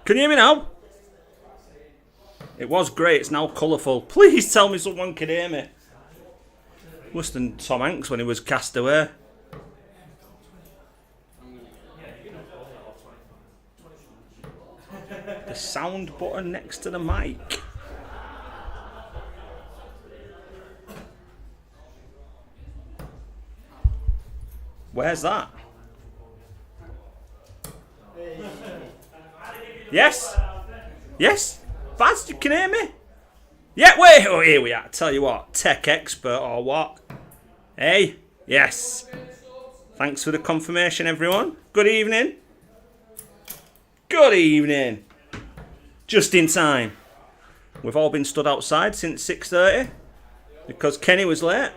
Can you hear me now? It was great. It's now colourful. Please tell me someone can hear me. Worse than Tom Hanks when he was cast away. The sound button next to the mic. Where's that? Yes? Yes? Baz, you can hear me? Yeah, wait, oh, here we are. Tell you what, tech expert or what? Hey? Yes. Thanks for the confirmation, everyone. Good evening. Good evening. Just in time. We've all been stood outside since 6:30 because Kenny was late.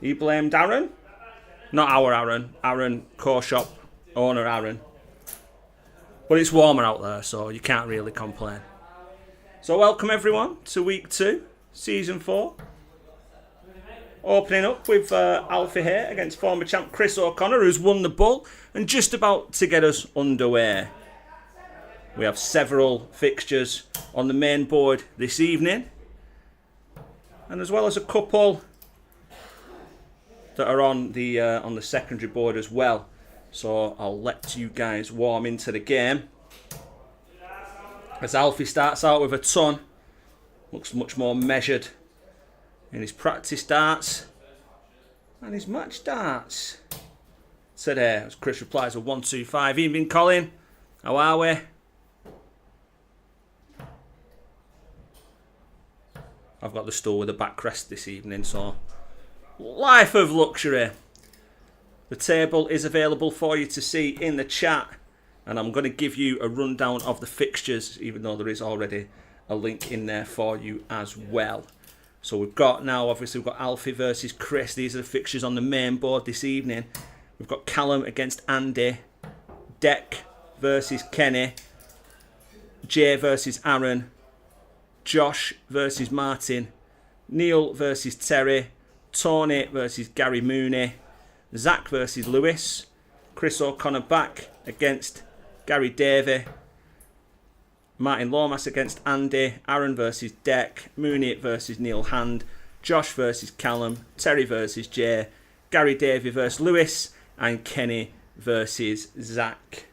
He blamed Aaron. Not our Aaron. Aaron, co-shop owner Aaron. But it's warmer out there, so you can't really complain. So welcome everyone to week 2, season 4. Opening up with Alfie here against former champ Chris O'Connor, who's won the bull and just about to get us underway. We have several fixtures on the main board this evening, and as well as a couple that are on the secondary board as well. So I'll let you guys warm into the game. As Alfie starts out with a ton, looks much more measured in his practice darts and his match darts today. As Chris replies with 1-2-5. Evening, Colin. How are we? I've got the stool with a backrest this evening, so life of luxury. The table is available for you to see in the chat, and I'm going to give you a rundown of the fixtures, even though there is already a link in there for you as well. So we've got now, obviously, we've got Alfie versus Chris. These are the fixtures on the main board this evening. We've got Callum against Andy, Deck versus Kenny, Jay versus Aaron, Josh versus Martin, Neil versus Terry, Tony versus Gary Mooney, Zach versus Lewis, Chris O'Connor back against Gary Davey, Martin Lomas against Andy, Aaron versus Deck, Mooney versus Neil Hand, Josh versus Callum, Terry versus Jay, Gary Davey versus Lewis, and Kenny versus Zach.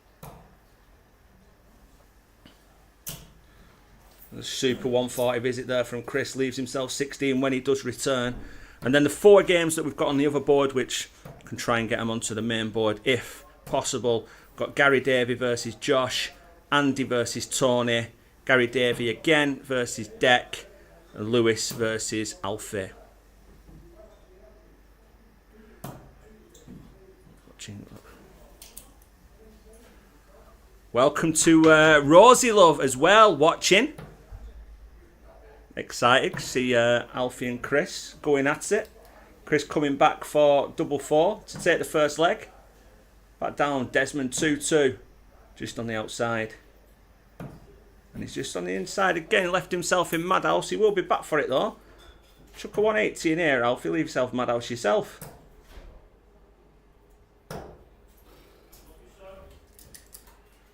A super 140 visit there from Chris, leaves himself 16 when he does return. And then the 4 games that we've got on the other board, which can try and get them onto the main board if possible. Got Gary Davey versus Josh, Andy versus Tony, Gary Davey again versus Deck, and Lewis versus Alfie. Welcome to Rosie Love as well, watching. Excited to see Alfie and Chris going at it. Chris coming back for double 4 to take the first leg. Back down, Desmond 2-2, just on the outside. And he's just on the inside again, left himself in madhouse. He will be back for it though. Chuck a 180 in here, Alfie, leave yourself madhouse yourself.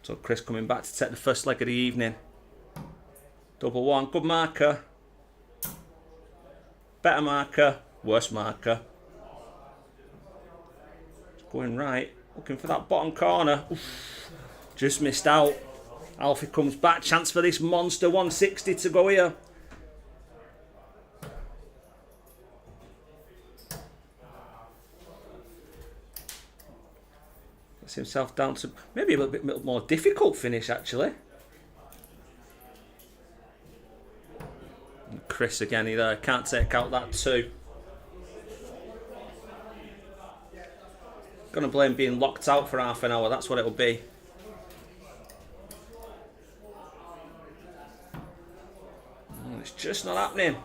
So Chris coming back to take the first leg of the evening. Double 1, good marker. Better marker, worse marker. Going right, looking for that bottom corner. Oof, just missed out. Alfie comes back, chance for this monster 160 to go here. Gets himself down to maybe a little bit more difficult finish actually. Chris again, he there can't take out that 2. Gonna blame being locked out for half an hour, that's what it'll be. It's just not happening.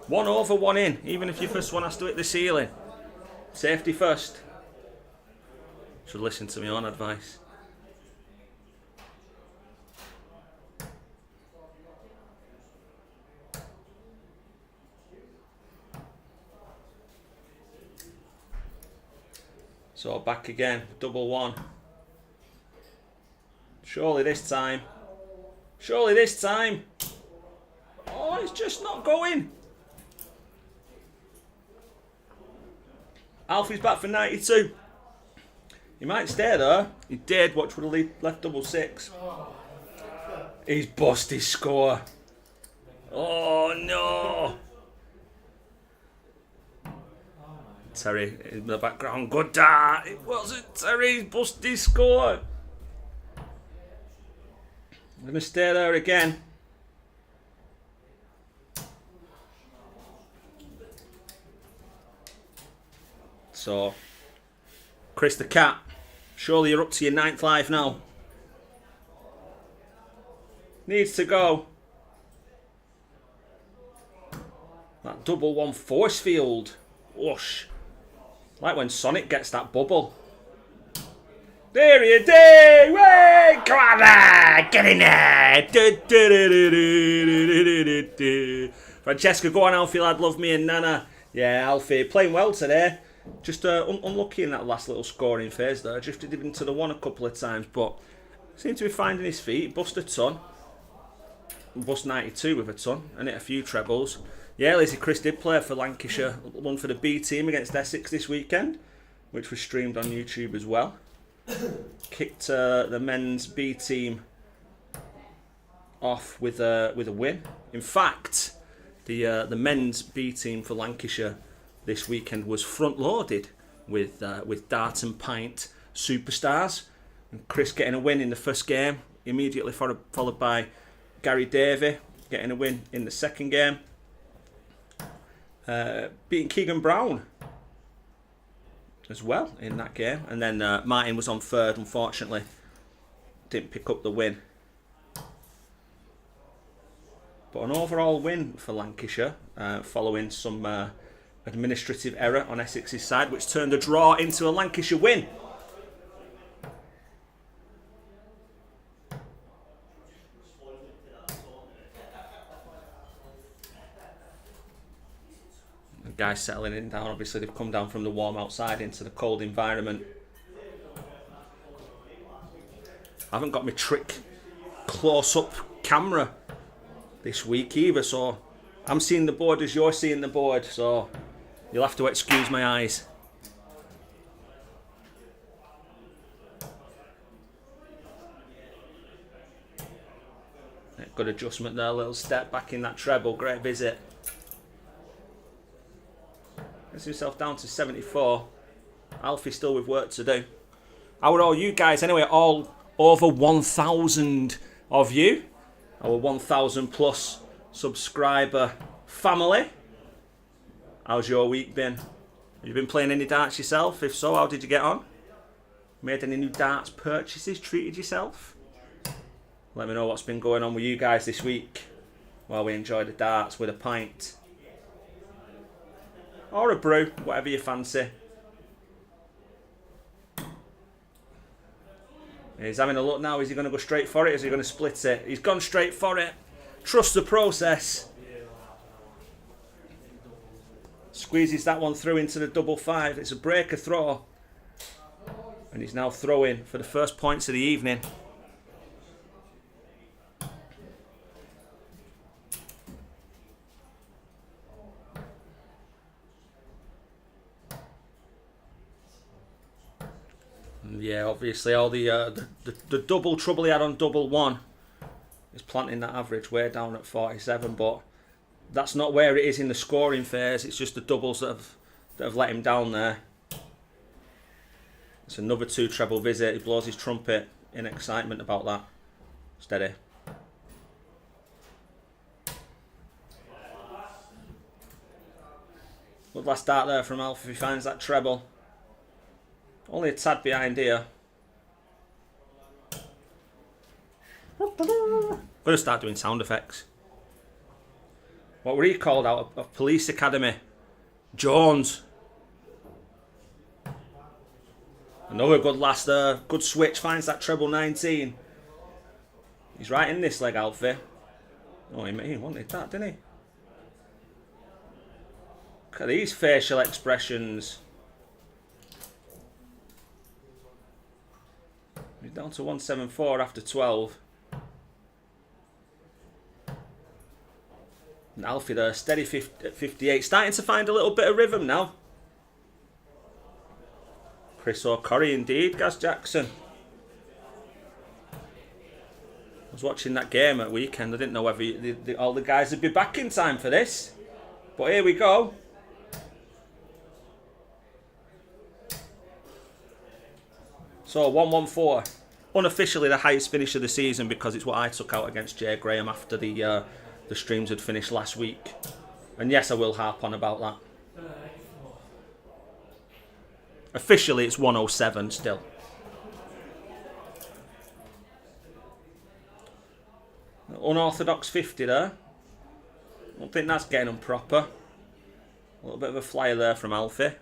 1 over, 1 in, even if your first one has to hit the ceiling. Safety first. Should listen to my own advice. So back again, double 1. Surely this time. Surely this time. Oh, it's just not going. Alfie's back for 92. He might stay there. He did. Watch would have left double six. He's bust his score. Oh no. Terry in the background. Good dart. It wasn't Terry. He's bust his score. Let me stay there again. So, Chris the Cat, surely you're up to your 9th life now. Needs to go. That double one force field. Whoosh. Like when Sonic gets that bubble. There he is. Way! Come on there. Get in there. Francesca, go on, Alfie, lad. Love me and Nana. Yeah, Alfie, playing well today. Just unlucky in that last little scoring phase there. Drifted into the one a couple of times, but seemed to be finding his feet. Bust a ton. Bust 92 with a ton and hit a few trebles. Yeah, Lizzie Chris did play for Lancashire. Won for the B team against Essex this weekend, which was streamed on YouTube as well. Kicked the men's B team off with a win. In fact, the men's B team for Lancashire this weekend was front loaded with Dart and Pint superstars. And Chris getting a win in the first game, immediately followed by Gary Davey getting a win in the second game. Beating Keegan Brown as well in that game. And then Martin was on third, unfortunately. Didn't pick up the win. But an overall win for Lancashire, following some administrative error on Essex's side, which turned a draw into a Lancashire win. The guys settling in down. Obviously, they've come down from the warm outside into the cold environment. I haven't got my trick close-up camera this week either, so I'm seeing the board as you're seeing the board, so you'll have to excuse my eyes. Good adjustment there, a little step back in that treble, great visit. Gets himself down to 74. Alfie still with work to do. How are all you guys anyway? All over 1,000 of you. Our 1,000 plus subscriber family. How's your week been? Have you been playing any darts yourself? If so, how did you get on? Made any new darts purchases? Treated yourself? Let me know what's been going on with you guys this week while we enjoy the darts with a pint. Or a brew, whatever you fancy. He's having a look now. Is he going to go straight for it? Is he going to split it? He's gone straight for it. Trust the process. Squeezes that one through into the double five. It's a breaker throw. And he's now throwing for the first points of the evening. Yeah, obviously all the double trouble he had on double one is planting that average way down at 47, but that's not where it is in the scoring phase. It's just the doubles that have let him down there. It's another 2 treble visit. He blows his trumpet in excitement about that. Steady. Good last start there from Alf if he finds that treble. Only a tad behind here. Gonna start doing sound effects. What were he called out of Police Academy? Jones. Another good last there. Good switch. Finds that treble 19. He's right in this leg, Alfie. Oh, he wanted that, didn't he? Look at these facial expressions. Down to 174 after 12. And Alfie there, steady 58. Starting to find a little bit of rhythm now. Chris O'Corry indeed, Gaz Jackson. I was watching that game at weekend. I didn't know whether all the guys would be back in time for this. But here we go. So 114. Unofficially the highest finish of the season because it's what I took out against Jay Graham after the streams had finished last week. And yes, I will harp on about that. Officially it's 107 still. Unorthodox 50 there. I don't think that's getting them proper. A little bit of a flyer there from Alfie.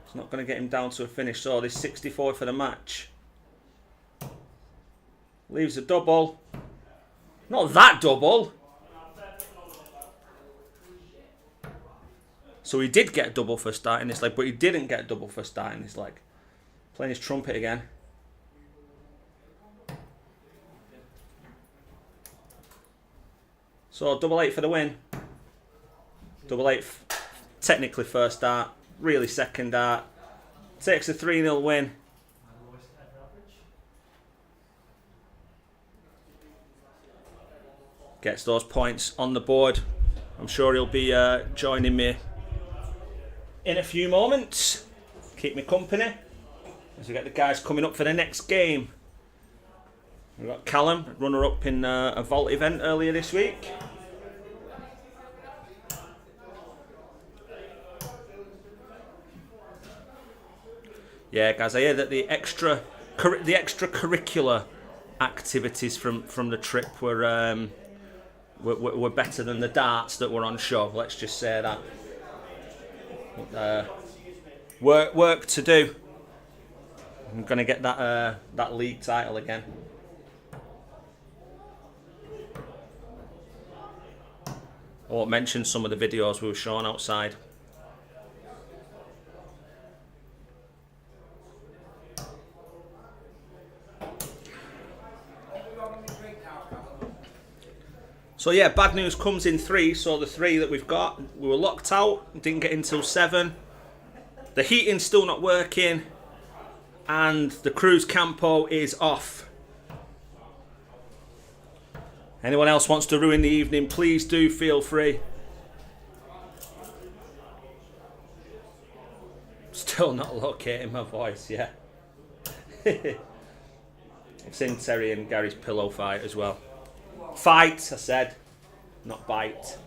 It's not going to get him down to a finish. So this 64 for the match. Leaves a double. Not that double. So he did get a double for starting this leg, but he didn't get a double for starting this leg. Playing his trumpet again. So double 8 for the win. Double 8, technically first dart, really second dart. Takes a 3-0 win. Gets those points on the board. I'm sure he'll be joining me in a few moments. Keep me company as we get the guys coming up for the next game. We've got Callum, runner-up in a vault event earlier this week. Yeah, guys, I hear that the extracurricular activities from the trip were better than the darts that were on show. Let's just say that. Work to do. I'm gonna get that league title again. I won't mention some of the videos we were showing outside. So yeah, bad news comes in 3. So the 3 that we've got, we were locked out, didn't get in till 7. The heating's still not working, and the cruise campo is off. Anyone else wants to ruin the evening, please do feel free. Still not locating my voice, yeah. It's in Terry and Gary's pillow fight as well. Fight, I said, not bite.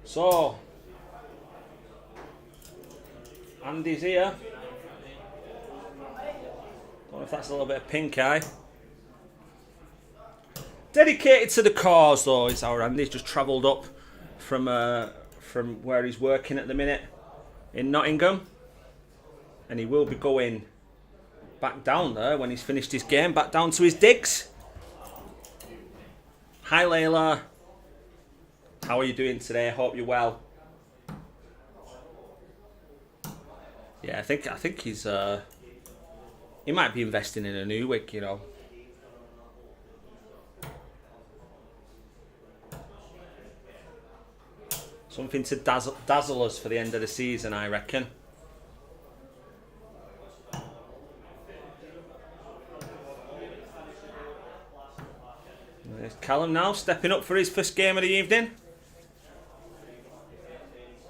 So, Andy's here. Don't know if that's a little bit of pink eye. Dedicated to the cause, though, is our Andy. He's just travelled up from where he's working at the minute in Nottingham. And he will be going back down there when he's finished his game, back down to his digs. Hi Layla. How are you doing today? Hope you're well. Yeah, I think he's he might be investing in a new wig, you know. Something to dazzle us for the end of the season, I reckon. There's Callum now, stepping up for his first game of the evening.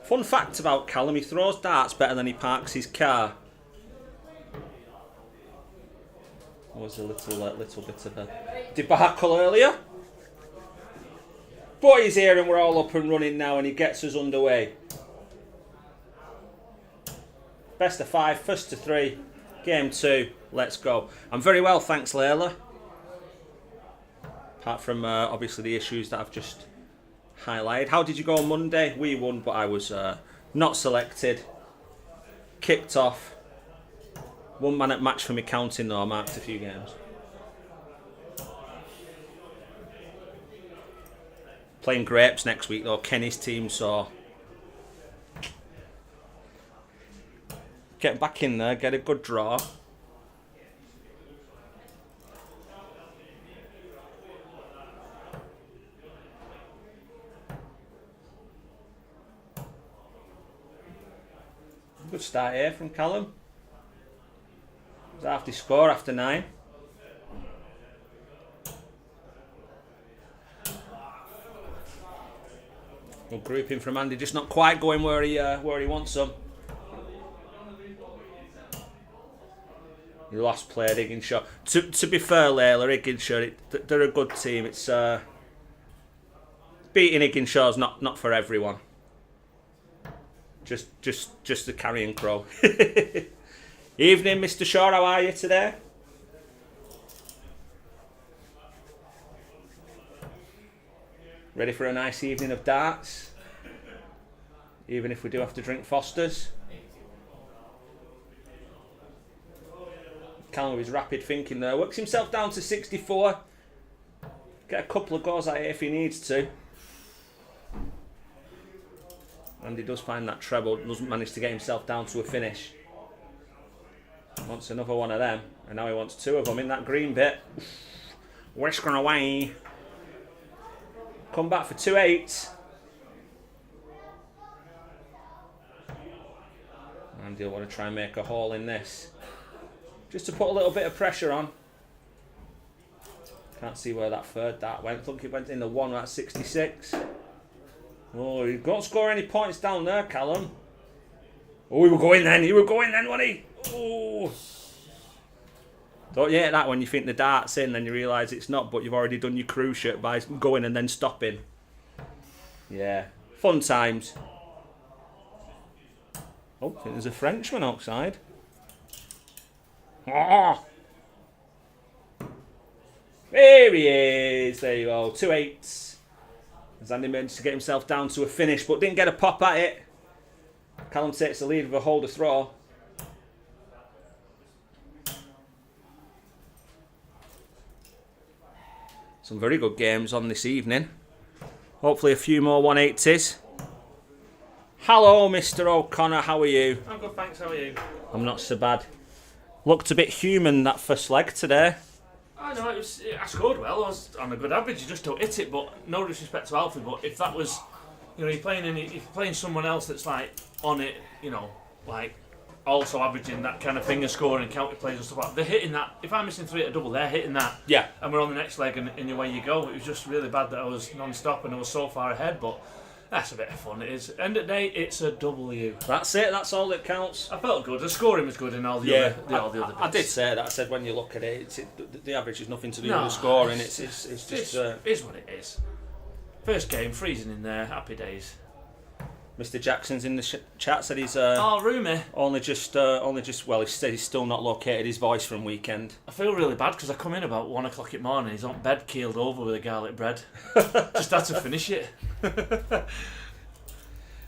Fun fact about Callum, he throws darts better than he parks his car. There was a little bit of a debacle earlier. But he's here and we're all up and running now and he gets us underway. Best of 5, first to 3, game 2, let's go. I'm very well, thanks Layla. Apart from obviously the issues that I've just highlighted. How did you go on Monday? We won, but I was not selected. Kicked off. 1 man at match for me counting though, I marked a few games. Playing Grapes next week though, Kenny's team, so get back in there, get a good draw. Good start here from Callum. It's half the score after 9. Good grouping from Andy, just not quite going where he wants them. He last played Higginshaw. To be fair, Layla, Higginshaw, they're a good team. It's beating Higginshaw's not for everyone. Just the carrion crow. Evening, Mr. Shaw. How are you today? Ready for a nice evening of darts? Even if we do have to drink Foster's. Callum with his rapid thinking there. Works himself down to 64. Get a couple of goals at it if he needs to. And he does find that treble. Doesn't manage to get himself down to a finish. Wants another one of them. And now he wants 2 of them in that green bit. Whiskering away. Come back for 2-8. And he'll want to try and make a haul in this. Just to put a little bit of pressure on. Can't see where that third dart went. I think it went in the 1 at 66. Oh, you don't score any points down there, Callum. Oh, he were going then. He were going then, wasn't he? Oh. Don't you hate that when you think the dart's in, then you realise it's not, but you've already done your crew shirt by going and then stopping. Yeah. Fun times. Oh, I think there's a Frenchman outside. Oh. There he is. There you go. 2-8. As Andy managed to get himself down to a finish, but didn't get a pop at it. Callum takes the lead with a holder throw. Some very good games on this evening. Hopefully a few more 180s. Hello, Mr. O'Connor. How are you? I'm good, thanks. How are you? I'm not so bad. Looked a bit human, that first leg today. I know, I scored well. I was on a good average. You just don't hit it, but no disrespect to Alfie, but if that was, you're playing someone else that's like on it, like also averaging that kind of thing and scoring counter plays and stuff like that, they're hitting that. If I'm missing 3 at a double, they're hitting that. Yeah. And we're on the next leg and away you go. It was just really bad that I was non-stop and I was so far ahead, but that's a bit of fun, it is. End of the day, it's a W. That's it, that's all that counts. I felt good. The scoring was good and all the other bits. I did say that. I said when you look at it, the average has nothing to do with the scoring. It's just... It is what it is. First game, freezing in there, happy days. Mr. Jackson's in the chat, said he's... roomy. Only just, well, he said he's still not located his voice from weekend. I feel really bad because I come in about 1 o'clock in the morning, he's on bed keeled over with a garlic bread. Just had to finish it.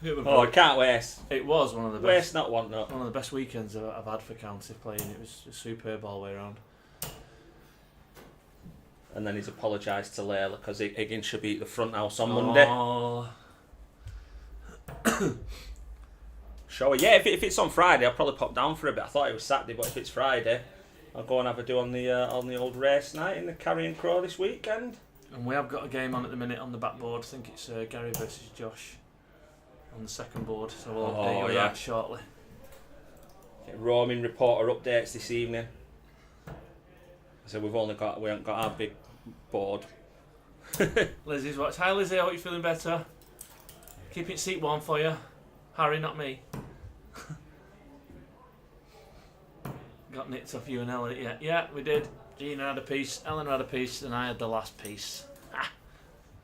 I can't waste. It was one of the best. Waste not, want not. One of the best weekends I've had for county playing. It was superb all the way around. And then he's apologised to Layla because Higgins should be at the front house on Monday. Sure, yeah, if it's on Friday, I'll probably pop down for a bit. I thought it was Saturday, but if it's Friday, I'll go and have a do on the old race night in the Carrion Crow this weekend. And we have got a game on at the minute on the backboard. I think it's Gary versus Josh on the second board, so we'll update you with that shortly. Get roaming reporter updates this evening. So we haven't got our big board. Lizzie's watched. Hi Lizzie, I hope you're feeling better. Keeping seat warm for you. Harry, not me. Got nicked off you and Ellen yet? Yeah, we did. Gina had a piece, Ellen had a piece, and I had the last piece.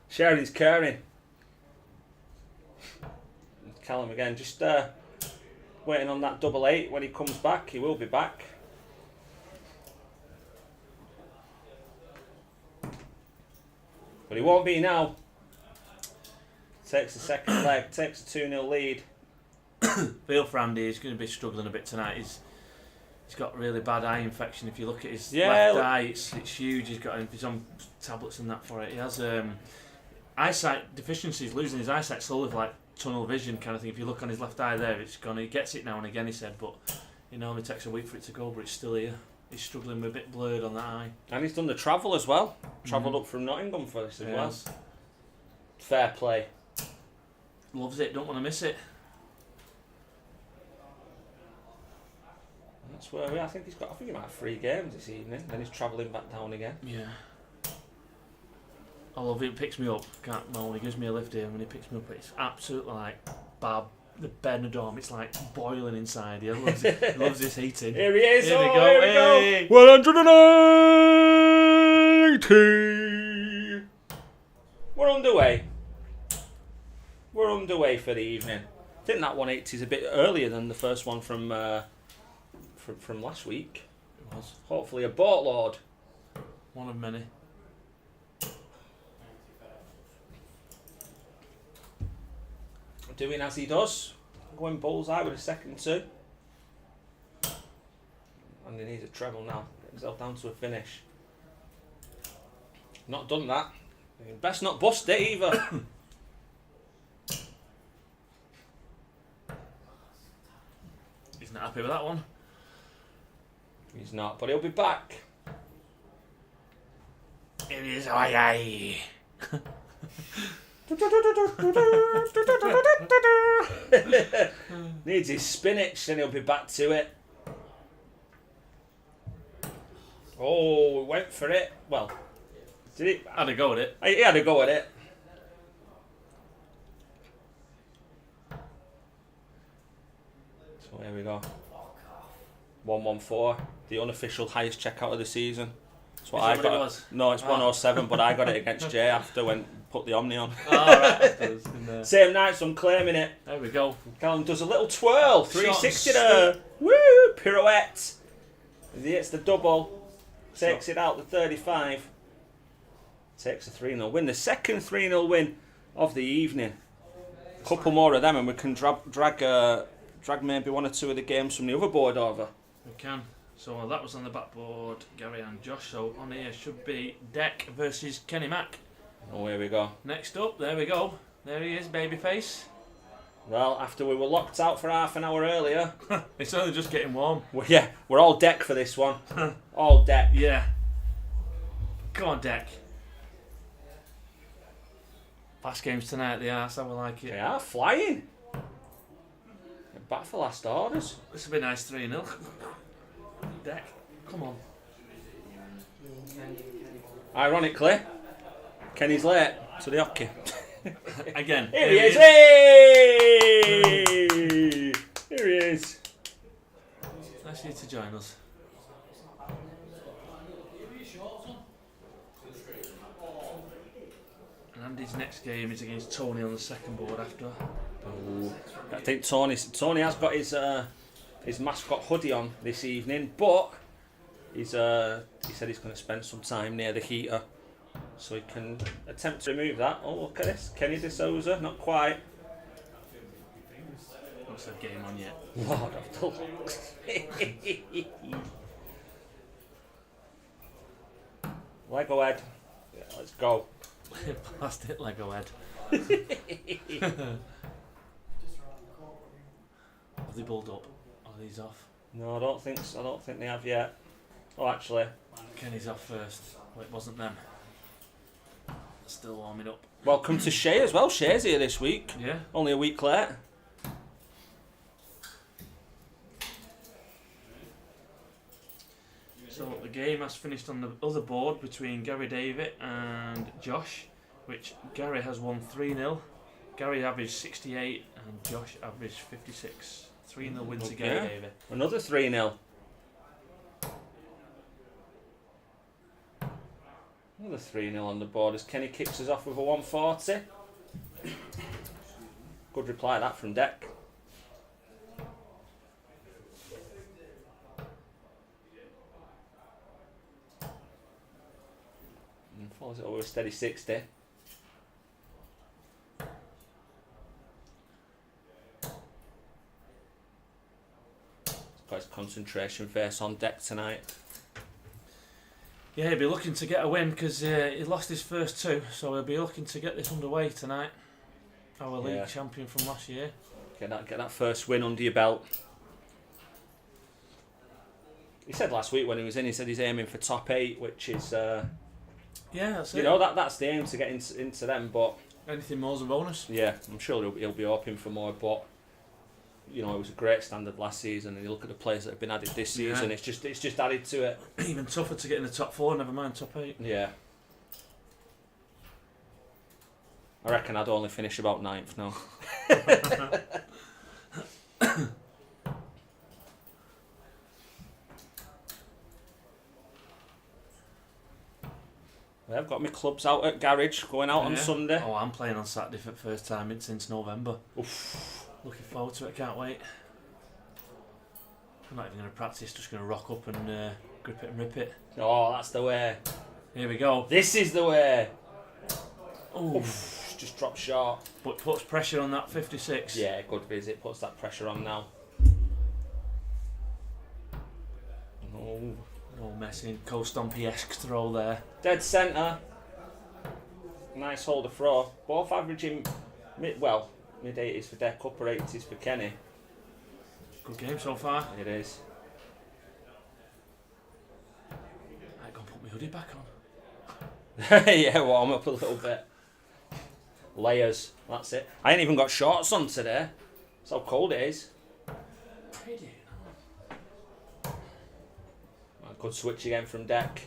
Sharing's caring. Callum again, just waiting on that 8-8 when he comes back. He will be back. But he won't be now. Takes the second leg, takes a 2-0 lead. Feel for Andy, he's going to be struggling a bit tonight. He's got really bad eye infection. If you look at his left eye, it's huge. He's on tablets and that for it. He has eyesight deficiencies, losing his eyesight slowly, like tunnel vision kind of thing. If you look on his left eye there, it's gone. He gets it now and again, he said, but it normally takes a week for it to go, but it's still here. He's struggling with a bit blurred on that eye. And he's done the travel as well. Travelled up from Nottingham for this as well. Yes. Fair play. Loves it, don't want to miss it. That's where we are. I think he might have 3 games this evening. Then he's travelling back down again. Yeah. I love it. He picks me up. Can't moan. He gives me a lift here. When he picks me up, it's absolutely like the Benidorm. It's like boiling inside. He loves it. He loves this heating. Here he is. Here we go. Here we Hey. go. 180. We're underway. We're underway for the evening. I think that 180 is a bit earlier than the first one from last week. It was Hopefully a boatload. one of many. Doing as he does. Going bullseye with a second 2. And he needs a treble now. Get himself down to a finish. Not done that. Best not bust it either. He's not happy with that one. He's not, but he'll be back. It is aye. Needs his spinach, then he'll be back to it. Oh, went for it. Well, did he? Had a go at it. He had a go at it. So here we go. 114, the unofficial highest checkout of the season. That's what Is I that got. what it was? No, it's 107, but I got it against Jay after when put the Omni on. Oh, right. Same night, so I'm claiming it. There we go. Callum does a little twirl, 360 Shot there. Woo! Pirouette. He hits the double, takes it out to 35. Takes a 3-0 win. The second 3-0 win of the evening. Couple more of them and we can drag maybe 1 or 2 of the games from the other board over. We can. So that was on the backboard, Gary and Josh. So on here should be Deck versus Kenny Mack. Oh, here we go. Next up, there we go. There he is, babyface. Well, after we were locked out for half an hour earlier. It's only just getting warm. Well, yeah, we're all Deck for this one. All Deck. Yeah. Come on, Deck. Fast games tonight at the arse, I will like it. They are flying. They're back for last orders. This will be a nice 3-0. Deck, come on. Ironically, Kenny's late to the hockey. Again. Here he is. Hey! Here he is. Nice of you to join us. And Andy's next game is against Tony on the second board after. I think Tony has got his mascot hoodie on this evening, but he said he's going to spend some time near the heater so he can attempt to remove that. Oh, look at this. Kenny D'Souza, not quite. What's the game on yet? Lord of the looks. Lego head. Yeah, let's go. Plastic Lego head. Have they built up? Are these off? No, I don't think so. I don't think they have yet. Oh, actually. Kenny's off first. Well, it wasn't them. Still warming up. Welcome to Shay as well. Shay's here this week. Yeah. Only a week late. So the game has finished on the other board between Gary Davitt and Josh, which Gary has won 3-0. Gary averaged 68 and Josh averaged 56. 3-0 win to Gary Davitt. Another 3-0. Another 3-0 on the board as Kenny kicks us off with a 140. Good reply that from Deck. And follows it over a steady 60. He's got his concentration face on Deck tonight. Yeah, he'll be looking to get a win because he lost his first 2, so he'll be looking to get this underway tonight. Our league champion from last year. Get that first win under your belt. He said last week when he was in, he said he's aiming for top 8, which is that's it. You know, that's the aim, to get into them. But anything more's a bonus. Yeah, I'm sure he'll be hoping for more. But you know, it was a great standard last season, and you look at the players that have been added this season. It's just added to it. Even tougher to get in the top 4, never mind top 8. Yeah. I reckon I'd only finish about 9th now. I've got my clubs out at garage, going out on Sunday. Oh, I'm playing on Saturday for the first time since November. Oof. Looking forward to it, can't wait. I'm not even going to practice, just going to rock up and grip it and rip it. Oh, that's the way. Here we go. This is the way. Oof. Just dropped short. But puts pressure on that 56. Yeah, good visit. Puts that pressure on now. Oh. Oh, messing. Co-Stompy-esque throw there. Dead centre. Nice hold of throw. Both averaging mid-80s for Deck, upper 80s for Kenny. Good game so far. It is. I'm going to put my hoodie back on. Yeah, warm up a little bit. Layers, that's it. I ain't even got shorts on today. That's how cold it is. Good switch again from Deck.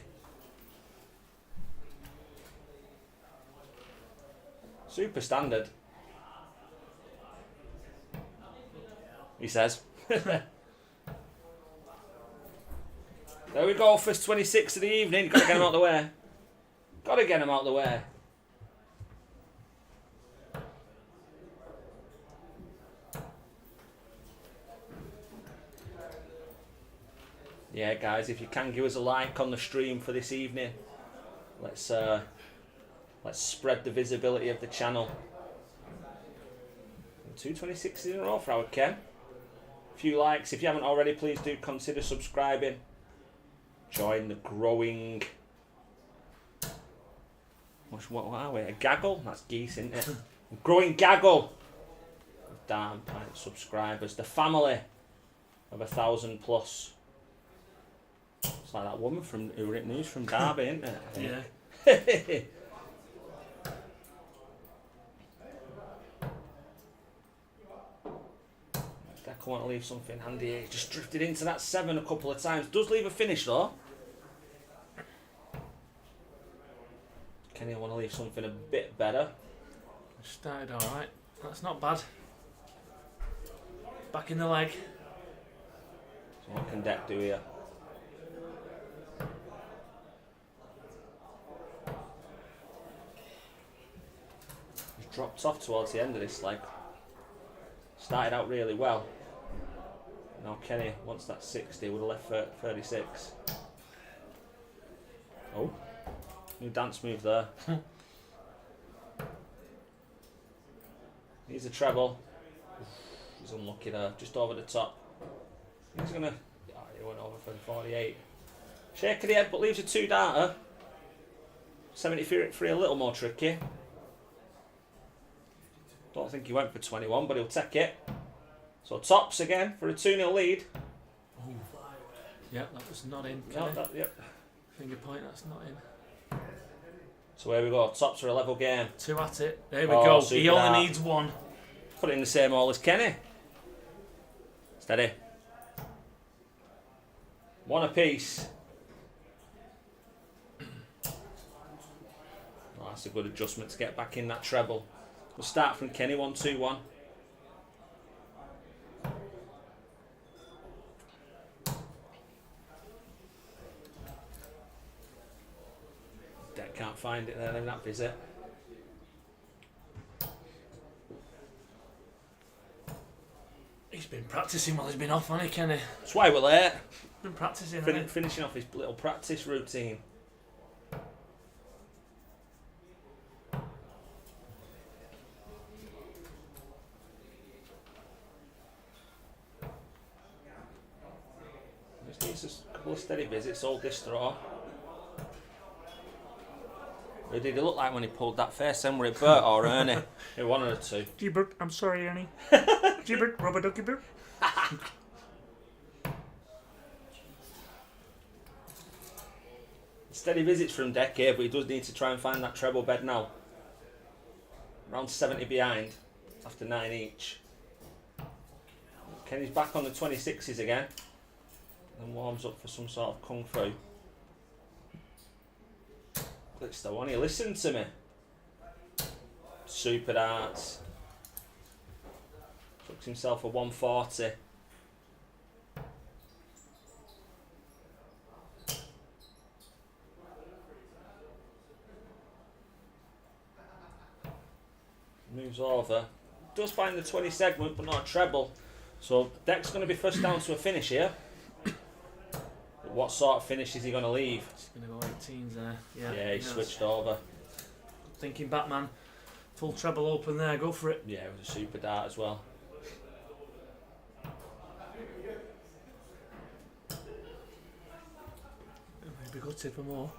Super standard, he says. There we go, first 26 of the evening. Gotta get him out of the way. Gotta get him out of the way. Yeah, guys, if you can give us a like on the stream for this evening, let's spread the visibility of the channel. 226 in a row for our Ken. A few likes. If you haven't already, please do consider subscribing. Join the growing... What are we? A gaggle? That's geese, isn't it? Growing gaggle of Dart and Pint subscribers. The family of 1,000 plus. It's like that woman from who wrote news from Derby, isn't it? Yeah. I want to leave something handy here. He just drifted into that 7 a couple of times. Does leave a finish though. Kenny want to leave something a bit better. Started alright. That's not bad. Back in the leg. So what can Deck do here? He's dropped off towards the end of this leg. Started out really well. Now Kenny wants that 60, would have left for 36. Oh, new dance move there. Here's a treble. He's unlucky there, just over the top. He's gonna. Oh, he went over for the 48. Shake of the head, but leaves a 2-darter. 73 a little more tricky. Don't think he went for 21, but he'll take it. So tops again for a 2-0 lead. Oh. Yeah, that was not in. No, yep. Finger point, that's not in. So here we go. Tops are a level game. 2 at it. There we go. He only needs 1. Put it in the same hole as Kenny. Steady. 1 apiece. Oh, that's a good adjustment to get back in that treble. We'll start from Kenny. 1-2-1. Deck can't find it there in that visit. He's been practising while he's been off, hasn't he, Kenny? That's why we're late. Been practising, Finishing off his little practice routine. Just needs a couple of steady visits, hold this throw. Who did he look like when he pulled that face? Then were it Bert or Ernie? Who one of the two? Gilbert, I'm sorry, Ernie. Gilbert, rubber ducky Bert. Steady visits from deck here, but he does need to try and find that treble bed now. Around 70 behind, after 9 each. Kenny's back on the 26s again. And warms up for some sort of kung fu. Clicks the one, he listened to me. Super darts. Trucks himself a 140. Moves over. Does find the 20 segment, but not a treble. So deck's going to be first down to a finish here. But what sort of finish is he going to leave? He's going to go 18s there. Yeah, he switched over. Thinking Batman. Full treble open there, go for it. Yeah, it was a super dart as well. Maybe go tip or more.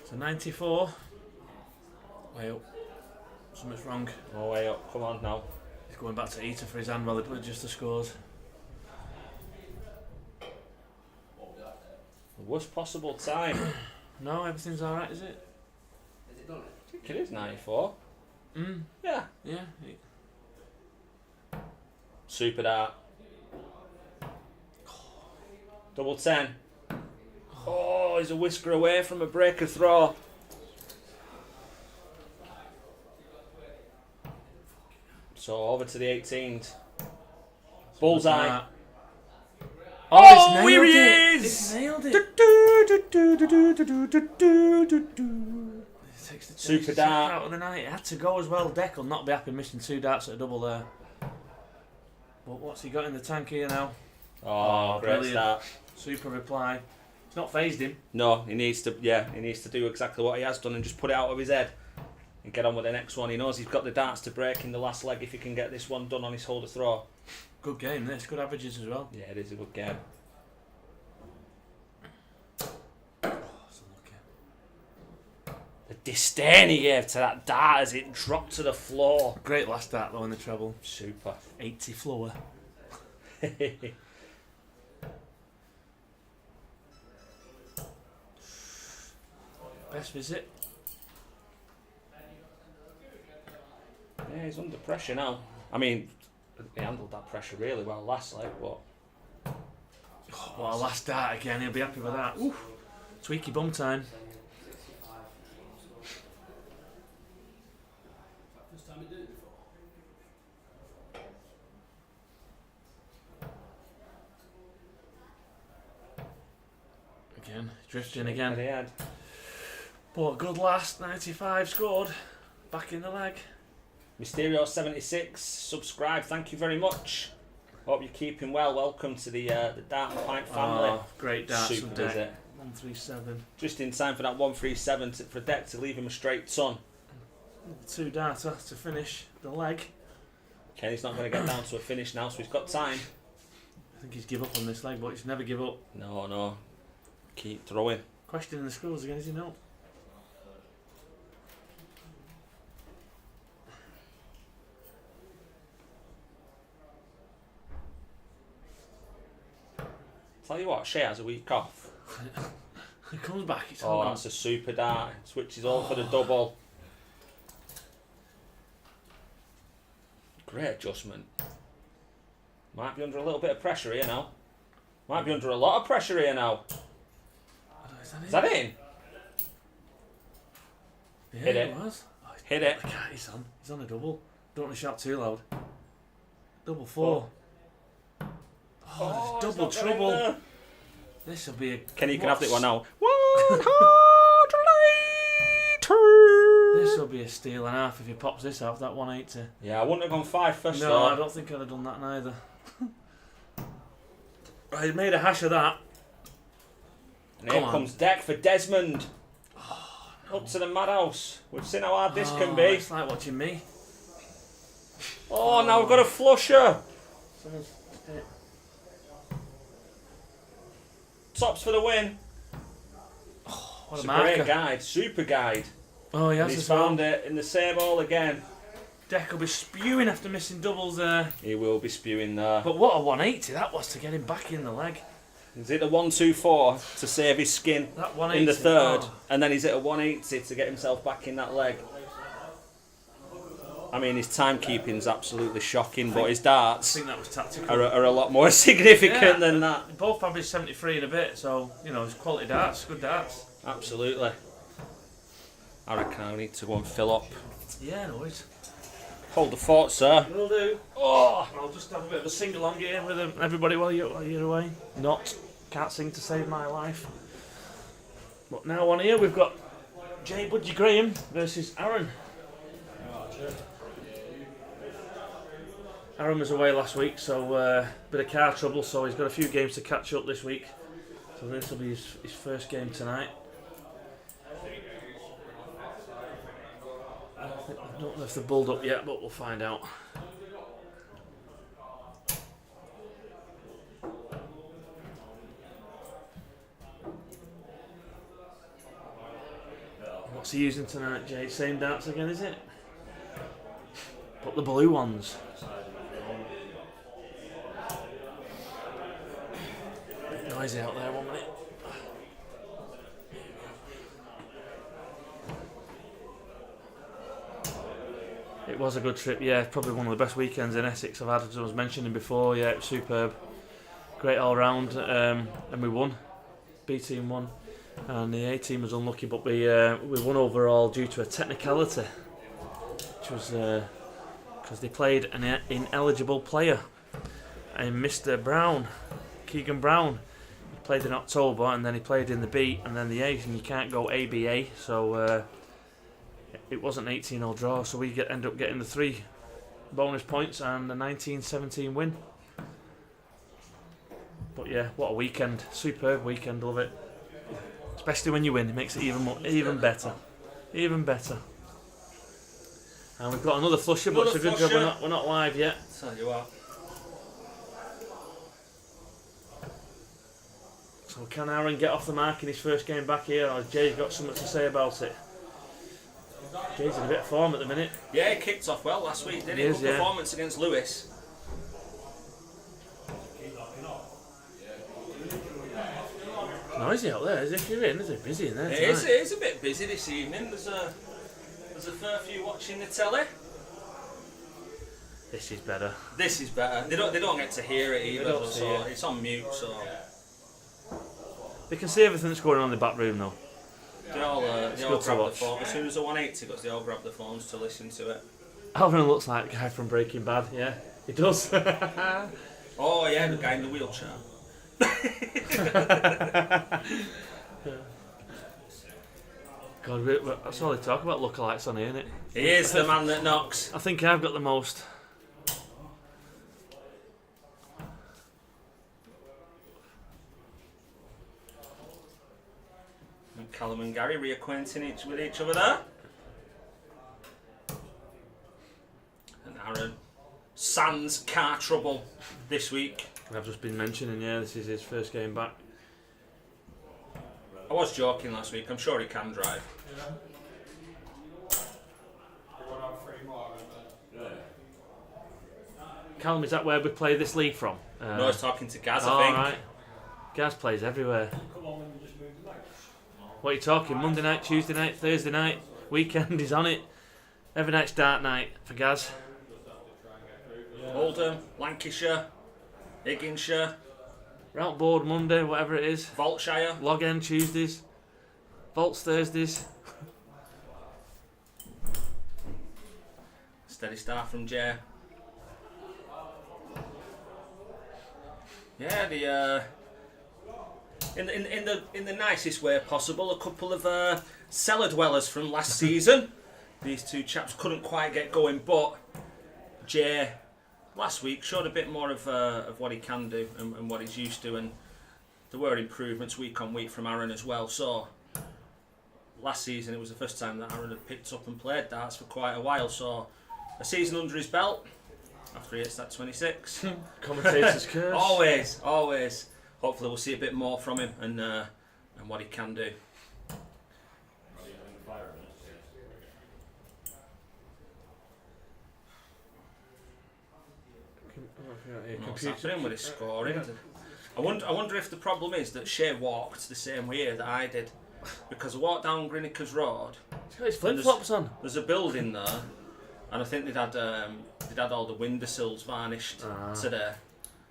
So 94. Way up. Something's wrong. Oh, way up. Come on now. He's going back to Eater for his hand while they adjust the scores. The worst possible time. No, everything's alright, is it? Is it done? I think it is 94. Yeah. Yeah. Super dart. Double 10. Oh, he's a whisker away from a breaker throw. So over to the 18th. Bullseye. Oh, here he it. is! It's nailed it. Takes the Super check dart. out of the night. It had to go as well. Deck will not be happy missing 2 darts at a double there. But what's he got in the tank here now? Oh, great brilliant. start. Super reply. It's not phased him. No, he needs to do exactly what he has done and just put it out of his head and get on with the next one. He knows he's got the darts to break in the last leg if he can get this one done on his holder throw. Good game this. Good averages as well. Yeah, it is a good game. The disdain he gave to that dart as it dropped to the floor. Great last dart though in the treble. Super. 80 floor. Best visit. Yeah, he's under pressure now. I mean, he handled that pressure really well last leg, but... What a last dart again. He'll be happy with that. Oof. Tweaky bum time. First time you did it before. Again. Drifting again. And he had. But good last. 95 scored. Back in the leg. Mysterio76, subscribe, thank you very much. Hope you're keeping well. Welcome to the Dart and Pint family. Oh, great darts Super from Deck. visit. 137. Just in time for that 137 for Deck to leave him a straight ton. 2 darter to finish the leg. Kenny's not going to get down to a finish now, so he's got time. I think he's give up on this leg, but he's never give up. No. Keep throwing. Questioning the scores again, is he not? Tell you what, Shea has a week off. He comes back, it's Oh, all gone. that's a super dart. Switches all for the double. Great adjustment. Might be under a little bit of pressure here now. Might be under a lot of pressure here now. Is that in? Yeah, Hit it it. was. Oh, Hit it. look at he's on. He's on a double. Don't want to shout too loud. Double 4. Oh, there's double it's not getting there. trouble. This will be a... Kenny, you can have that one now. 100 This will be a steal and a half if he pops this off, that 180. Yeah, I wouldn't have gone 5 first No, though. I don't think I'd have done that neither. I made a hash of that. And here Come on. comes Deck for Desmond. Up to the madhouse. We've seen how hard this can be. It's like watching me. Oh, now we've got a flusher. Someone's... Tops for the win. What It's a a great marker. guide, super guide. Oh, he And has he's as well. found it in the same hole again. Deck will be spewing after missing doubles there. He will be spewing there. But what a 180 that was to get him back in the leg. He's hit a 1-2-4 to save his skin That 180. in the third, oh. and then he's hit a 180 to get himself back in that leg. I mean, his timekeeping's absolutely shocking, but his I darts think that was tactical. are a lot more significant Yeah. than that. Both averaged 73 and a bit, so, you know, it's quality darts, good darts. Absolutely. I reckon I need to go and fill up. Yeah, no worries. Hold the fort, sir. Will do. Oh, I'll just have a bit of a sing-along here with everybody while you're away. Can't sing to save my life. But now on here we've got Jay Budgie Graham versus Aaron. Aaron was away last week, so bit of car trouble, so he's got a few games to catch up this week. So this will be his first game tonight. I don't know if they're bulled up yet, but we'll find out. What's he using tonight, Jay? Same darts again, is it? But the blue ones. Bit noisy out there, 1 minute. It was a good trip, yeah. Probably one of the best weekends in Essex I've had, as I was mentioning before. Yeah, it was superb. Great all round, and we won. B team won, and the A team was unlucky, but we won overall due to a technicality, which was because they played an ineligible player, and Mr. Brown, Keegan Brown. He played in October, and then he played in the B and then the A, and you can't go ABA, so. It wasn't an 18-0 draw, so we end up getting the 3 bonus points and the 19-17 win. But yeah, what a weekend. Superb weekend, love it. Especially when you win, it makes it even better. Even better. And we've got another flusher, but it's a good job we're not live yet. Tell you what. So can Aaron get off the mark in his first game back here, or has Jay's got something to say about it? Jay's in a bit of form at the minute. Yeah, he kicked off well last week, didn't he? Good performance against Lewis. Noisy out there, is it? You're in, is it? Busy in there tonight. It is a bit busy this evening. There's a fair few watching the telly. This is better. This is better. They don't get to hear it either, don't see so it. it's on mute. So They can see everything that's going on in the back room though. they all good grab to the watch. phone as soon as the 180 goes. They all grab the phones to listen to it. Aaron looks like the guy from Breaking Bad, yeah. He does. Oh yeah, the guy in the wheelchair. God, that's all they talk about, lookalikes on here, isn't it? He is the man that knocks. I think I've got the most. And Callum and Gary reacquainting with each other there. And Aaron sans car trouble this week. I've just been mentioning, yeah, this is his first game back. I was joking last week. I'm sure he can drive. Callum, is that where we play this league from? No, I was talking to Gaz, Oh, I think. right. Gaz plays everywhere. What are you talking? Monday night, Tuesday night, Thursday night, weekend, he's on it. Every night's dart night for Gaz. Oldham, Lancashire, Higginshire, Route board Monday, whatever it is. Vaultshire. Log end Tuesdays. Vaults Thursdays. Steady start from Jay. Yeah, the in the nicest way possible, a couple of cellar dwellers from last season. These two chaps couldn't quite get going, but Jay last week showed a bit more of what he can do and what he's used to, and there were improvements week on week from Aaron as well. So last season it was the first time that Aaron had picked up and played darts for quite a while. So a season under his belt after he hits that 26. Commentator's curse. Always. Hopefully we'll see a bit more from him and what he can do. What's happening with his scoring? I wonder if the problem is that Shea walked the same way that I did, because I walked down Grinnickers Road. He's got his flip-flops on. There's a building there, and I think they'd had all the windowsills varnished today.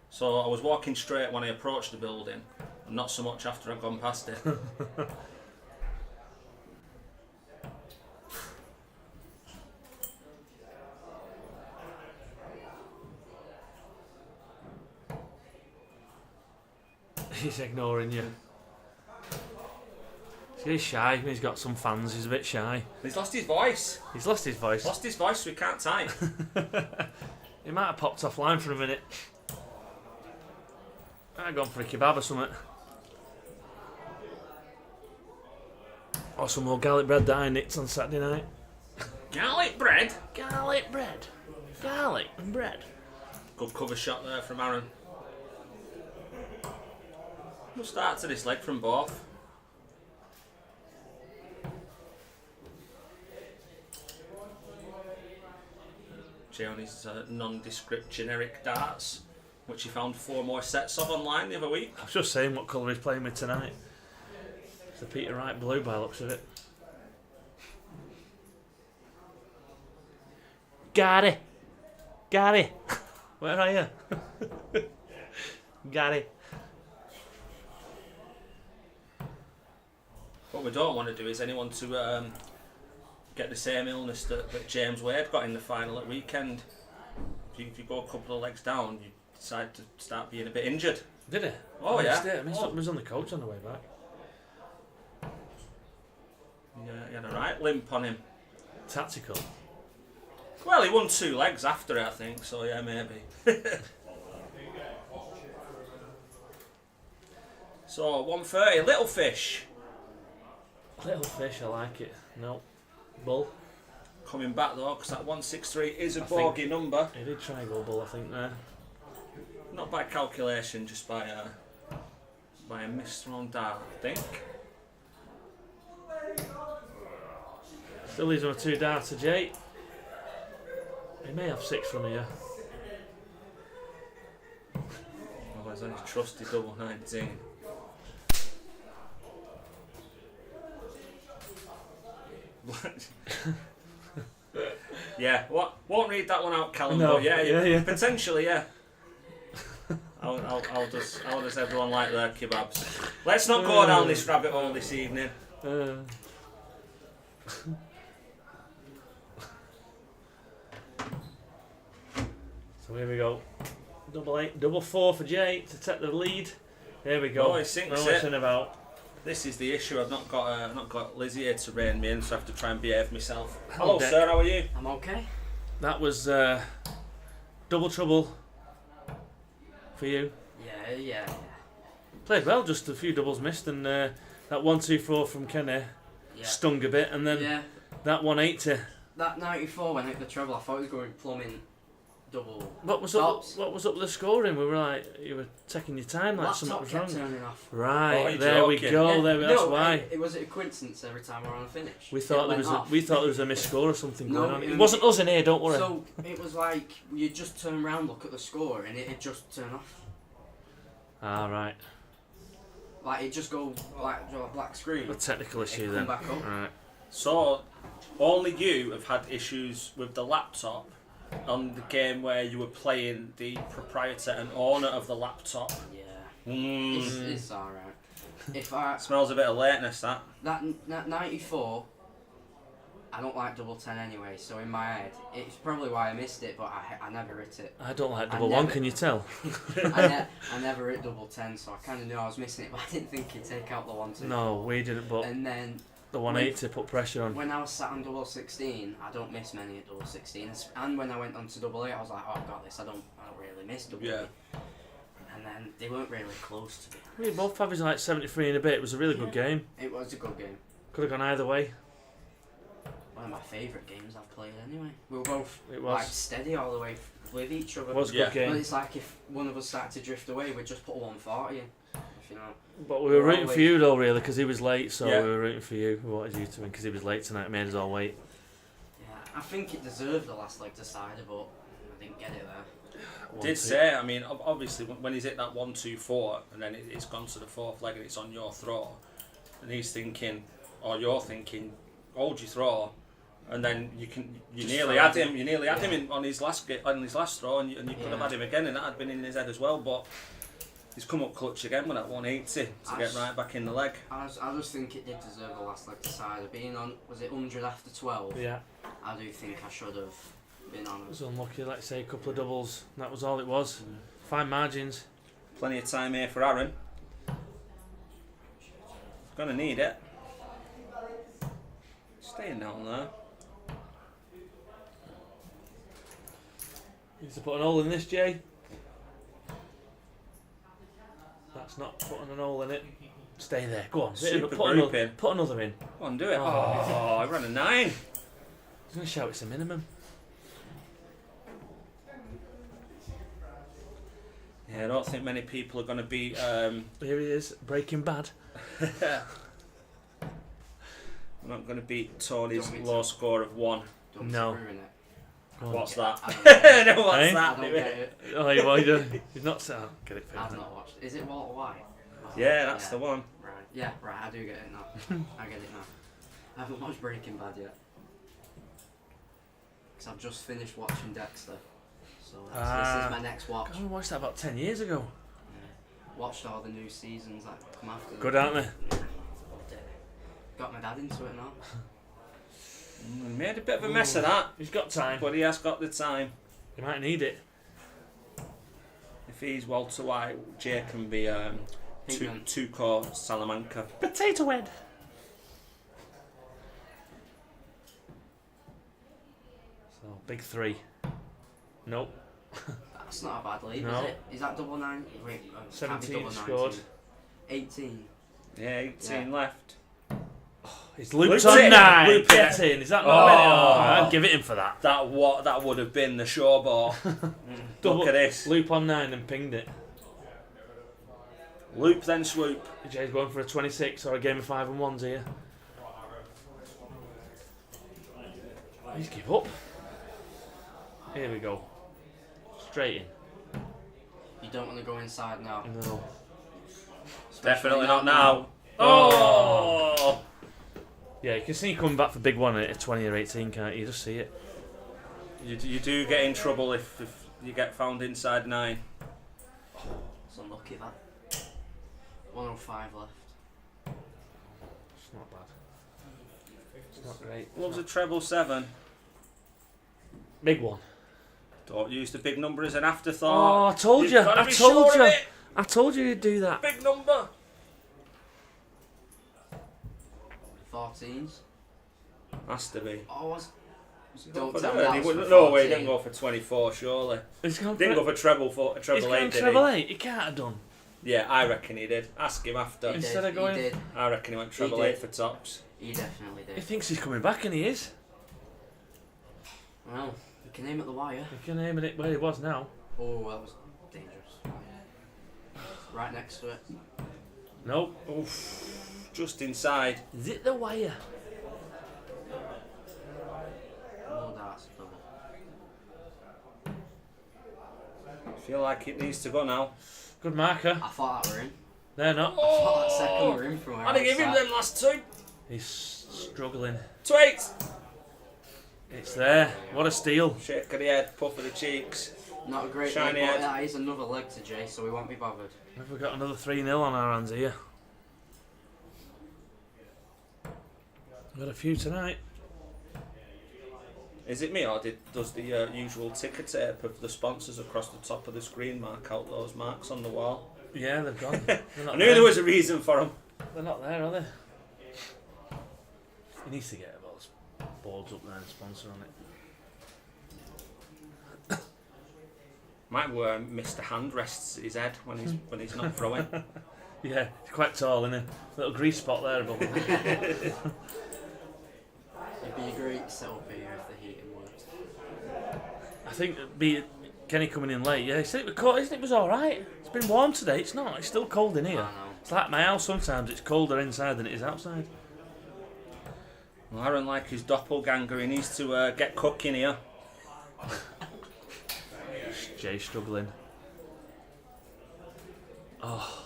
So I was walking straight when I approached the building, and not so much after I'd gone past it. He's ignoring you. He's shy. He's got some fans. He's a bit shy. He's lost his voice. He's lost his voice. Lost his voice, so he can't type. He might have popped offline for a minute. Might have gone for a kebab or something. Or some more garlic bread that I nicked on Saturday night. Garlic bread? Garlic bread. Garlic and bread. Good cover shot there from Aaron. Good start to this leg from both. Jay on his nondescript generic darts, which he found 4 more sets of online the other week. I was just saying what colour he's playing with tonight. It's the Peter Wright blue by the looks of it. Gary! Gary! Where are you? Gary. What we don't want to do is anyone to get the same illness that James Wade got in the final at weekend. If you go a couple of legs down, you decide to start being a bit injured. Did he? Oh, yeah. I was on the coach on the way back. Yeah, he had a right limp on him. Tactical. Well, he won 2 legs after it, I think, so yeah, maybe. So, 130, Little Fish. Little fish, I like it. No. Bull. Coming back though, because that 163 is a bogey number. He did try go bull, I think, there. Not by calculation, just by a misthrown dart, I think. Still leaves him with 2 darts to Jay. He may have 6 from here. Otherwise, on his trusty double 19. Yeah, won't read that one out, Callum. No, but yeah. Potentially, yeah. How does everyone like their kebabs? Let's not go down this rabbit hole this evening. So here we go. Double 8, double 4 for Jay to take the lead. Here we go. Oh, he sinks Know what it's it. about. This is the issue. I've not got Lizzie here to rein me in, so I have to try and behave myself. Hello, Hello, sir. How are you? I'm okay. That was double trouble for you. Yeah. Played well, just a few doubles missed, and that 1-2-4 from Kenny stung a bit, and then that 180. That 94 when I hit the treble, I thought it was going plumbing double. What was tops. up with the scoring? We were like, you were taking your time, like something Laptop was kept wrong. turning off. Right, you're there we joking. go. That's no, why. It was a coincidence every time we were on a finish. We thought It went off. we thought there was a missed score or something No, going on. It wasn't us in here, don't worry. So it was like you just turn around, look at the score, and it'd just turn off. Ah, right. Like it just go black screen. A technical issue It'd then. come back up. Right. So, only you have had issues with the laptop on the game where you were playing the proprietor and owner of the laptop. Yeah. It's alright. If I Smells a bit of lateness, that. that 94, I don't like double 10 anyway. So in my head, it's probably why I missed it, but I never hit it. I don't like I double one, never- can you tell? I never hit double 10, so I kind of knew I was missing it, but I didn't think he'd take out the 1-2. No, we didn't, but And then the 180 put pressure on. when I was sat on double 16, I don't miss many at double 16. And when I went on to double 8, I was like, oh, I've got this. I don't really miss double 8. And then they weren't really close to me. We both averaged like 73 in a bit. It was a really good game. It was a good game. Could have gone either way. One of my favourite games I've played anyway. We were both It was. like steady all the way with each other. It was a Yeah. good game. But it's like if one of us started to drift away, we'd just put a 140 in. If you know. But we were rooting for always- you though, really, because he was late. So Yeah. we were rooting for you. We wanted you to win because he was late tonight. It made us all wait. Yeah, I think it deserved the last leg decider, but I didn't get it there. Did say, I mean, obviously when he's hit that 1-2-4 and then it's gone to the fourth leg and it's on your throw, and he's thinking, or you're thinking, hold your throw, and then you nearly had him on his last throw, and you could have had him again, and that had been in his head as well. But he's come up clutch again with that 180 to get right back in the leg. I just think it did deserve the last leg to side. Being on, was it 100 after 12? Yeah. I do think I should have been on. It was unlucky, let's say a couple of doubles. That was all it was. Fine margins. Plenty of time here for Aaron. Gonna need it. Staying down there. Needs to put an hole in this, Jay. That's not putting an hole in it. Stay there. Go on. Super Put another in. Go on, do it. Oh, I ran a 9. I was going to shout it's a minimum. Yeah, I don't think many people are going to be... Here he is, Breaking Bad. I'm not going to beat Tony's low score of 1. Don't No. ruin it. What's that? I don't get it. No, what's Eh? that? I don't get it. Oh, he's not saying. Get it I've fixed. not watched. Is it Walter White? Oh, Yeah, that's the one. Right. Yeah, right. I do get it now. I get it now. I haven't watched Breaking Bad yet. Because I've just finished watching Dexter. So this is my next watch. I watched that about 10 years ago. Yeah. Watched all the new seasons that come after. Good, aren't they? Yeah. Loved it. Got my dad into it now. Made a bit of a mess of that, He's got time. but he has got the time. He might need it. If he's Walter White, Jay can be two-core Salamanca. Potato head. So, big 3. Nope. That's not a bad lead, No. is it? Is that double 9? Wait, can't be 17 double scored. 18. Yeah, 18 left. He's looped Looped on it. 9. Looped Get it. in. Is that not it? Oh. I'd give it him for that. That would have been the showball. Look at this. Loop on 9 and pinged it. Loop then swoop. Jay's going for a 26 or a game of 5 and 1s here. He's give up. Here we go. Straight in. You don't want to go inside now. No. Definitely not now. Oh! Yeah, you can see coming back for big one at 20 or 18, can't you? You just see it. You do get in trouble if you get found inside 9. It's unlucky that. 105 left. It's not bad. It's not great. Loves a treble 7. Big one. Don't use the big number as an Oh, afterthought. I told you. You've gotta I be told sure you. of it. I told you you'd do that. Big number. 14s. Has to be. Oh, was. Don't Don't tell me that was for no way, he 14. didn't go for 24, surely. He's gone Didn't for go for treble He's 8, gone did treble he? 8. He can't have done. Yeah, I reckon he did. Ask him after. He Instead did, of going- He did. I reckon he went treble did. 8 for tops. He definitely He did. thinks he's coming back, and he is. Well, you can aim at the wire. You can aim it where he was now. Oh, that was dangerous. Right next to it. Nope. Oof. Just inside. Is it the wire? No darts, double. Feel like it needs to go now. Good marker. I thought that were in. They're not. I thought that second were in from where I'd have given him sat. them last 2. He's struggling. 8. It's there. What a steal. Shake of the head, puff of the cheeks. Not a great Shiny leg, but head. that is another leg to Jay, so we won't be bothered. Have we got another 3-0 on our hands here? We've got a few tonight. Is it me, or does the usual ticker tape of the sponsors across the top of the screen mark out those marks on the wall? Yeah, they've gone. They're not I knew there. there was a reason for them. They're not there, are they? He needs to get those boards up there and sponsor on it. Might be where Mr. Hand rests his head when he's not throwing. Yeah, he's quite tall, isn't he? Little grease spot there above him. It'd be a great setup here if the heating worked. I think Kenny coming in late. Yeah, he said it was cold. It was all right. It's been warm today. It's not. It's still cold in here. I know. It's like my house. Sometimes it's colder inside than it is outside. Well, Aaron, like his doppelganger, he needs to get cooking here. Jay's struggling. Oh,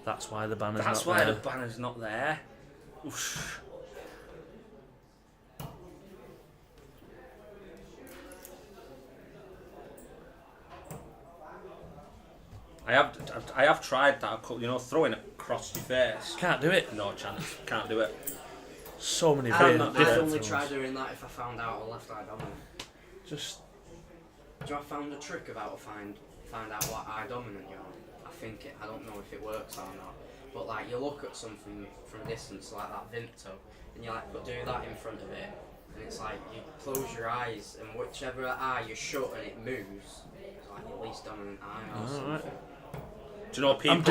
that's why the banner's That's not why there. the banner's not there. Oof. I have tried that, throwing it across your face. Can't do it. No chance. Can't do it. So many I'd different only ones. try doing that if I found out a left eye dominant. Just Do I found a trick of how to find out what eye dominant you're on? I don't know if it works or not. But like you look at something from a distance like that Vinto, and you like do that in front of it, and it's like you close your eyes, and whichever eye you shut and it moves, it's like your least dominant eye or something. Right. Do you know people? I'm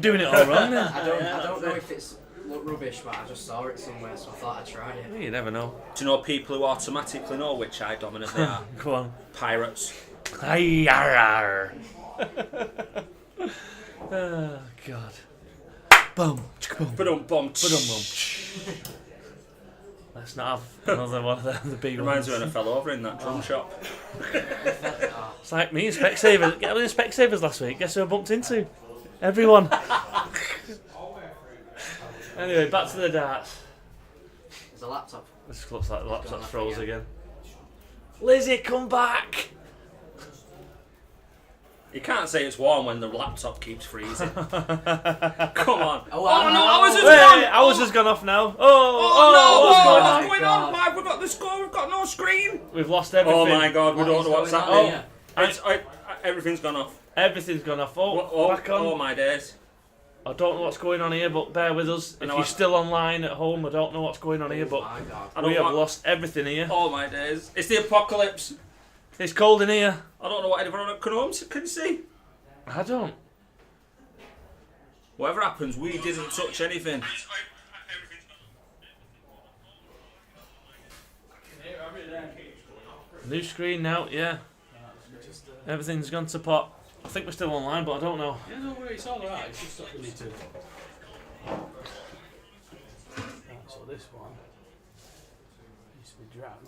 doing it all wrong then. I don't know if it's look rubbish, but I just saw it somewhere, so I thought I'd try it. You never know. Do you know people who automatically know which eye dominant they are? Go on. Pirates. Oh God. Boom. Boom. Ba-dum-bum. Let's not have another one of them, the big Reminds ones. me when I fell over in that drum shop. It's like me and Specsavers. Get with the Specsavers last week. Guess who I bumped into? Everyone. Anyway, back to the darts. There's a laptop. This looks like the laptop's froze again. Lizzie, come back! You can't say it's warm when the laptop keeps freezing. Come on. Oh, No, ours has Wait, gone. ours has gone off now. What's What's going on? Why have we got the score? We've got no screen. We've lost everything. Oh my God, we don't know what's going on happening. here? Everything's gone off. Everything's gone off. Back on. Oh my days. I don't know what's going on here, but bear with us. If know you're what- still online at home, I don't know what's going on here, but My God. I don't we have want- lost everything here. Oh my days. It's the apocalypse. It's cold in here. I don't know what everyone at home can see. I don't. Whatever happens, we didn't touch anything. New screen now, yeah. Everything's gone to pot. I think we're still online, but I don't know. Yeah, no worries, it's alright, it's just that we need to... So this one needs to be dragged.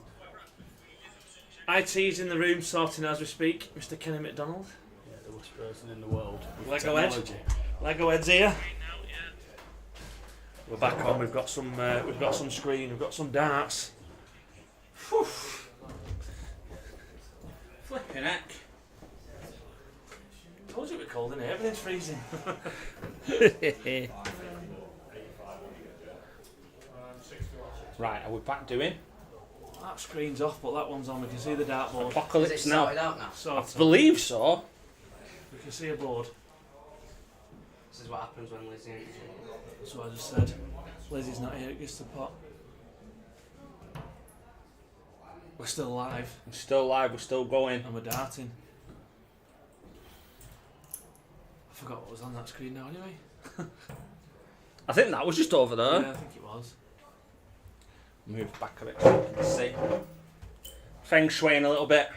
IT's in the room sorting as we speak. Mr. Kenny McDonald. Yeah, the worst person in the world. with Lego Ed. technology. Lego Ed's here. We're back on. We've got some screen. We've got some darts. Flipping heck. Told you it was cold in here. Everything's freezing. Right, are we back doing That screen's off, but that one's on. We can see the dartboard. Is apocalypse it now? sorted out now? So I believe so. we can see a board. This is what happens when Lizzie ain't here. That's what I just said. Lizzie's not here. It gets to the pot. We're still alive We're still live, we're still going. and we're darting. I forgot what was on that screen now. Anyway. I think that was just over there. Yeah, I think it was. Move back a bit so you can see. Feng shuiing a little bit.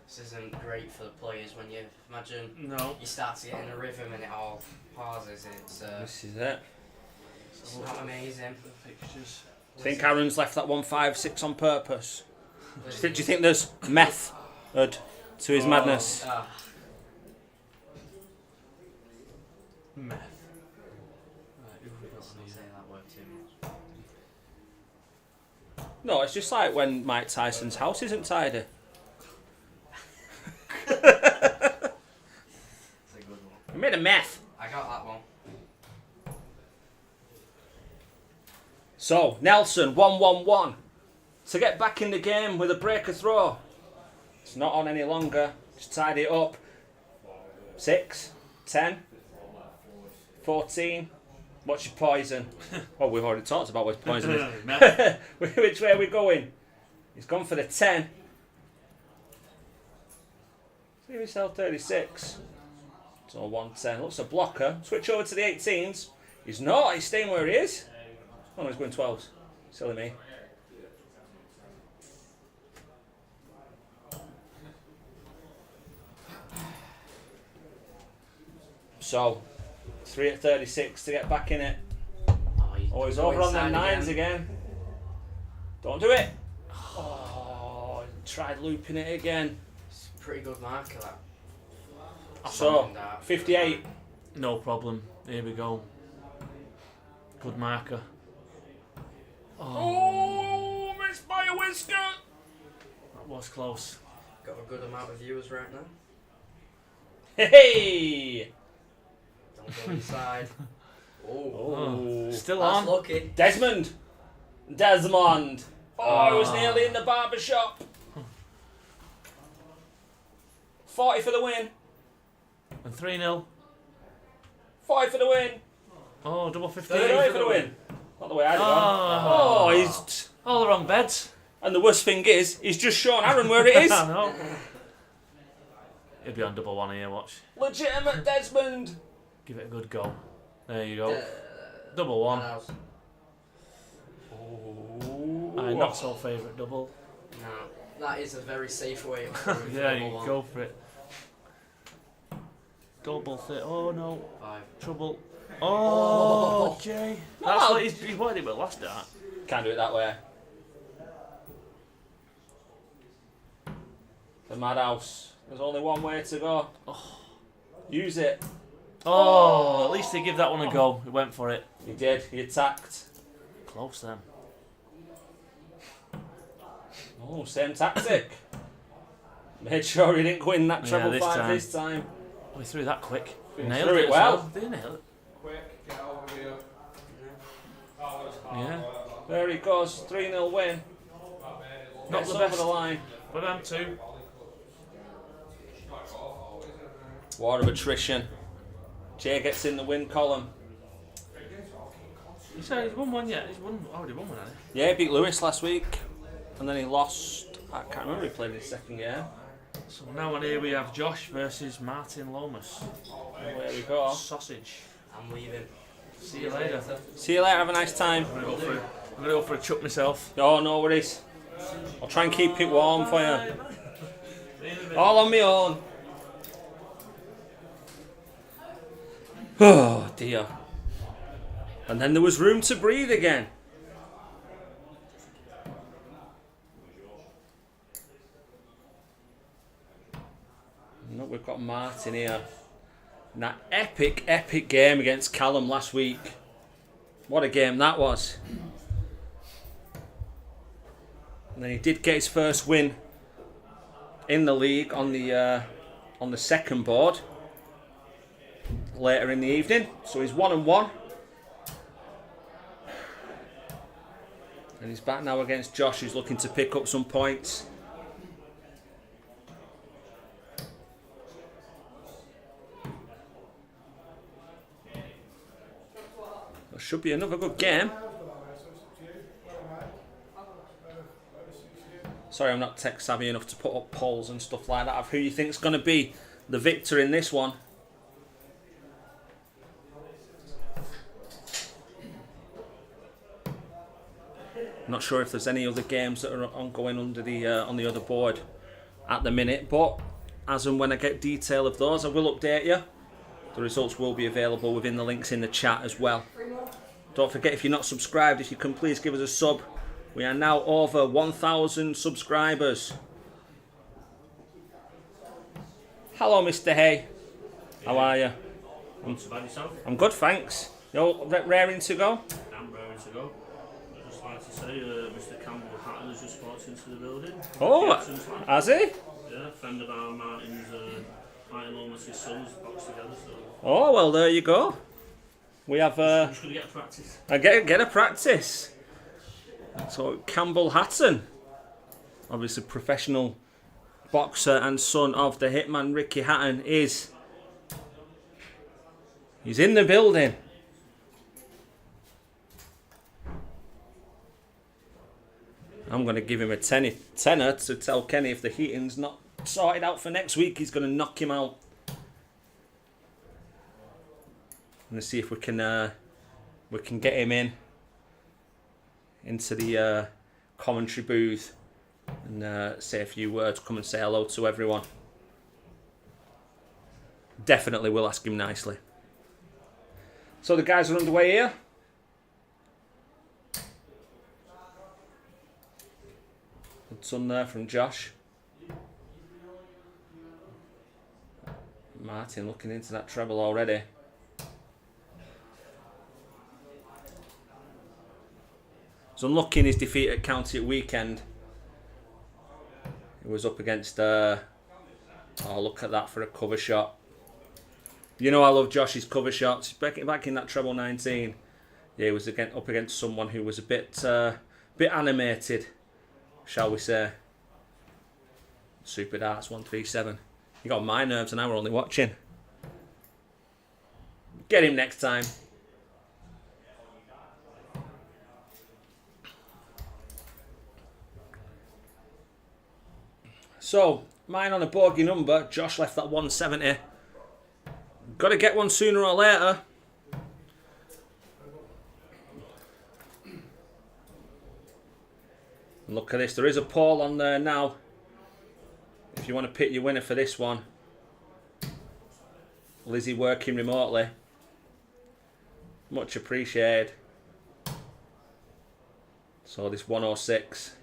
This isn't great for the players when you imagine No. you start to get in a rhythm and it all pauses. This is it. It's not amazing. The fixtures. I think Aaron's left that 156 on purpose. Do you think there's method to his madness? Meth. Right, who have we got Let's on not here? say that word too much. No, it's just like when Mike Tyson's house isn't tidy. It's a good one. He made a meth. I got that one. So, Nelson, 1-1-1. To get back in the game with a breaker throw. It's not on any longer. Just tidy it up. 6, 10, 14. What's your poison? Oh, we've already talked about what poison is. Meth. Which way are we going? He's gone for the 10. Give yourself 36. So 110. Looks a blocker. Switch over to the 18s. He's not. He's staying where he is. Oh no, he's going 12s. Silly me. So, 3 at 36 to get back in it. Oh, he's over on the 9s again. Don't do it. Oh, tried looping it again. It's a pretty good marker, that. So, Fucking dart. 58. No problem. Here we go. Good marker. Oh, missed by a whisker. That was close. Got a good amount of viewers right now. Hey! Don't go inside. Oh. Oh. Still That's on. lucky. Desmond. Oh, it was nearly in the barber shop. 40 for the win. And 3-0. 40 for the win. Oh, double 15. 30 for the win. Not the way I did. Oh. Oh, he's... All the wrong beds. And the worst thing is, he's just shown Aaron where it is. I know. It'll be on double one here, watch. Legitimate Desmond. Give it a good go. There you go. Double one. Not so favourite double. No, that is a very safe way of throwing Yeah, double you one. go for it. Double fit. Oh no. 5. Trouble. Oh, Jay. That's No. what he wanted it with last dart. Can't do it that way. The madhouse. There's only one way to go. Use it. Oh, at least they give that one a go. He went for it. He did. He attacked. Close then. Oh, same tactic. Made sure he didn't go in that treble this 5 time. this time. We threw that quick. Threw Nailed it it well. Did he nail it? Quick, get over here. Yeah. There he goes. 3-0 win. Not Gets the over best. the line. But I'm two. War of attrition. Jay gets in the win column. He said he's won one yet. He's already won one, hasn't he? Yeah, he beat Lewis last week. And then he lost. I can't remember if he played his second game. So now on here we have Josh versus Martin Lomas. There we go. Sausage. I'm leaving. See you later. See you later. Have a nice time. I'm gonna go for a chuck myself. Oh, no worries. I'll try and keep it warm for you. All on my own. Oh dear. And then there was room to breathe again. No, we've got Martin here. And that epic game against Callum last week. What a game that was. And then he did get his first win in the league on the second board later in the evening. So he's 1-1. And he's back now against Josh, who's looking to pick up some points. There should be another good game. Sorry, I'm not tech savvy enough to put up polls and stuff like that of who you think's going to be the victor in this one. Not sure if there's any other games that are ongoing under the on the other board at the minute, but as and when I get detail of those, I will update you. The results will be available within the links in the chat as well. Don't forget, if you're not subscribed, if you can please give us a sub. We are now over 1,000 subscribers. Hello, Mr. Hay. How are you? Not so bad yourself. I'm good, thanks. You're raring to go? I'm raring to go. I'd just like to say, Mr. Campbell Hatton has just walked into the building. Oh, Jackson's lad. has he? Yeah, friend of our Martin Lomas' son's boxed together, so Oh, well, there you go. We have I'm just going to get a practice. I get a practice. So Campbell Hatton, obviously professional boxer and son of the hitman Ricky Hatton, he's in the building. I'm going to give him a tenner to tell Kenny if the heating's not sorted out for next week, he's going to knock him out. I'm going to see if we can get him into the commentary booth and say a few words, come and say hello to everyone. Definitely will ask him nicely. So the guys are underway here. ton there from Josh. Martin looking into that treble already. He's unlucky in his defeat at County at weekend. He was up against... oh, look at that for a cover shot. You know I love Josh's cover shots. Back in that treble 19. Yeah, he was up against someone who was a bit animated, shall we say. Super Darts 137. You got my nerves and I were only watching. Get him next time. So, mine on a bogey number. Josh left that 170. Got to get one sooner or later. And look at this. There is a Paul on there now. If you want to pick your winner for this one. Lizzie working remotely. Much appreciated. So this 106.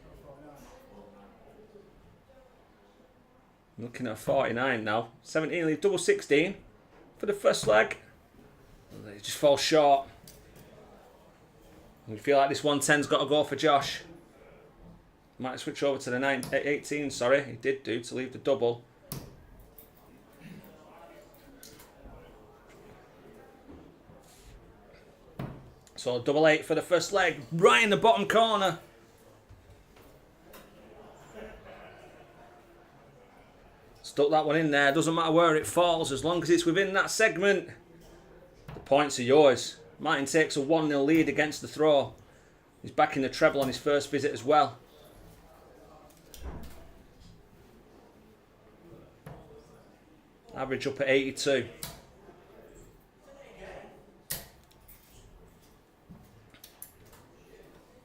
Looking at 49 now. 17, leave double 16 for the first leg. It just falls short. We feel like this 110's got to go for Josh. Might switch over to the 18, sorry. He did do to leave the double. So double 8 for the first leg. Right in the bottom corner. Stuck that one in there. Doesn't matter where it falls as long as it's within that segment. The points are yours. Martin takes a 1-0 lead against the throw. He's back in the treble on his first visit as well. Average up at 82.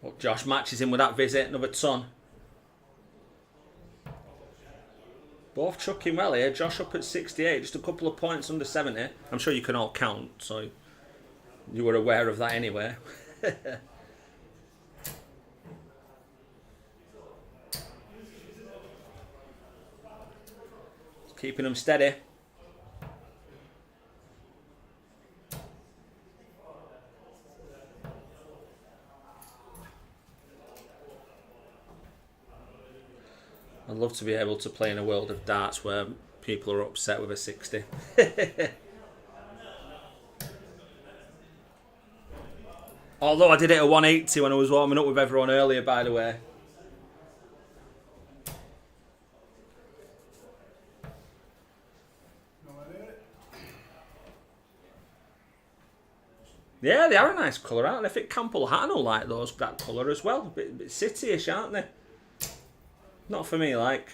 Well, Josh matches him with that visit. Another ton. Both chucking well here. Josh up at 68, just a couple of points under 70. I'm sure you can all count, so you were aware of that anyway. Keeping them steady. I'd love to be able to play in a world of darts where people are upset with a 60. Although I did it at 180 when I was warming up with everyone earlier, by the way. Yeah, they are a nice colour, aren't they? I think Campbell Hatton will like those, that colour as well. A bit city-ish, aren't they? Not for me, like.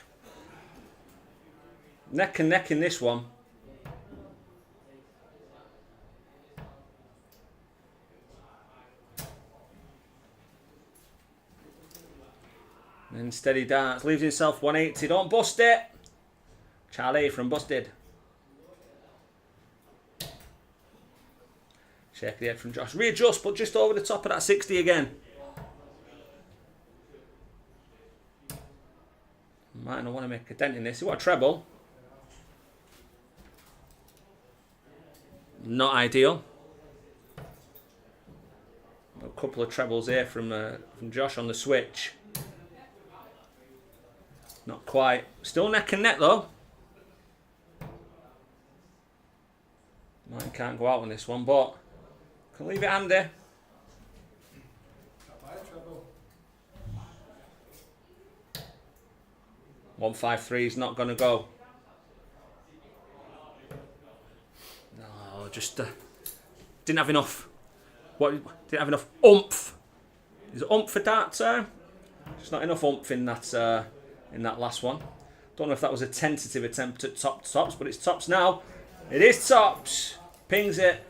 Neck and neck in this one. And steady darts. Leaves himself 180. Don't bust it. Charlie from Busted. Shake the head from Josh. Readjust, but just over the top of that 60 again. Might not want to make a dent in this. What a treble. Not ideal. A couple of trebles here from Josh on the switch. Not quite. Still neck and neck though. Mine can't go out on this one, but can leave it handy. 153 is not going to go. No, just didn't have enough. Didn't have enough oomph. Is it oomph for darts? Just not enough oomph in that last one. Don't know if that was a tentative attempt at tops, but it's tops now. It is tops. Pings it.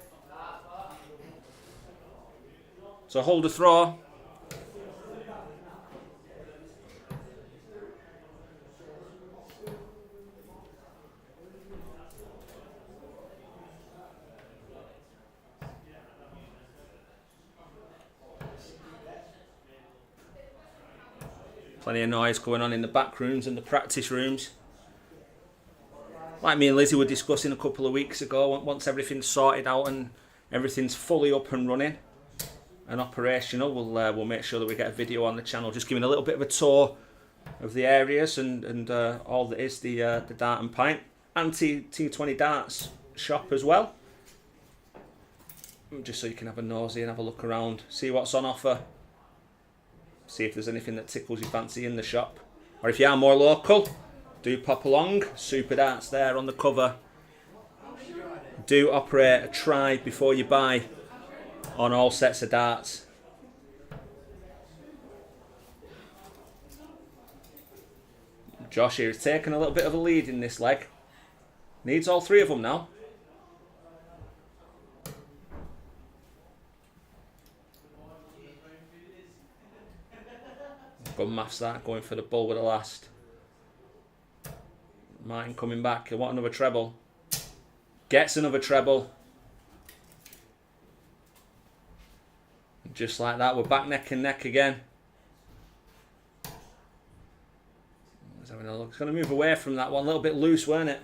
So hold a throw. Plenty of noise going on in the back rooms and the practice rooms. Like me and Lizzie were discussing a couple of weeks ago, once everything's sorted out and everything's fully up and running and operational, we'll make sure that we get a video on the channel, just giving a little bit of a tour of the areas and all that is the Dart and Pint and T20 Darts shop as well. Just so you can have a nosy and have a look around, see what's on offer, see if there's anything that tickles your fancy in the shop. Or if you are more local, do pop along. Super Darts there on the cover. Do operate a try before you buy on all sets of darts. Josh here is taking a little bit of a lead in this leg. Needs all three of them now. Good maths that, going for the bull with the last. Martin coming back, he'll want another treble. Gets another treble. Just like that, we're back neck and neck again. He's having a look. He's going to move away from that one, a little bit loose, weren't it?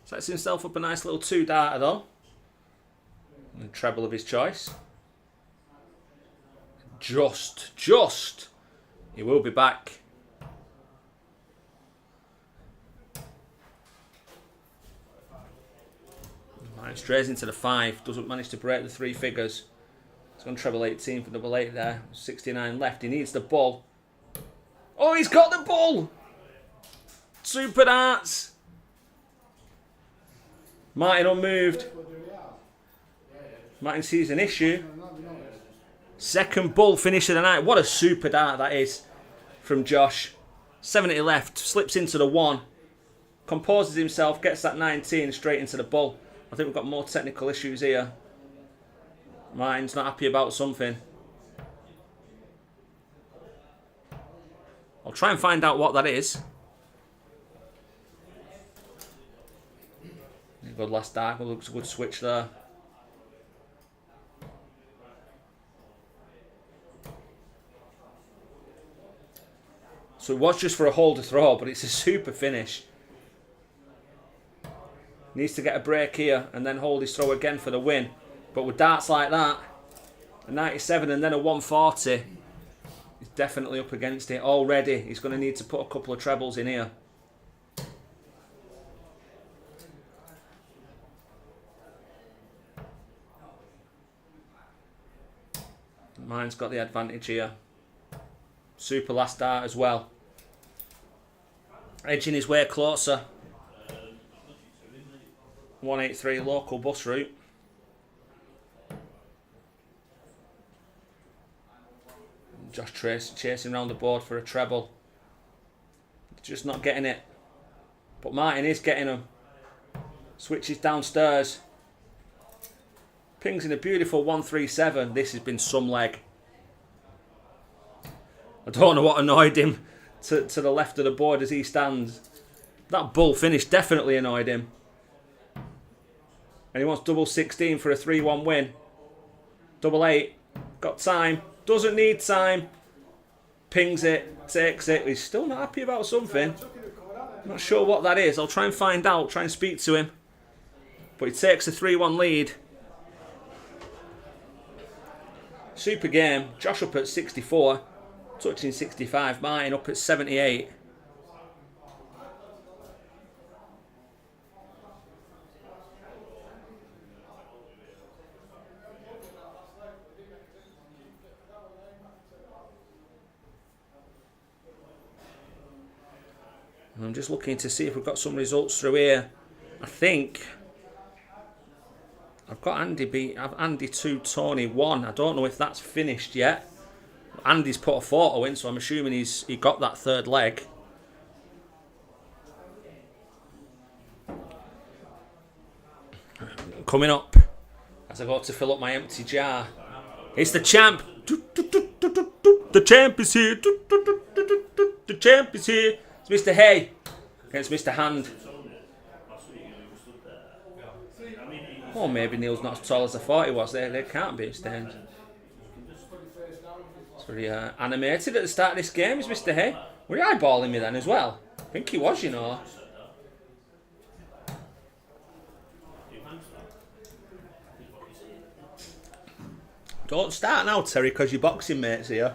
Sets himself up a nice little 2-darter though. And a treble of his choice. Just. He will be back. Right, strays into the 5. Doesn't manage to break the 3 figures. He's going to treble 18 for double 8 there. 69 left. He needs the bull. Oh, he's got the bull! Super Darts. Martin unmoved. Martin sees an issue. Second bull finish of the night. What a super dart that is from Josh. 70 left. Slips into the 1. Composes himself. Gets that 19 straight into the bull. I think we've got more technical issues here. Martin's not happy about something. I'll try and find out what that is. Good last dart. Looks a good switch there. So it was just for a hold to throw, but it's a super finish. Needs to get a break here and then hold his throw again for the win. But with darts like that, a 97 and then a 140, he's definitely up against it already. He's going to need to put a couple of trebles in here. Mine's got the advantage here. Super last dart as well. Edging his way closer. 183 local bus route. Josh chasing around the board for a treble. Just not getting it. But Martin is getting them. Switches downstairs. Pings in a beautiful 137. This has been some leg. I don't know what annoyed him to the left of the board as he stands. That bull finish definitely annoyed him. And he wants double 16 for a 3-1 win. Double 8. Got time. Doesn't need time. Pings it. Takes it. He's still not happy about something. Not sure what that is. I'll try and find out. Try and speak to him. But he takes a 3-1 lead. Super game. Josh up at 64. Touching 65. Martin up at 78. I'm just looking to see if we've got some results through here. I think I've got Andy 2, Tony 1. I don't know if that's finished yet. Andy's put a photo in, so I'm assuming he got that third leg. Coming up as I go to fill up my empty jar. It's the champ. The champ is here. The champ is here. It's Mr. Hay against Mr. Hand. Oh, maybe Neil's not as tall as I thought he was. They can't be extended. Very animated at the start of this game, is Mr. Hay. Were you eyeballing me then as well? I think he was, you know. Don't start now, Terry, because your boxing mate's here.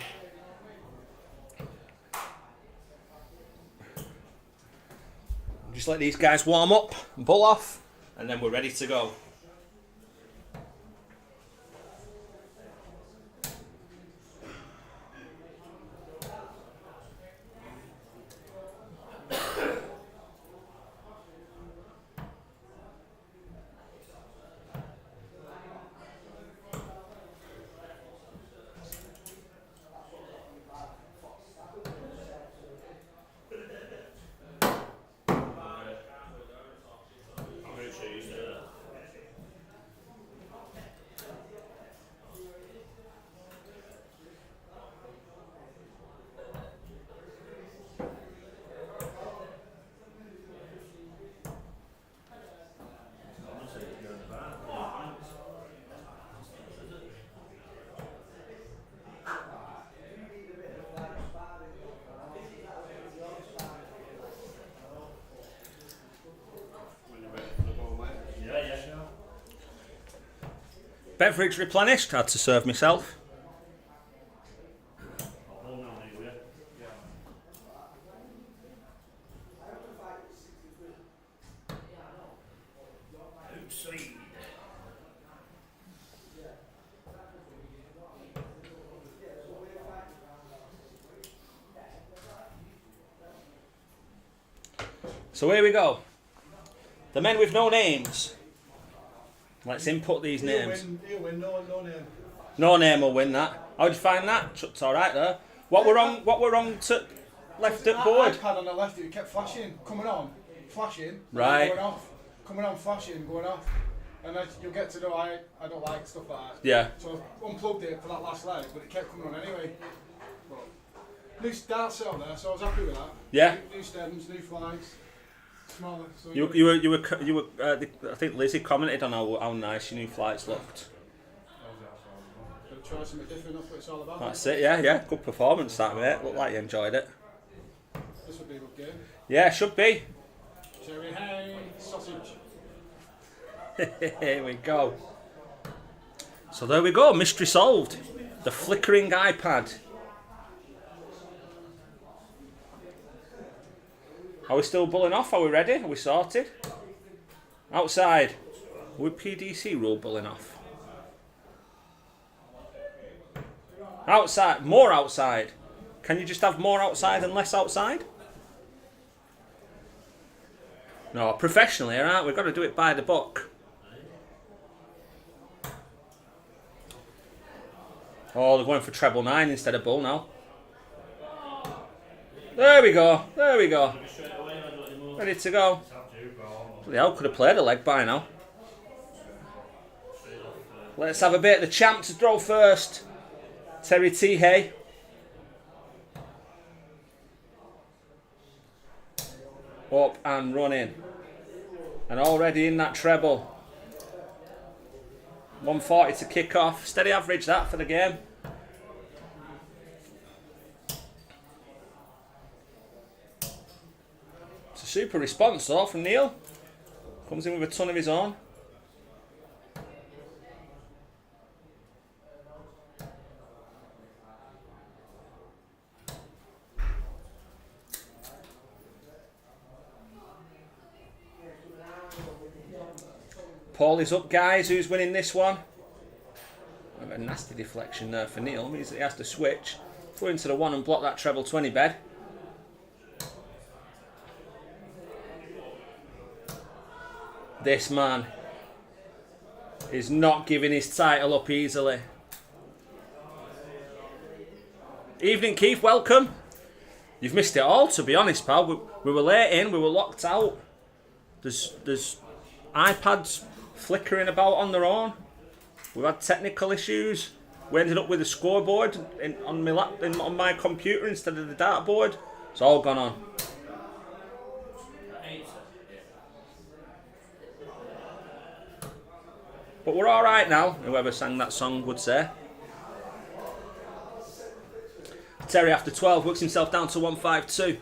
Just let these guys warm up and pull off, and then we're ready to go. Beverage replenished, had to serve myself. So here we go. The men with no names. Let's input these names. He'll win, no name. No name will win that. How'd you find that? Chuck's alright there. What were wrong to left at board? iPad on the left, it kept flashing, coming on, flashing, Right. going off, coming on, flashing, going off. And then you'll get to know I don't like stuff like that. Yeah. So I unplugged it for that last leg, but it kept coming on anyway. But new darts set on there, so I was happy with that. Yeah. New stems, new flags, smaller. So You were. I think Lizzie commented on how nice your new flights looked. Gotta try something different. That's what it's all about. That's it. Yeah. Good performance, that mate. Looked like you enjoyed it. This would be a good game. Yeah, should be. Cherry hay, sausage. Here we go. So there we go. Mystery solved. The flickering iPad. Are we still bulling off? Are we ready? Are we sorted? Outside. Are we PDC rule bulling off? Outside. More outside. Can you just have more outside and less outside? No, professionally, alright? We've got to do it by the book. Oh, they're going for treble 9 instead of bull now. There we go. There we go. Ready to go. Bloody hell, could have played a leg by now. Let's have a bit of the champ to throw first. Terry T. Hay. Up and running. And already in that treble. 140 to kick off. Steady average that for the game. It's a super response though from Neil. Comes in with a ton of his own. Paul is up, guys. Who's winning this one? A nasty deflection there for Neil. Means that he has to switch. Throw into the one and block that treble 20 bed. This man is not giving his title up easily. Evening, Keith. Welcome. You've missed it all, to be honest, pal. We were late in. We were locked out. There's iPads flickering about on their own. We've had technical issues. We ended up with a scoreboard on my computer instead of the dartboard. It's all gone on. But we're all right now. Whoever sang that song would say. Terry after 12 works himself down to 152.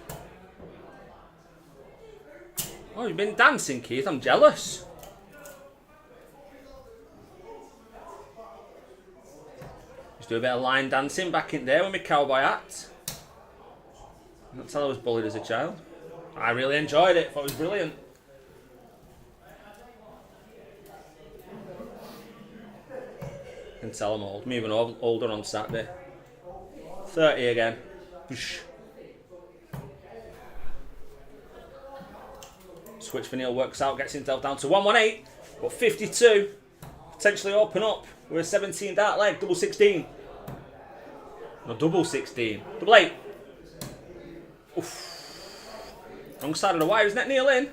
Oh, you've been dancing, Keith. I'm jealous. Used to do a bit of line dancing back in there with my cowboy hat. That's how I was bullied as a child. I really enjoyed it. Thought it was brilliant. Can tell I'm old. I'm even older on Saturday. 30 again. Switch for Neil works out, gets himself down to 118, but 52. Potentially open up. We're a 17 dart leg, double 16. No, double 16. Double 8. Oof. Wrong side of the wire, isn't it, Neil in?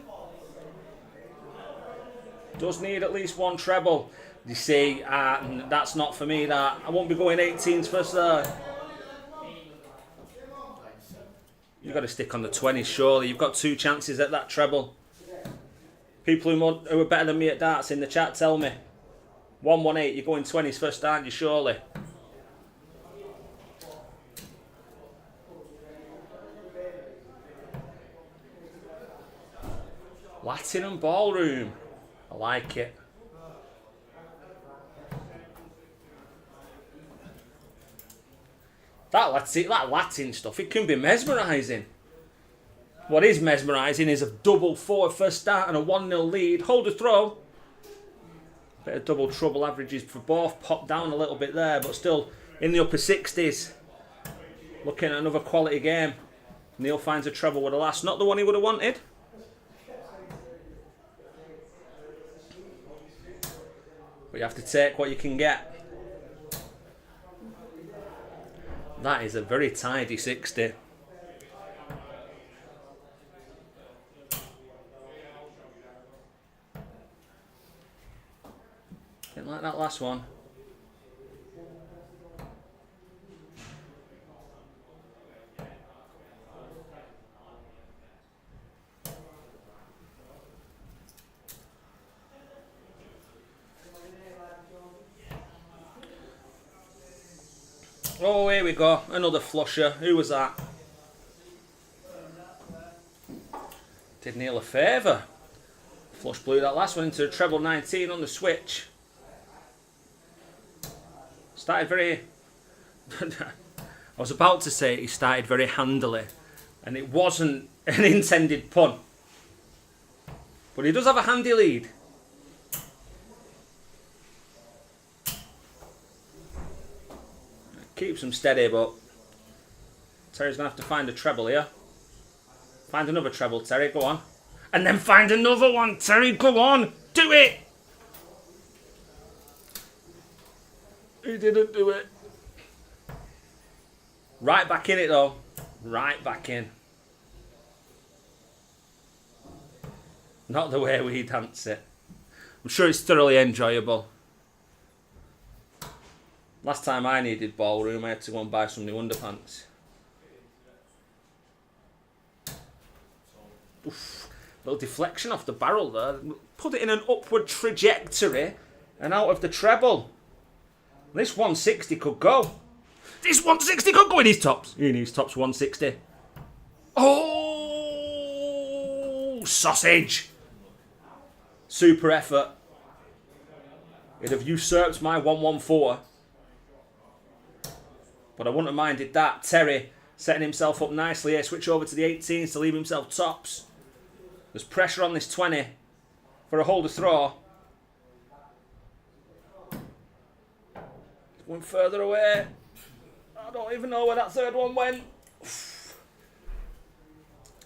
Does need at least one treble. You see, that's not for me, that. I won't be going 18s first there. You've got to stick on the 20s, surely. You've got 2 chances at that treble. People who are better than me at darts in the chat, tell me. 118, you're going 20s first, aren't you, surely? Latin Ballroom. I like it. That Latin stuff, it can be mesmerising. What is mesmerising is a double 4 first start and a 1-0 lead. Hold a throw. Bit of double trouble averages for both. Pop down a little bit there, but still in the upper 60s. Looking at another quality game. Neil finds a treble with the last. Not the one he would have wanted. But you have to take what you can get. That is a very tidy 60. Didn't like that last one. Oh, here we go. Another flusher. Who was that? Did Neil a favour. Flush blew that last one into a treble 19 on the switch. Started very... I was about to say he started very handily. And it wasn't an intended pun. But he does have a handy lead. Keeps him steady, but Terry's going to have to find a treble here. Find another treble, Terry, go on. And then find another one, Terry, go on. Do it! He didn't do it. Right back in it, though. Right back in. Not the way we dance it. I'm sure it's thoroughly enjoyable. Last time I needed ballroom, I had to go and buy some new underpants. Oof. Little deflection off the barrel there. Put it in an upward trajectory and out of the treble. This 160 could go. This 160 could go in his tops. In his tops 160. Oh, sausage. Super effort. It'd have usurped my 114. But I wouldn't have minded that. Terry setting himself up nicely here. Switch over to the 18s to leave himself tops. There's pressure on this 20 for a holder throw. One further away. I don't even know where that third one went.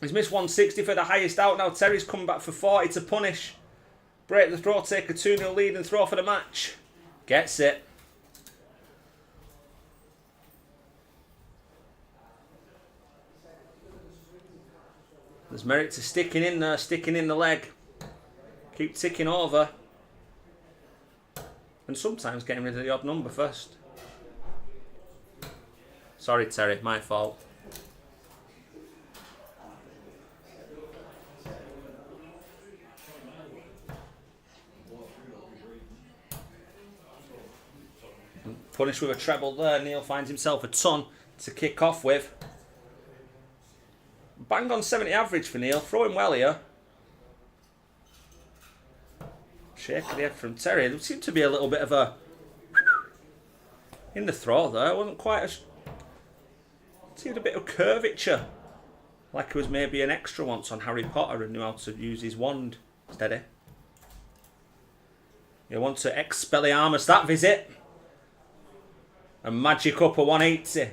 He's missed 160 for the highest out. Now Terry's come back for 40 to punish. Break the throw, take a 2-0 lead and throw for the match. Gets it. There's merit to sticking in there, sticking in the leg. Keep ticking over. And sometimes getting rid of the odd number first. Sorry, Terry, my fault. Punished with a treble there. Neil finds himself a ton. to kick off with. Bang on 70 average for Neil. Throwing well here. Shake of the head from Terry. There seemed to be a little bit of a... in the throw there. It wasn't quite as... seemed a bit of curvature. Like it was maybe an extra once on Harry Potter and knew how to use his wand. Steady. You want to Expelliarmus that visit. And magic up a 180.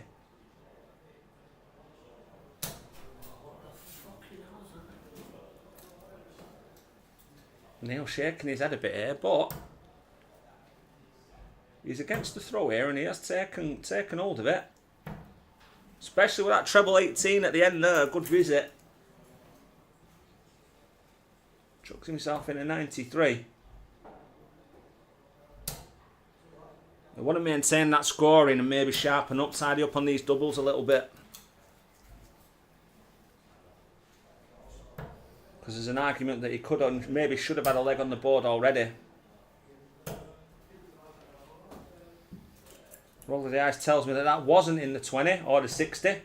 Neil shaking his head a bit here, but he's against the throw here and he has taken hold of it. Especially with that treble 18 at the end there, good visit. Chucks himself in a 93. I want to maintain that scoring and maybe sharpen up, tidy up on these doubles a little bit. Because there's an argument that he could have, maybe should have had a leg on the board already. Roll of the dice tells me that that wasn't in the 20 or the 60.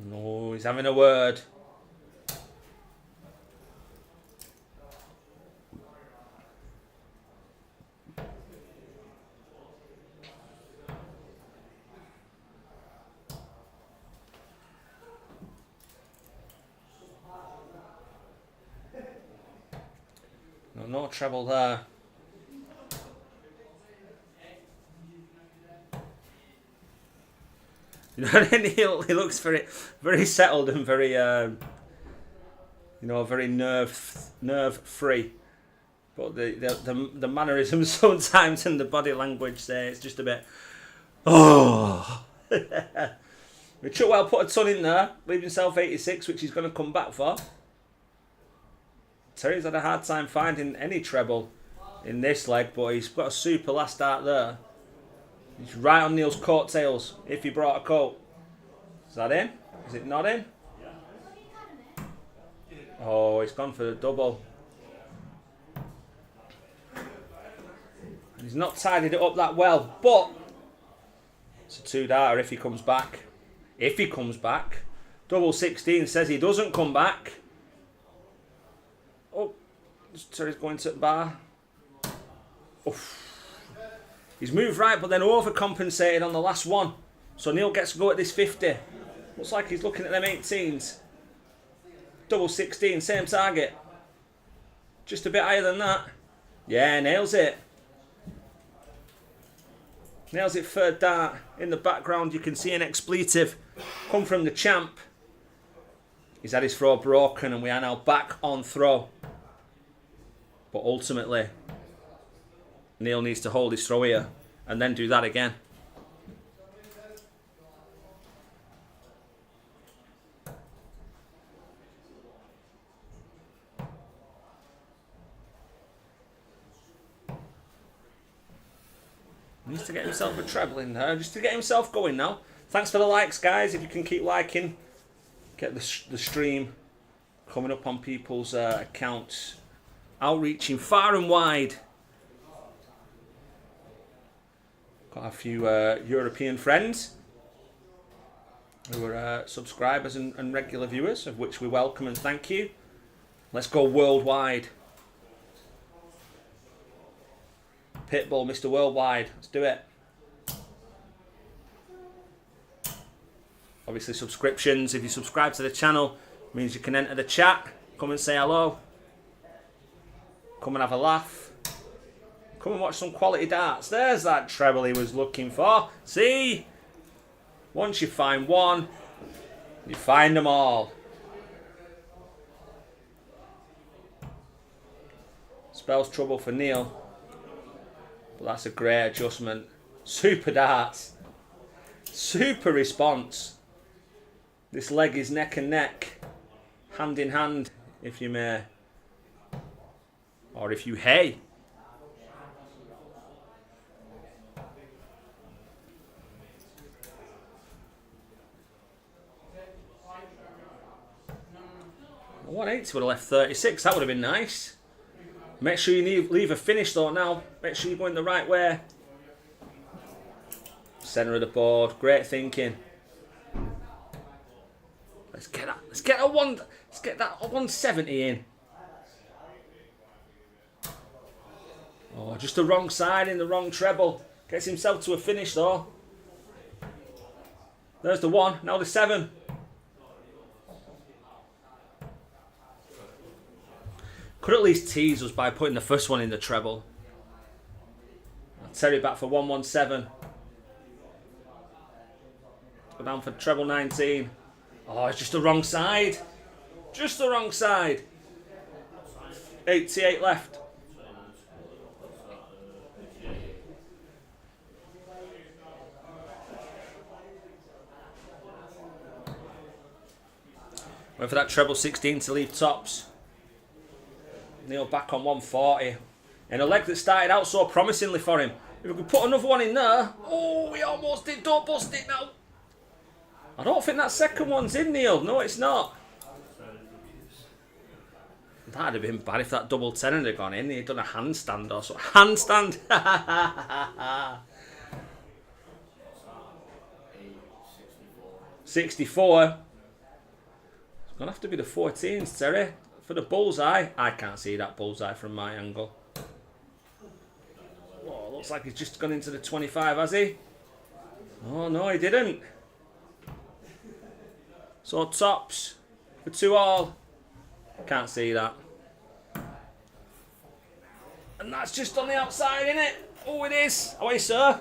No, he's having a word. No treble there. You know, and he looks very, very settled and very, you know, very nerve free. But the mannerisms sometimes and the body language say it's just a bit. Oh. Chutwell put a ton in there, leaving himself 86, which he's going to come back for. Terry's had a hard time finding any treble in this leg, but he's got a super last start there. He's right on Neil's coattails, if he brought a coat. Is that in? Is it not in? Oh, he's gone for the double. He's not tidied it up that well, but it's a 2-darter if he comes back. If he comes back. Double 16 says he doesn't come back. Oh, Terry's going to the bar. Oof. He's moved right, but then overcompensated on the last one. So Neil gets to go at this 50. Looks like he's looking at them 18s. Double 16, same target. Just a bit higher than that. Yeah, nails it. Nails it, third dart. In the background, you can see an expletive come from the champ. He's had his throw broken, and we are now back on throw. But ultimately, Neil needs to hold his throw here and then do that again. Needs to get himself a treble in there, just to get himself going now. Thanks for the likes, guys. If you can keep liking, get the stream coming up on people's accounts. Outreaching far and wide. Got a few European friends who are subscribers and regular viewers, of which we welcome and thank you. Let's go worldwide. Pitbull, Mr. Worldwide. Let's do it. Obviously, subscriptions. If you subscribe to the channel, means you can enter the chat. Come and say hello. Come and have a laugh. Come and watch some quality darts. There's that treble he was looking for. See? Once you find one, you find them all. Spells trouble for Neil. But that's a great adjustment. Super darts. Super response. This leg is neck and neck. Hand in hand, if you may. Or if you hay. The 180 would have left 36. That would have been nice. Make sure you leave a finish though now. Make sure you're going the right way. Centre of the board. Great thinking. Let's get that. Let's get that 170 in. Oh, just the wrong side in the wrong treble. Gets himself to a finish though. There's the 1. Now the 7. Could at least tease us by putting the first one in the treble. Terry back for 117. Go down for treble 19. Oh, it's just the wrong side. Just the wrong side. 88 left. Went for that treble 16 to leave tops. Neil back on 140. And a leg that started out so promisingly for him. If we could put another one in there. Oh, we almost did. Don't bust it now. I don't think that second one's in, Neil. No, it's not. That'd have been bad if that double 10 had gone in. He'd done a handstand or something. Handstand. 64. It's going to have to be the 14s, Terry. For the bullseye. I can't see that bullseye from my angle. Oh, looks like he's just gone into the 25, has he? Oh, no, he didn't. So tops for 2 all. Can't see that. And that's just on the outside, isn't it? Oh, it is. Away, sir.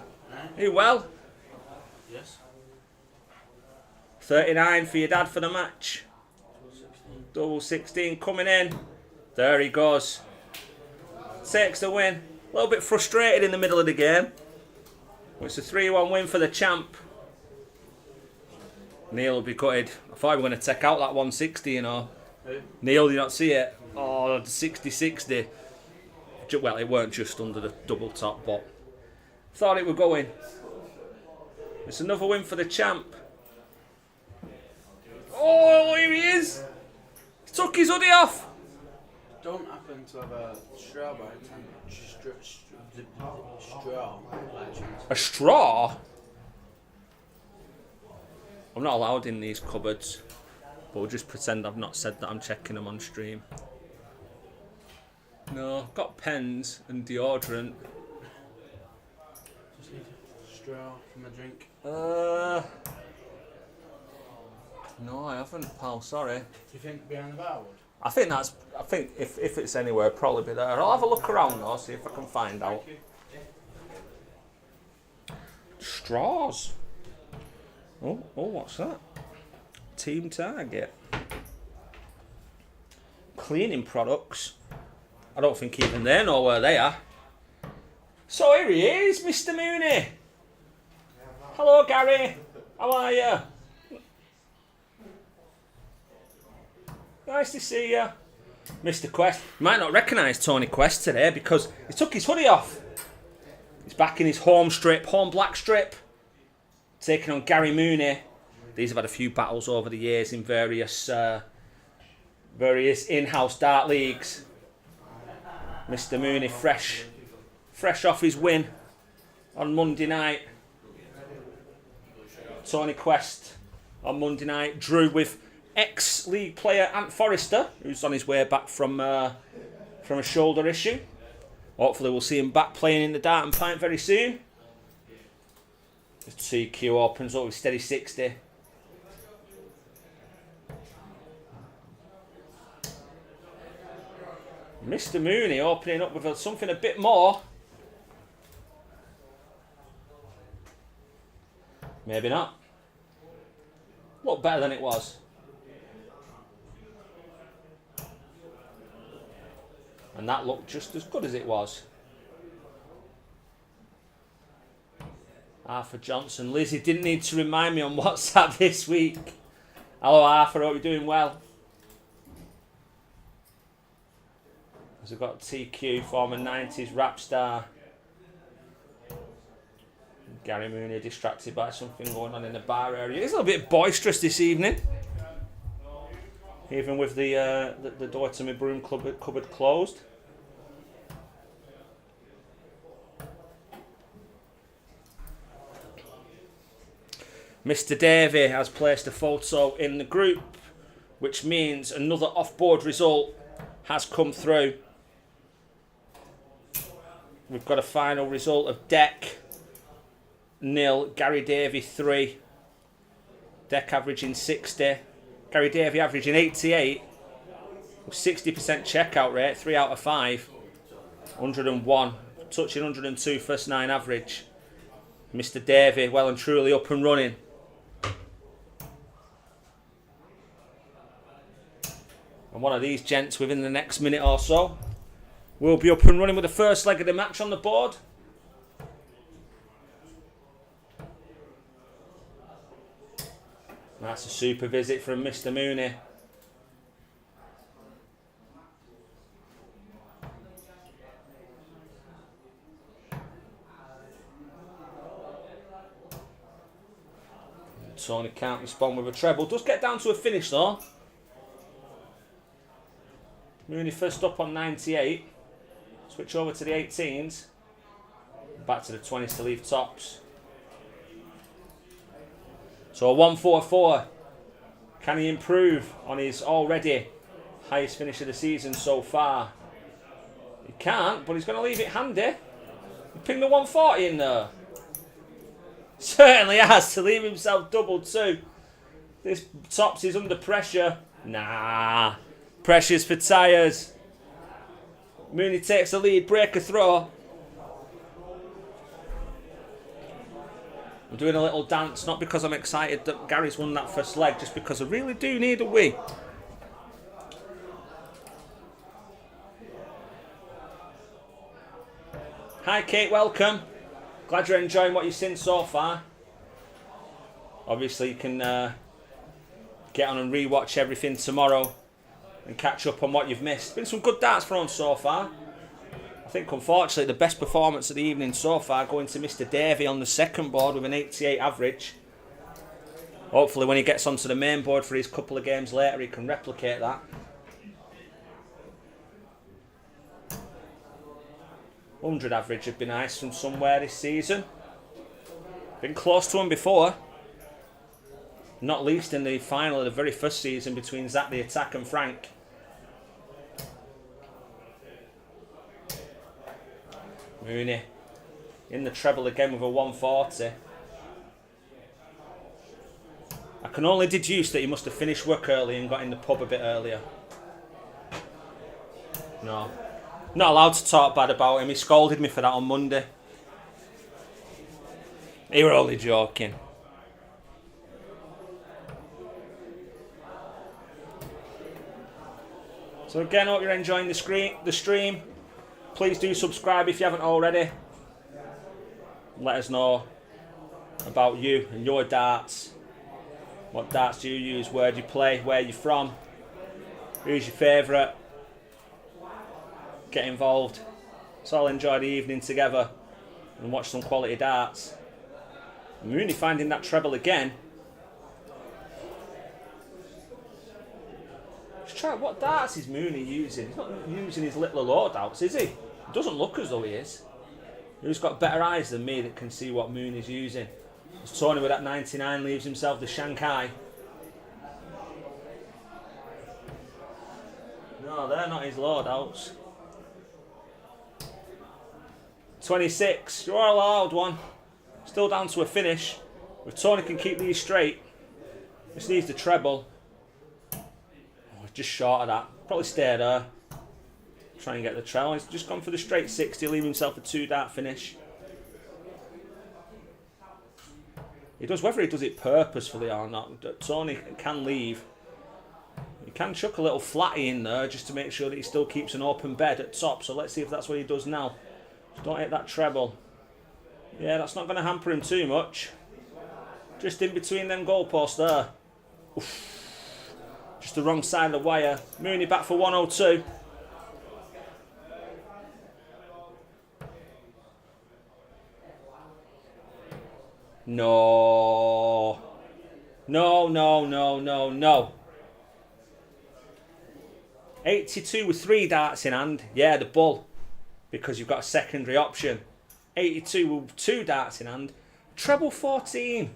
Are you well? Yes. 39 for your dad for the match. Double 16 coming in. There he goes. Takes the win. A little bit frustrated in the middle of the game. It's a 3-1 win for the champ. Neil will be gutted. I thought we were going to take out that 160, you know. Who? Neil, did you not see it? Oh, 60-60. Well, it weren't just under the double top, but thought it were going. It's another win for the champ. Oh, here he is. He took his hoodie off. Don't happen to have a straw by the time. Straw. A straw? I'm not allowed in these cupboards, but we'll just pretend I've not said that I'm checking them on stream. No, I've got pens and deodorant. Just need a straw from a drink. No, I haven't, pal. Sorry. Do you think behind the bar would? I think if it's anywhere, it'll probably be there. I'll have a look around though, see if I can find out. Straws. Oh, what's that? Team Target. Cleaning products. I don't think even they know where they are. So here he is, Mr. Mooney. Hello, Gary. How are you? Nice to see you. Mr. Quest. You might not recognise Tony Quest today because he took his hoodie off. He's back in his home black strip. Taking on Gary Mooney. These have had a few battles over the years in various in-house dart leagues. Mr. Mooney fresh off his win on Monday night. Tony Quest on Monday night drew with ex-league player Ant Forrester, who's on his way back from a shoulder issue. Hopefully we'll see him back playing in the Dart and Pint very soon. The TQ opens up with steady 60. Mr. Mooney opening up with something a bit more. Maybe not. Looked better than it was. And that looked just as good as it was. Arthur Johnson. Lizzie didn't need to remind me on WhatsApp this week. Hello Arthur, hope you're doing well. As we've got TQ, former 90s rap star. Gary Mooney distracted by something going on in the bar area. He's a little bit boisterous this evening. Even with the door to my broom cupboard closed. Mr. Davey has placed a photo in the group, which means another off-board result has come through. We've got a final result of Deck 0, Gary Davey 3. Deck averaging 60. Gary Davey averaging 88. 60% checkout rate, 3 out of 5. 101. Touching 102 first 9 average. Mr. Davey well and truly up and running. And one of these gents within the next minute or so will be up and running with the first leg of the match on the board. That's a super visit from Mr. Mooney. Tony can't respond with a treble. Does get down to a finish though. Mooney first up on 98. Switch over to the 18s. Back to the 20s to leave tops. So a 144. Can he improve on his already highest finish of the season so far? He can't, but he's going to leave it handy. He pinged the 140 in there. Certainly has to leave himself double two. This tops is under pressure. Nah. Pressure's for tyres. Mooney takes the lead, break a throw. I'm doing a little dance, not because I'm excited that Gary's won that first leg, just because I really do need a wee. Hi Kate, welcome. Glad you're enjoying what you've seen so far. Obviously you can get on and rewatch everything tomorrow and catch up on what you've missed. Been some good darts thrown so far. I think unfortunately the best performance of the evening so far going to Mr. Davey on the second board with an 88 average. Hopefully when he gets onto the main board for his couple of games later he can replicate that. $100 average would be nice from somewhere this season. Been close to him before. Not least in the final of the very first season between Zach the Attack and Frank. Mooney in the treble again with a 140. I can only deduce that he must have finished work early and got in the pub a bit earlier. No. Not allowed to talk bad about him. He scolded me for that on Monday. He were only joking. So again, hope you're enjoying the stream. Please do subscribe if you haven't already. Let us know about you and your darts. What darts do you use? Where do you play? Where are you from? Who's your favourite? Get involved. Let's all enjoy the evening together and watch some quality darts. Mooney finding that treble again. Let's try what darts is Mooney using. He's not using his little loadouts, is he? It doesn't look as though he is. Who's got better eyes than me that can see what Mooney's using? As Tony with that 99 leaves himself the Shanghai. No, they're not his loadouts. 26, you're allowed one. Still down to a finish. If Tony can keep these straight, this needs the treble. Oh, just short of that. Probably stay there. Try and get the treble. He's just gone for the straight 60, leave himself a 2-dart finish. He does, whether he does it purposefully or not, Tony can leave. He can chuck a little flatty in there just to make sure that he still keeps an open bed at top. So let's see if that's what he does now. Just don't hit that treble. Yeah, that's not going to hamper him too much. Just in between them goalposts there. Oof. Just the wrong side of the wire. Mooney back for 102. No. No, no, no, no, no. 82 with 3 darts in hand. Yeah, the bull. Because you've got a secondary option. 82 with 2 darts in hand. Treble 14.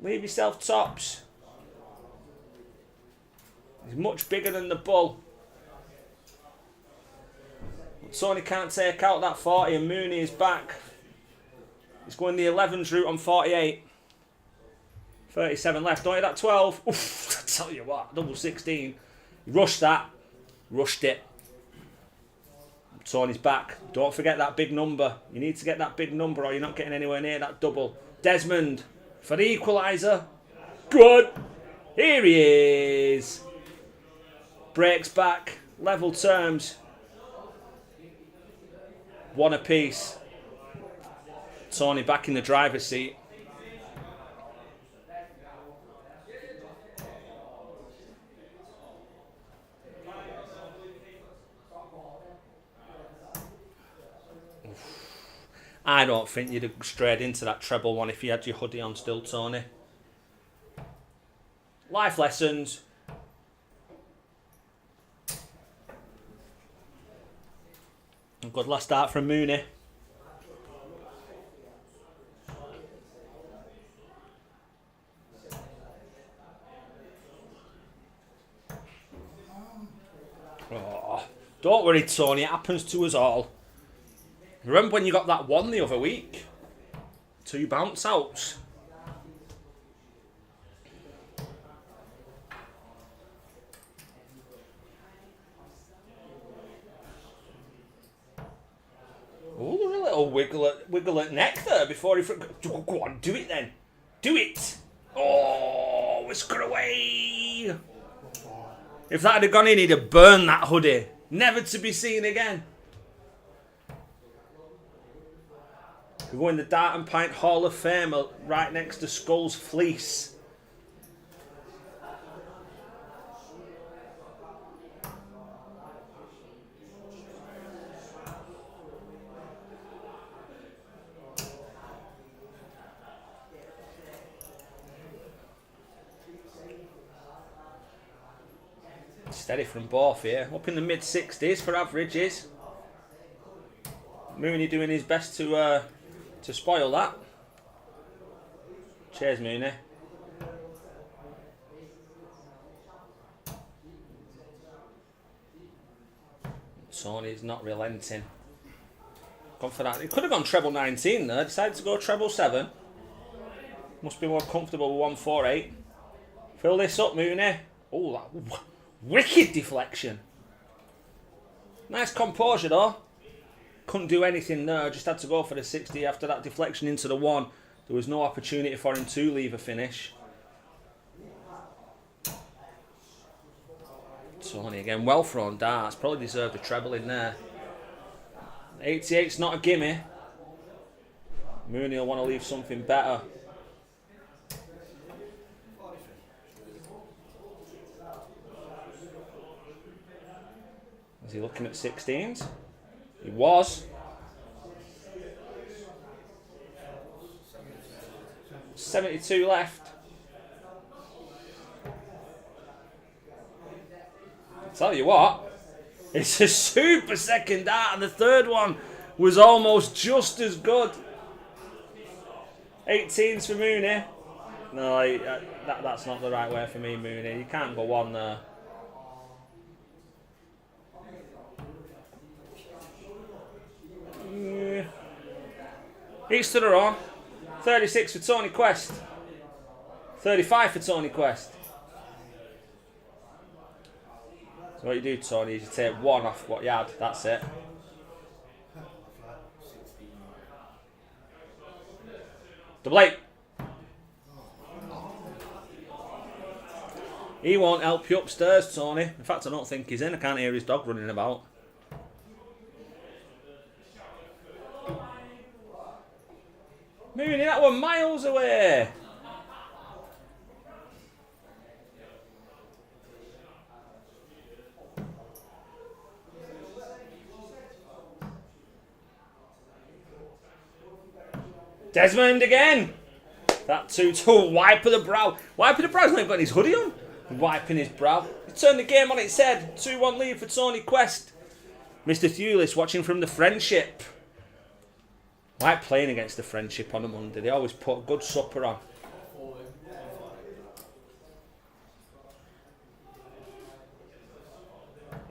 Leave yourself tops. He's much bigger than the bull. Tony can't take out that 40 and Mooney is back. He's going the 11s route on 48. 37 left. Don't hit that 12. Oof, I tell you what, double 16. He rushed that. Rushed it. Tony's back. Don't forget that big number. You need to get that big number or you're not getting anywhere near that double. Desmond for the equaliser. Good. Here he is. Breaks back. Level terms. One apiece. Tony back in the driver's seat. I don't think you'd have strayed into that treble one if you had your hoodie on still, Tony. Life lessons. A good last start from Mooney. Oh, don't worry, Tony. It happens to us all. Remember when you got that one the other week? 2 bounce outs. Oh, there's a little wiggle at neck there before he... Go on, do it then. Do it. Oh, whisker away. If that had gone in, he'd have burned that hoodie. Never to be seen again. We go in the Dart and Pint Hall of Fame right next to Skull's Fleece. Steady from both here. Up in the mid-60s for averages. Mooney doing his best to spoil that. Cheers, Mooney. Tony's not relenting. Gone for that. He could have gone treble 19 there. Decided to go treble 7. Must be more comfortable with 148. Fill this up, Mooney. Oh, that wicked deflection. Nice composure though. Couldn't do anything there, just had to go for the 60 after that deflection into the 1. There was no opportunity for him to leave a finish. Tony again, well thrown darts, probably deserved a treble in there. 88's not a gimme. Mooney will want to leave something better. Is he looking at 16s? He was. 72 left. I'll tell you what, it's a super second dart and the third one was almost just as good. 18s for Mooney. No, that's not the right way for me, Mooney. You can't go on there. Each to the wrong. 36 for Tony Quest. 35 for Tony Quest. So what you do, Tony, is you take 1 off what you had. That's it. Double 8. He won't help you upstairs, Tony. In fact, I don't think he's in. I can't hear his dog running about. Mooney, that one miles away. Desmond again. That 2-2 wipe of the brow. Wipe of the brow. He's not even got his hoodie on. Wiping his brow. He turned the game on its head. 2-1 lead for Tony Quest. Mr. Thewlis watching from the Friendship. I like playing against the Friendship on a Monday. They always put a good supper on.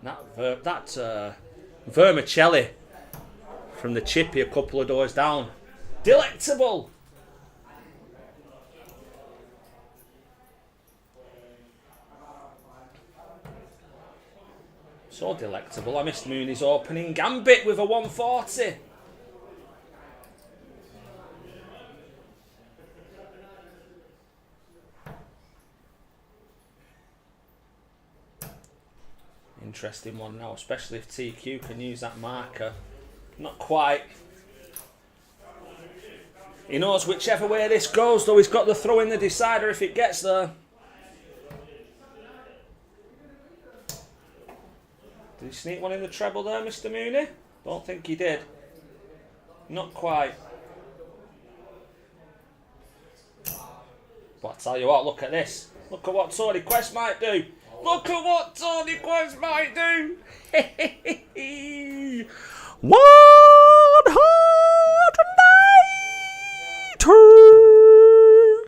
That vermicelli from the chippy a couple of doors down. Delectable! So delectable, I missed Mooney's opening gambit with a 140. Interesting one now, especially if TQ can use that marker. Not quite. He knows whichever way this goes, though he's got the throw in the decider if it gets there. Did he sneak one in the treble there, Mr. Mooney? Don't think he did. Not quite. But I tell you what, look at this. Look at what Tony Quest might do. Look at what Tony Quest might do. 192.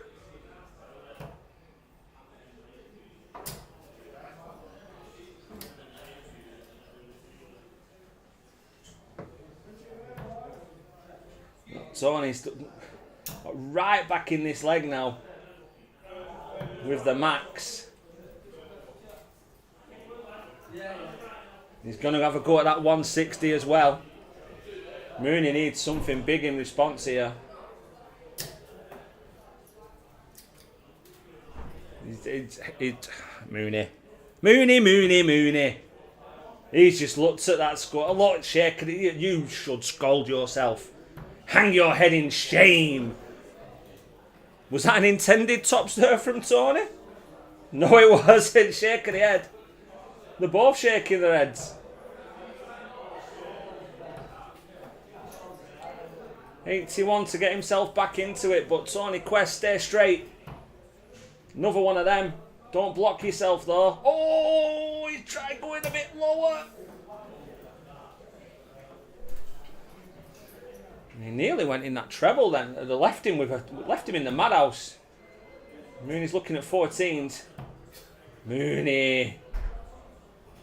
Tony's right back in this leg now with the max. He's going to have a go at that 160 as well. Mooney needs something big in response here. Mooney. He's just looked at that score. A lot shaker. You should scold yourself. Hang your head in shame. Was that an intended top stir from Tony? No, it wasn't. Shake of the head. They're both shaking their heads. 81 to get himself back into it, but Tony Quest, stay straight. Another one of them. Don't block yourself though. Oh, he's tried going a bit lower. He nearly went in that treble then. They left him in the madhouse. Mooney's looking at 14s. Mooney.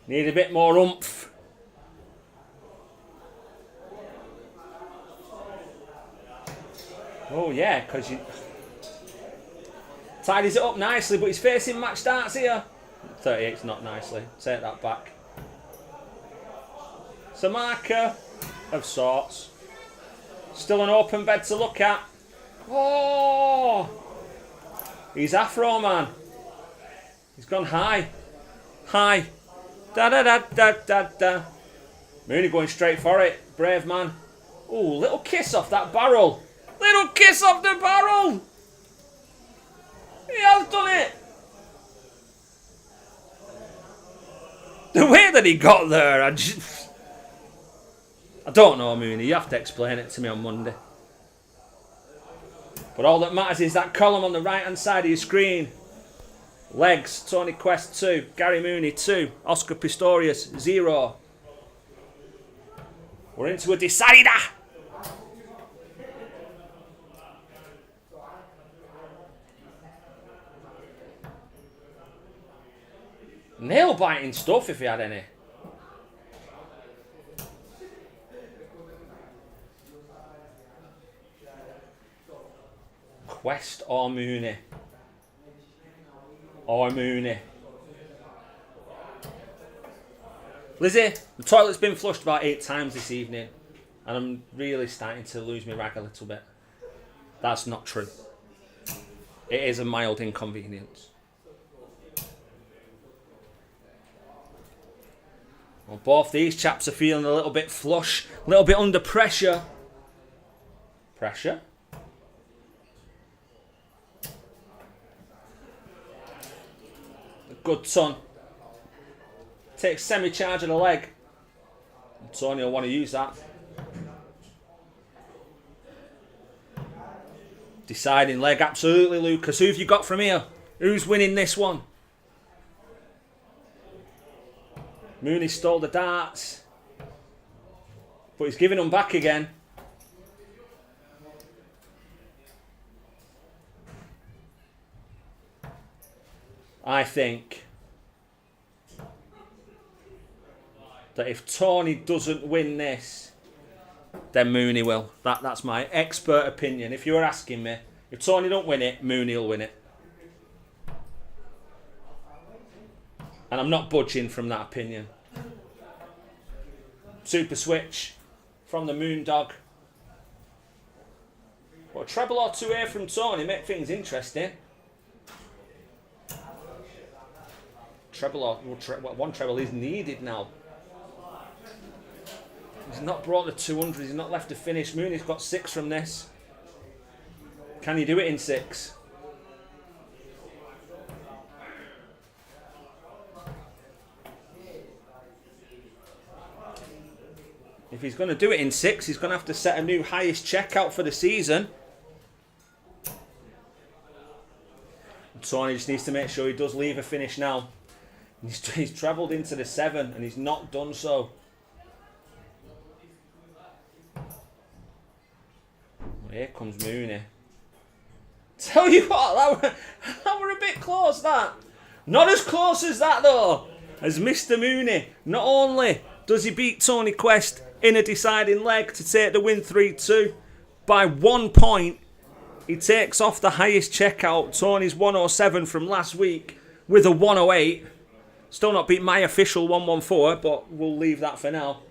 Need a bit more oomph. Oh yeah, because you tidies it up nicely, but he's facing match darts here. 38's not nicely. Take that back. It's a marker of sorts. Still an open bed to look at. Oh! He's Afro Man. He's gone high. High. Da da da da da da. Mooney going straight for it. Brave man. Ooh, little kiss off that barrel. Little kiss off the barrel. He has done it. The way that he got there, I don't know, Mooney. You have to explain it to me on Monday. But all that matters is that column on the right-hand side of your screen. Legs, Tony Quest 2, Gary Mooney 2, Oscar Pistorius 0. We're into a decider. Nail-biting stuff if he had any. Quest or Mooney? Or Mooney? Lizzie, the toilet's been flushed about 8 times this evening and I'm really starting to lose my rag a little bit. That's not true. It is a mild inconvenience. Well, both these chaps are feeling a little bit flush, a little bit under pressure. Pressure? Good ton. Takes semi-charge of the leg. Tony will want to use that. Deciding leg, absolutely, Lucas. Who have you got from here? Who's winning this one? Mooney stole the darts. But he's giving them back again. I think that if Tony doesn't win this, then Mooney will. That's my expert opinion. If you were asking me, if Tony don't win it, Mooney will win it. And I'm not budging from that opinion. Super switch from the Moondog. Well, a treble or two here from Tony make things interesting. Treble or one treble is needed now. He's not brought the 200. He's not left to finish. Mooney's got 6 from this. Can he do it in 6? If he's going to do it in 6, he's going to have to set a new highest checkout for the season. Tony just needs to make sure he does leave a finish now. He's travelled into the 7 and he's not done so. Well, here comes Mooney. Tell you what, that were a bit close, that. Not as close as that, though, as Mr. Mooney. Not only does he beat Tony Quest in a deciding leg to take the win 3-2, by 1 point, he takes off the highest checkout, Tony's 107 from last week, with a 108. Still not beat my official 114, but we'll leave that for now.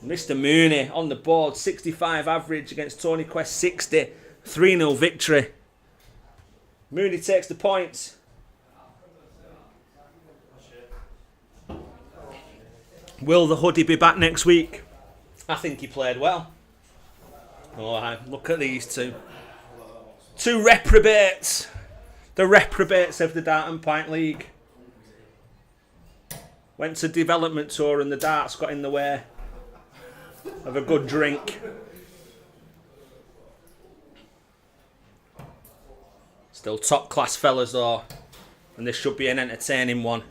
Mr. Mooney on the board, 65 average against Tony Quest 60, 3-0 victory. Mooney takes the points. Will the hoodie be back next week? I think he played well. Oh, look at these two. Two reprobates. The reprobates of the Dart and Pint League. Went to development tour and the darts got in the way of a good drink. Still top class fellas though. And this should be an entertaining one.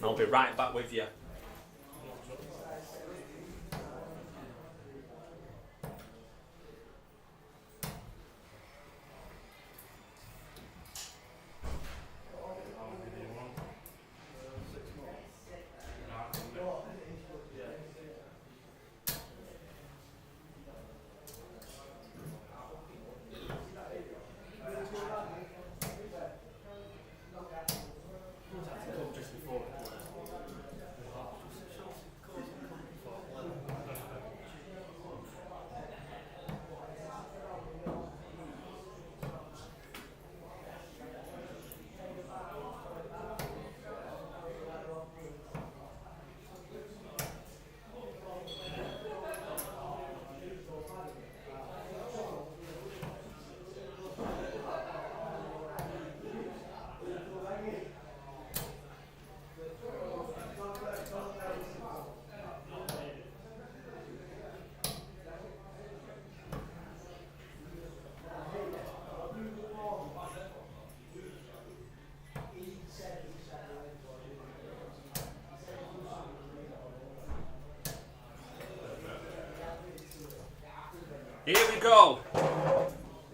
I'll be right back with you. Here we go.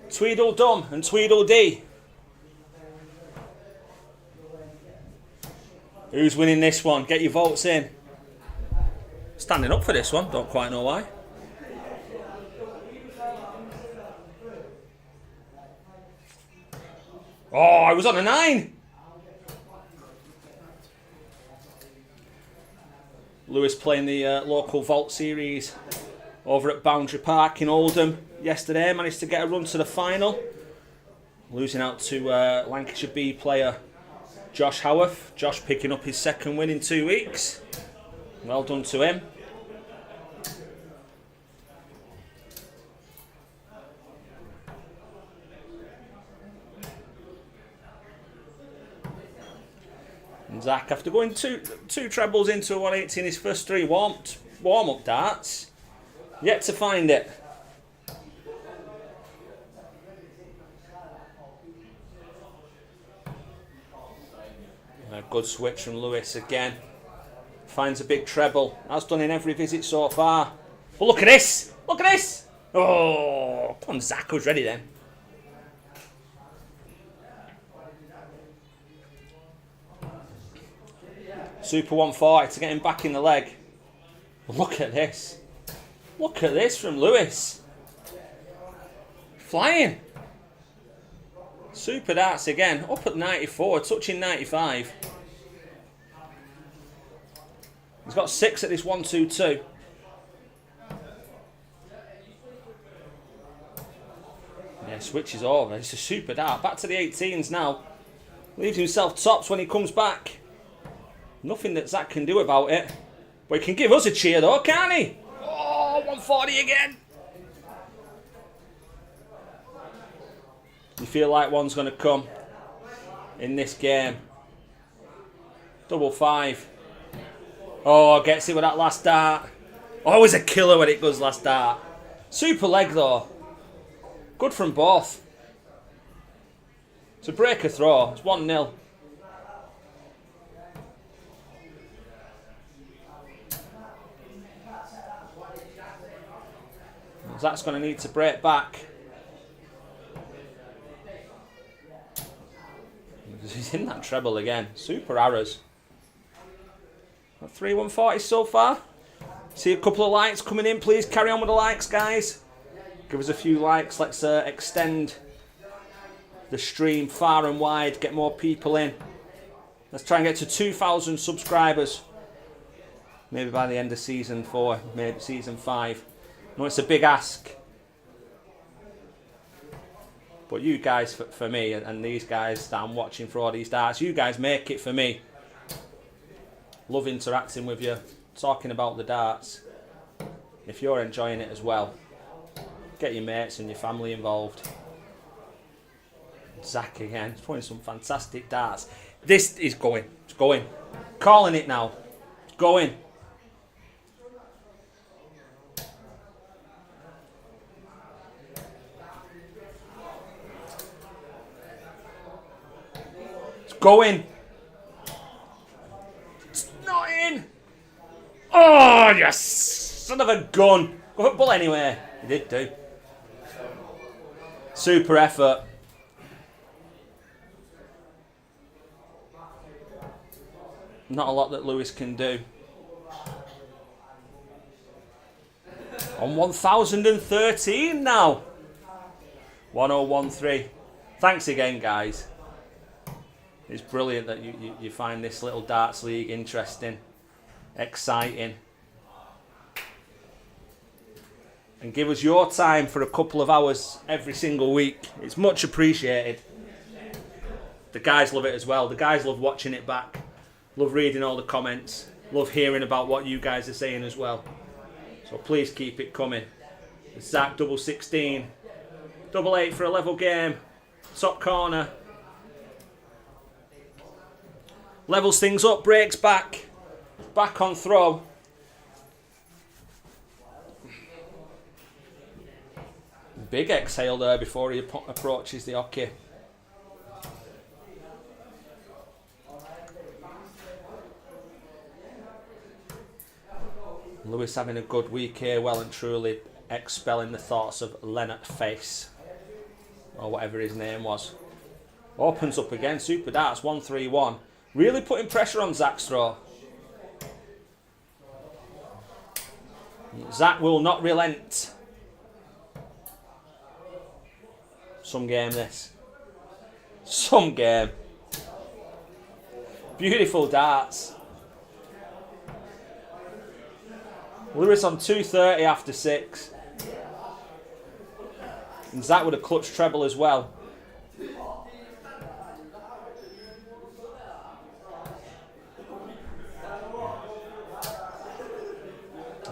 Tweedledum and Tweedledee. Who's winning this one? Get your votes in. Standing up for this one, don't quite know why. Oh, I was on a 9. Lewis playing the local vault series over at Boundary Park in Oldham yesterday. Managed to get a run to the final. Losing out to Lancashire B player Josh Howarth. Josh picking up his second win in 2 weeks. Well done to him. And Zach, after going two trebles into a 180 in his first 3 warm-up darts, yet to find it. A good switch from Lewis again. Finds a big treble. As done in every visit so far. But look at this! Look at this! Oh, come on, Zach was ready then. Super 140 to get him back in the leg. Look at this. Look at this from Lewis. Flying. Super darts again. Up at 94, touching 95. He's got 6 at this 1-2-2. Yeah, switches over. It's a super dart. Back to the 18s now. Leaves himself tops when he comes back. Nothing that Zach can do about it. But he can give us a cheer though, can't he? Oh, 140 again. You feel like one's going to come in this game. Double 5. Oh, gets it with that last dart. Always a killer when it goes last dart. Super leg though. Good from both. To break a throw, it's 1-0. Zach's going to need to break back. He's in that treble again. Super arrows. 3-140 so far. See a couple of likes coming in. Please carry on with the likes, guys. Give us a few likes. Let's extend the stream far and wide. Get more people in. Let's try and get to 2,000 subscribers. Maybe by the end of season 4. Maybe season 5. No, it's a big ask. But you guys, for me, and these guys that I'm watching for all these darts, you guys make it for me. Love interacting with you, talking about the darts. If you're enjoying it as well, get your mates and your family involved. Zach again, he's putting some fantastic darts. This is going, it's going. Calling it now, it's going. It's going. It's not in. Oh, you son of a gun. Go for ball anyway. He did do. Super effort. Not a lot that Lewis can do. On 1013 now. 1013. Thanks again, guys. It's brilliant that you find this little darts league interesting, exciting. And give us your time for a couple of hours every single week. It's much appreciated. The guys love it as well. The guys love watching it back. Love reading all the comments. Love hearing about what you guys are saying as well. So please keep it coming. Zach double 16. Double 8 for a level game. Top corner. Levels things up. Breaks back. Back on throw. Big exhale there before he approaches the hockey. Lewis having a good week here, well and truly expelling the thoughts of Leonard Face, or whatever his name was. Opens up again, super darts, 1-3-1. Really putting pressure on Zach's throw. Zach will not relent. Some game this. Some game. Beautiful darts. Lewis on 230 after 6. And Zach with a clutch treble as well.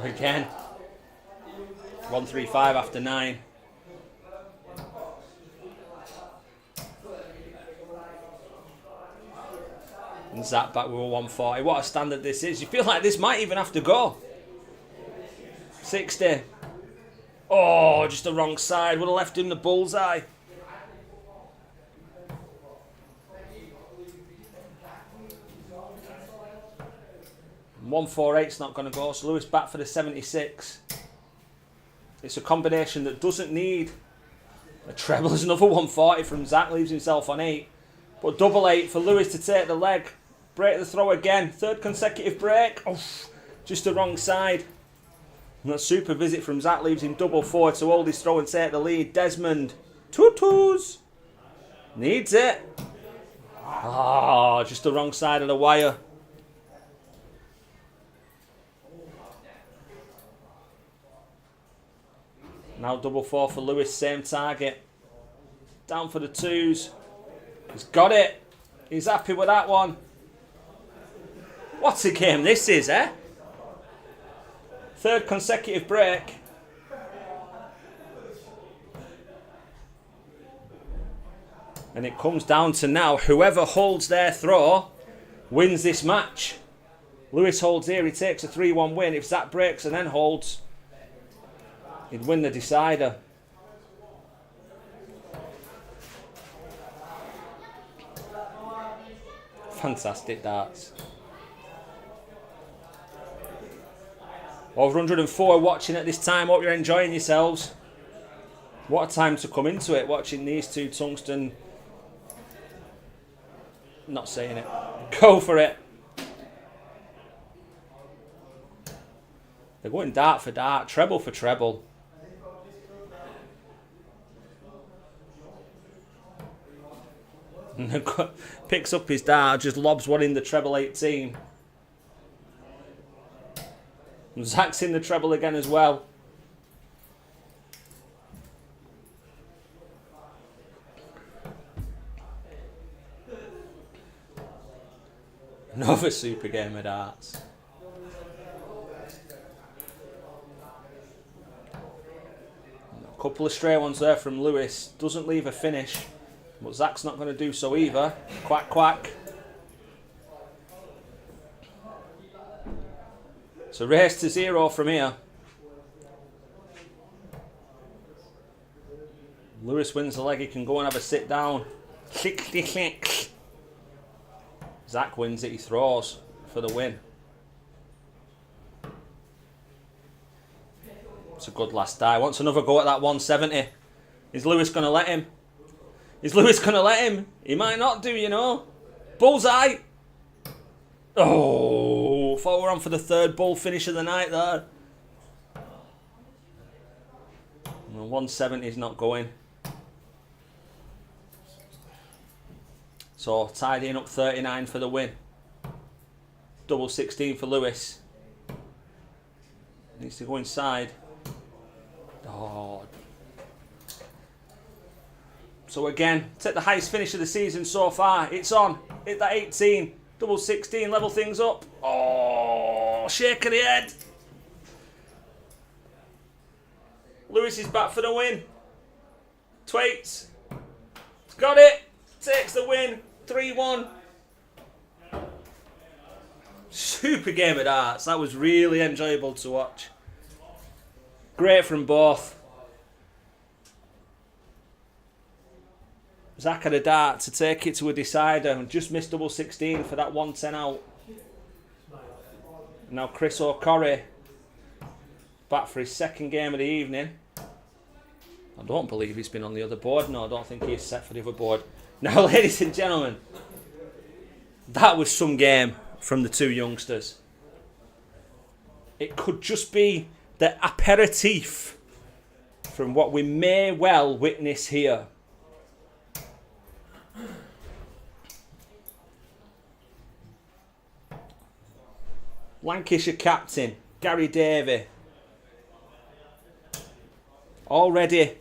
Again. 135 after 9. And Zach back with a 140. What a standard this is. You feel like this might even have to go. 60. Oh, just the wrong side. Would have left him the bullseye. And 148's not going to go. So Lewis back for the 76. It's a combination that doesn't need a treble. There's another 140 from Zach. Leaves himself on 8. But double 8 for Lewis to take the leg. Break the throw again. Third consecutive break. Oh, just the wrong side. And that super visit from Zach leaves him double forward to hold his throw and take the lead. Desmond, tutus, needs it. Oh, just the wrong side of the wire. Now double four for Lewis, same target. Down for the twos. He's got it. He's happy with that one. What a game this is, eh? Third consecutive break. And it comes down to now, whoever holds their throw wins this match. Lewis holds here, he takes a 3-1 win. If Zach breaks and then holds, he'd win the decider. Fantastic darts. Over 104 watching at this time. Hope you're enjoying yourselves. What a time to come into it, watching these two tungsten. Not saying it. Go for it. They're going dart for dart, treble for treble. And picks up his dart, just lobs one in the treble 18. And Zach's in the treble again as well. Another super game of darts. A couple of stray ones there from Lewis. Doesn't leave a finish. But Zach's not going to do so either. Quack, quack. It's a race to 0 from here. Lewis wins the leg. He can go and have a sit down. Click. Zach wins it. He throws for the win. It's a good last die. Wants another go at that 170. Is Lewis going to let him? Is Lewis going to let him? He might not do, you know. Bullseye. Oh, thought we were on for the third bull finish of the night there. Well, 170 is not going. So tidying up 39 for the win. Double 16 for Lewis. Needs to go inside. Oh. So again, take the highest finish of the season so far. It's on. Hit that 18. Double 16. Level things up. Oh, shake of the head. Lewis is back for the win. Twaits. He's got it. Takes the win. 3-1. Super game of darts. That was really enjoyable to watch. Great from both. Zach had a dart to take it to a decider and just missed double 16 for that 110 out. Now Chris O'Corry back for his second game of the evening. I don't believe he's been on the other board. No, I don't think he's set for the other board. Now, ladies and gentlemen, that was some game from the two youngsters. It could just be the aperitif from what we may well witness here. Lancashire captain Gary Davey already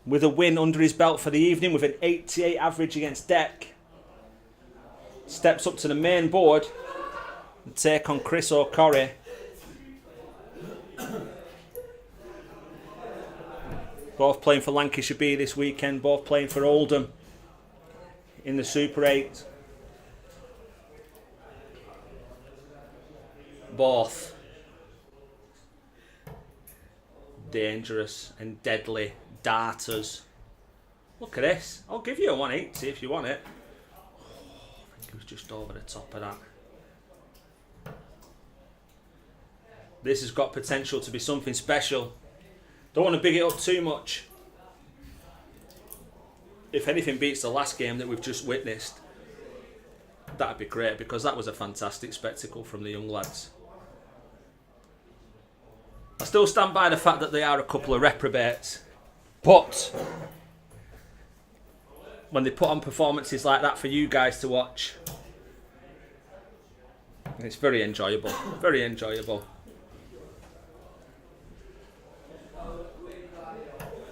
with a win under his belt for the evening with an 88 average against deck. Steps up to the main board and take on Chris O'Corry. Both playing for Lancashire B this weekend, both playing for Oldham in the Super 8. Both dangerous and deadly darters. Look at this. I'll give you a 180 if you want it. Oh, I think it was just over the top of that. This has got potential to be something special. Don't want to big it up too much. If anything beats the last game that we've just witnessed, that'd be great, because that was a fantastic spectacle from the young lads. still stand by the fact that they are a couple of reprobates. But when they put on performances like that for you guys to watch, it's very enjoyable. Very enjoyable.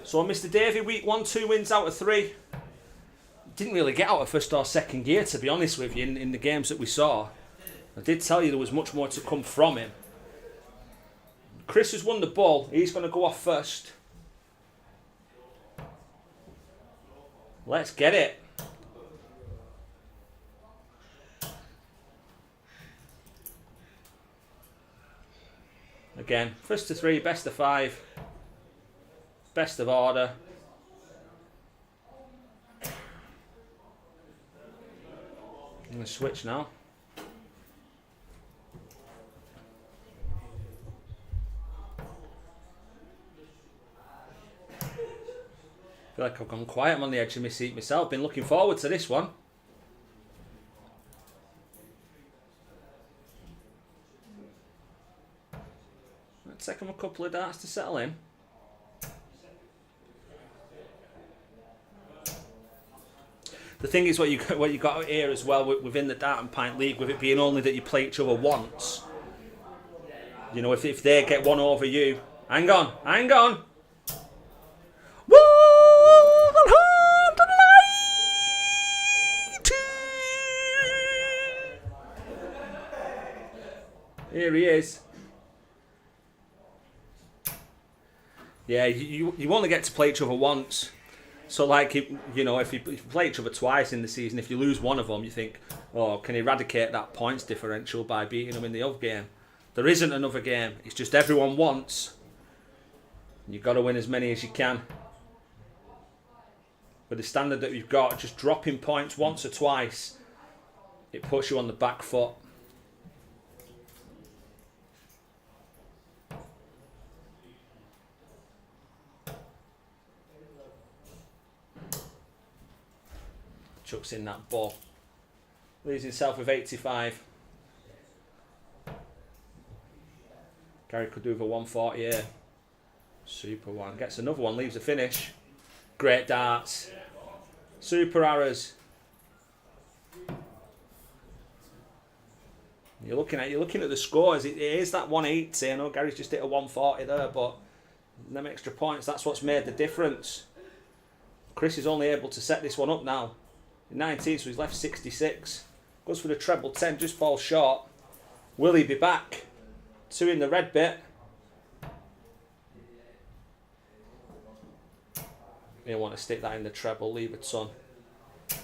So Mr. Davey, week 1, 2 wins out of 3. Didn't really get out of first or second gear, to be honest with you, in the games that we saw. I did tell you there was much more to come from him. Chris has won the ball. He's going to go off first. Let's get it. Again, first to 3, best of 5, best of order. I'm going to switch now. I feel like I've gone quiet. I'm on the edge of my seat myself. Been looking forward to this one. Let's take them a couple of darts to settle in. The thing is, what you got here as well within the Dart and Pint League, with it being only that you play each other once. You know, if they get one over you, hang on. Here he is. Yeah, you only get to play each other once. So, like, you know, if you play each other twice in the season, if you lose one of them, you think, oh, can eradicate that points differential by beating them in the other game? There isn't another game. It's just everyone once. You've got to win as many as you can. With the standard that we've got, just dropping points once or twice, it puts you on the back foot. Chucks in that ball. Leaves himself with 85. Gary could do with a 140 here. Super one. Gets another one, leaves a finish. Great darts. Super arrows. You're looking at the scores. It is that 180. I know Gary's just hit a 140 there, but them extra points, that's what's made the difference. Chris is only able to set this one up now. 19, so he's left 66. Goes for the treble 10, just falls short. Will he be back? 2 in the red bit. He'll want to stick that in the treble, leave a ton.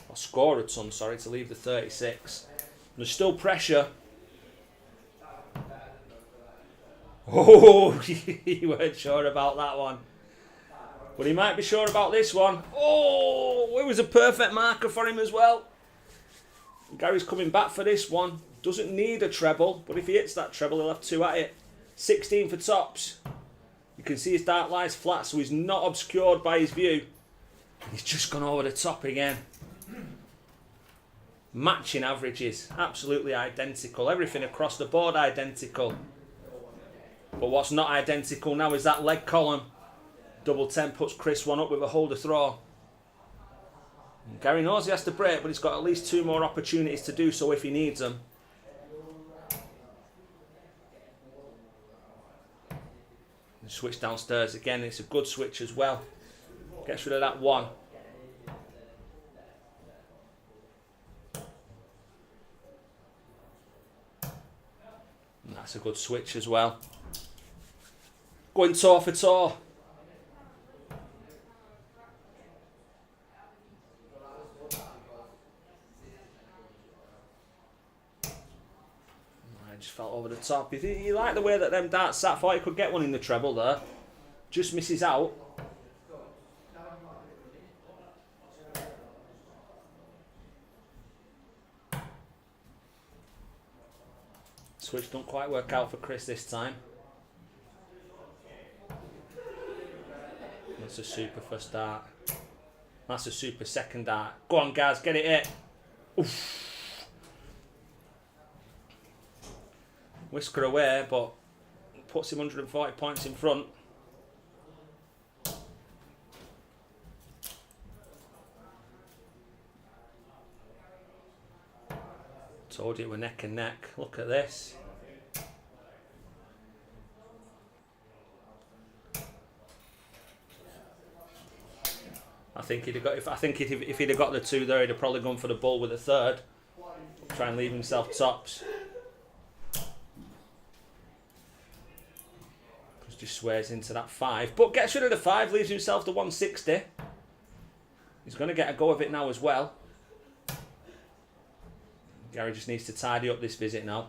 Or score a ton, sorry, to leave the 36. There's still pressure. Oh, he weren't sure about that one. But he might be sure about this one. Oh, it was a perfect marker for him as well. Gary's coming back for this one. Doesn't need a treble, but if he hits that treble, he'll have 2 at it. 16 for tops. You can see his dart lies flat, so he's not obscured by his view. He's just gone over the top again. Matching averages, absolutely identical. Everything across the board identical. But what's not identical now is that leg column. Double 10 puts Chris one up with a holder throw. And Gary knows he has to break, but he's got at least 2 more opportunities to do so if he needs them. And switch downstairs again. It's a good switch as well. Gets rid of that 1. And that's a good switch as well. Going toe for toe. Just felt over the top. You like the way that them darts sat. Thought he could get one in the treble there. Just misses out. Switch don't quite work out for Chris this time. That's a super first dart. That's a super second dart. Go on, guys, get it hit. Oof. Whisker away, but puts him 140 points in front. Told you we're neck and neck. Look at this. I think he'd have got. If he'd have got the two there, he'd have probably gone for the ball with a third. Try and leave himself tops. Just swears into that 5, but gets rid of the 5, leaves himself the 160. He's going to get a go of it now as well. Gary just needs to tidy up this visit now.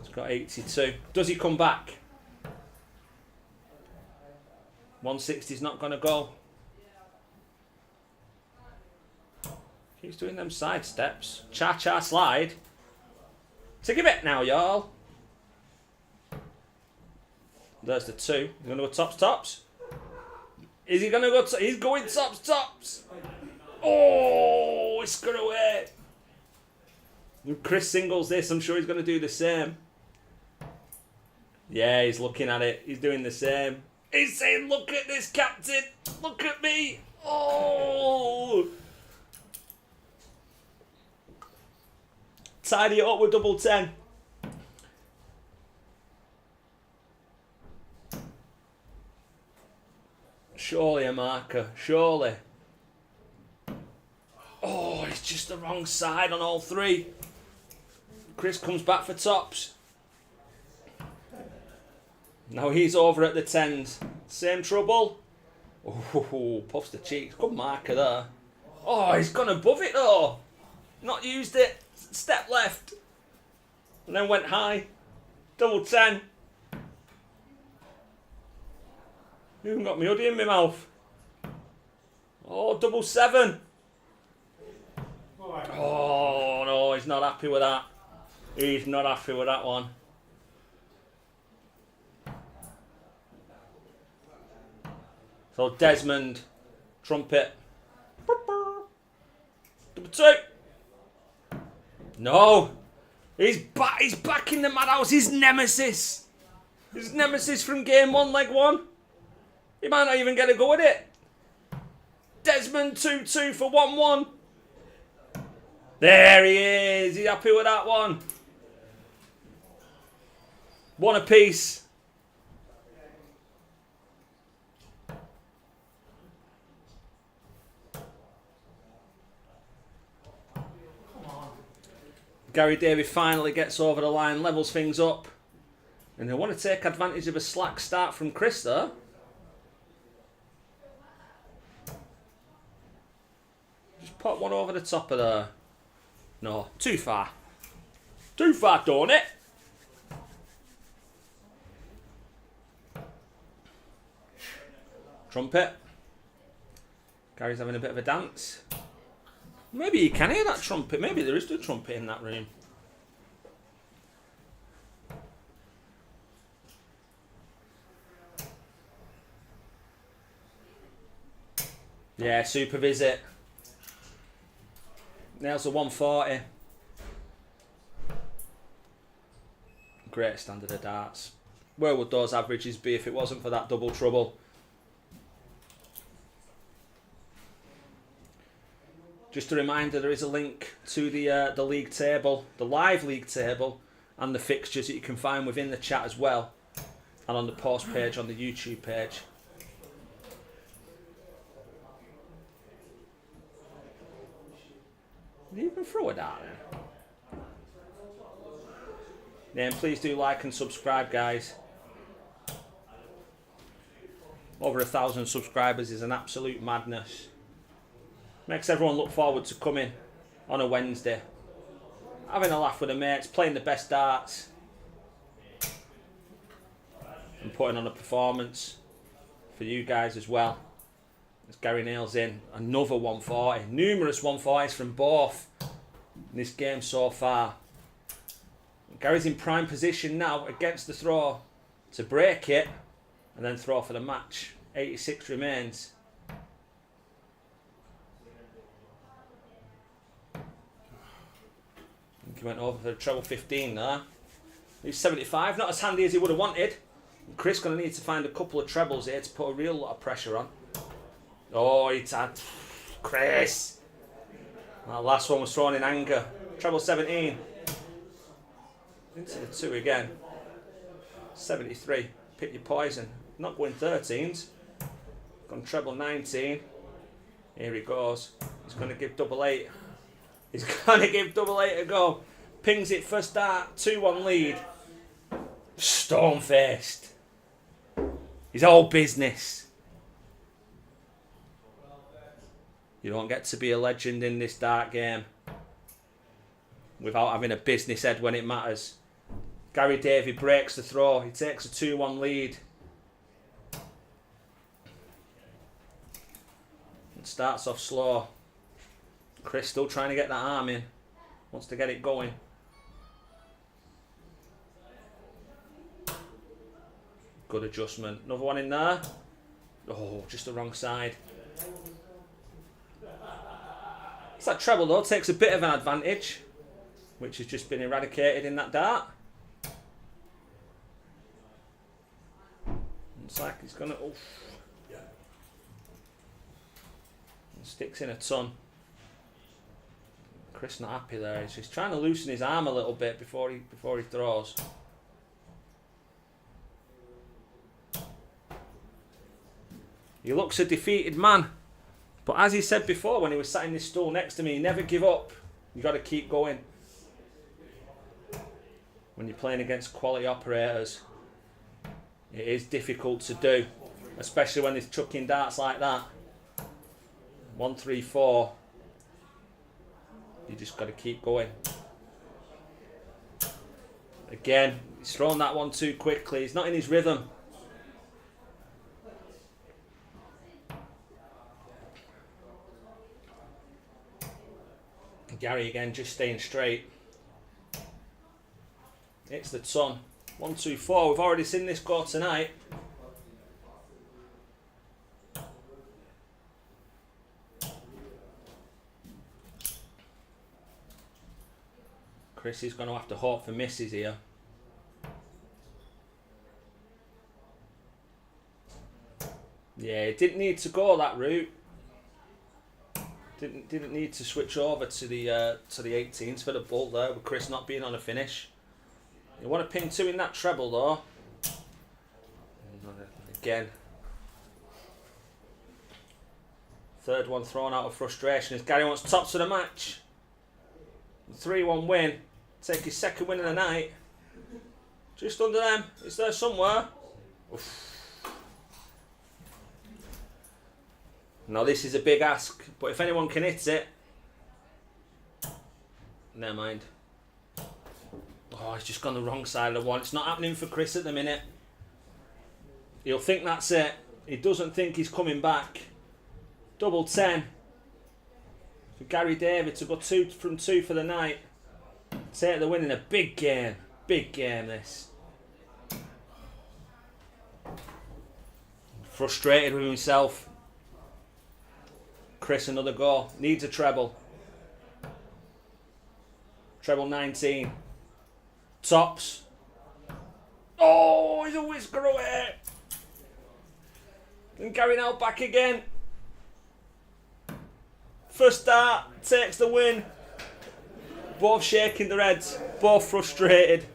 He's got 82. Does he come back? 160's not going to go. Keeps doing them side steps. Cha-cha slide. Take a bit now, y'all. There's the 2. He's going to go tops. Is he going to go? He's going tops. Oh, it's gone away. If Chris singles this, I'm sure he's going to do the same. Yeah, he's looking at it. He's doing the same. He's saying, look at this, captain. Look at me. Oh. Tidy it up with double 10. Surely a marker. Surely. Oh, it's just the wrong side on all 3. Chris comes back for tops. Now he's over at the 10s. Same trouble. Oh, puffs the cheeks. Good marker there. Oh, he's gone above it though. Not used it. Step left. And then went high. Double 10. Even got my hoodie in my mouth. Oh, double 7. Oh, no, he's not happy with that. He's not happy with that one. So Desmond, trumpet. Double 2. No. He's back in the madhouse. His nemesis. His nemesis from game 1, leg 1. He might not even get a go at it. Desmond 2-2 for 1-1. There he is. He's happy with that one. 1 apiece. Gary Davey finally gets over the line, levels things up. And they want to take advantage of a slack start from Chris there. Just pop one over the top of there. No, too far. Too far, don't it? Trumpet. Gary's having a bit of a dance. Maybe you can hear that trumpet. Maybe there is a trumpet in that room. Yeah, super visit. Nails the 140. Great standard of darts. Where would those averages be if it wasn't for that double trouble? Just a reminder, there is a link to the league table, the live league table, and the fixtures that you can find within the chat as well, and on the post page on the YouTube page. Did you even throw a dart in? Yeah, and please do like and subscribe, guys. Over 1,000 subscribers is an absolute madness. Makes everyone look forward to coming on a Wednesday, having a laugh with the mates, playing the best darts, and putting on a performance for you guys as well. As Gary nails in another 140. Numerous 140s from both in this game so far. Gary's in prime position now against the throw to break it and then throw for the match. 86 remains. he went over for treble 15 there. He's 75, not as handy as he would have wanted. Chris going to need to find a couple of trebles here to put a real lot of pressure on. Oh, it's had Chris. That last one was thrown in anger. Treble 17. Into the 2 again. 73. Pick your poison. Not going 13s. Gone treble 19. Here he goes. He's going to give double 8. He's going to give double 8 a go. Pings it first dart. 2-1 lead. Stone-faced. He's all business. You don't get to be a legend in this dart game without having a business head when it matters. Gary Davey breaks the throw. He takes a 2-1 lead. It starts off slow. Chris still trying to get that arm in. Wants to get it going. Good adjustment. Another one in there. Oh, just the wrong side. It's that treble though, takes a bit of an advantage, which has just been eradicated in that dart. Looks like he's gonna. Oh. Sticks in a ton. Chris not happy there. He's just trying to loosen his arm a little bit before he throws. He looks a defeated man. But as he said before when he was sat in this stool next to me, never give up. You got to keep going. When you're playing against quality operators, it is difficult to do, especially when they're chucking darts like that. 1, 3, 4. You just got to keep going. Again, he's thrown that one too quickly. He's not in his rhythm. Gary again, just staying straight. It's the ton. 1, 2, 4. We've already seen this go tonight. Chris is going to have to hope for misses here. Yeah, it didn't need to go that route. Didn't need to switch over to the 18s for the bolt there, with Chris not being on a finish. You want to ping 2 in that treble though. Again. Third one thrown out of frustration as Gary wants tops of the match. 3-1 win. Take his second win of the night. Just under them. It's there somewhere. Oof. Now this is a big ask, but if anyone can hit it, never mind. Oh, he's just gone the wrong side of the one. It's not happening for Chris at the minute. He'll think that's it. He doesn't think he's coming back. Double 10 for Gary David to go 2 from 2 for the night. Take the win in a big game. Big game this. Frustrated with himself. Chris another go. Needs a treble. Treble 19. Tops. Oh, he's a whisker away. And Gary now back again. First start, takes the win. Both shaking their heads, both frustrated.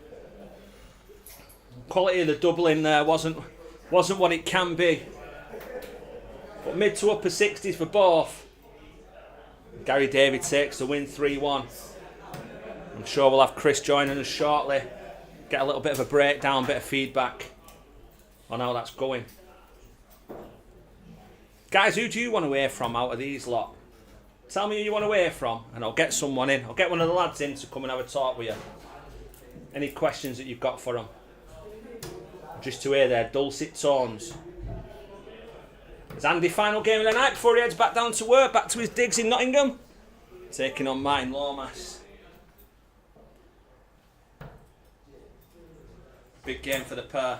Quality of the double in there wasn't what it can be. But mid to upper 60s for both. Gary David takes the win 3-1. I'm sure we'll have Chris joining us shortly. Get a little bit of a breakdown, bit of feedback on how that's going. Guys, who do you want to hear from out of these lot? Tell me who you want to hear from and I'll get someone in. I'll get one of the lads in to come and have a talk with you. Any questions that you've got for them? Just to hear their dulcet tones. It's Andy, final game of the night before he heads back down to work, back to his digs in Nottingham. Taking on Martin Lomas. Big game for the pair.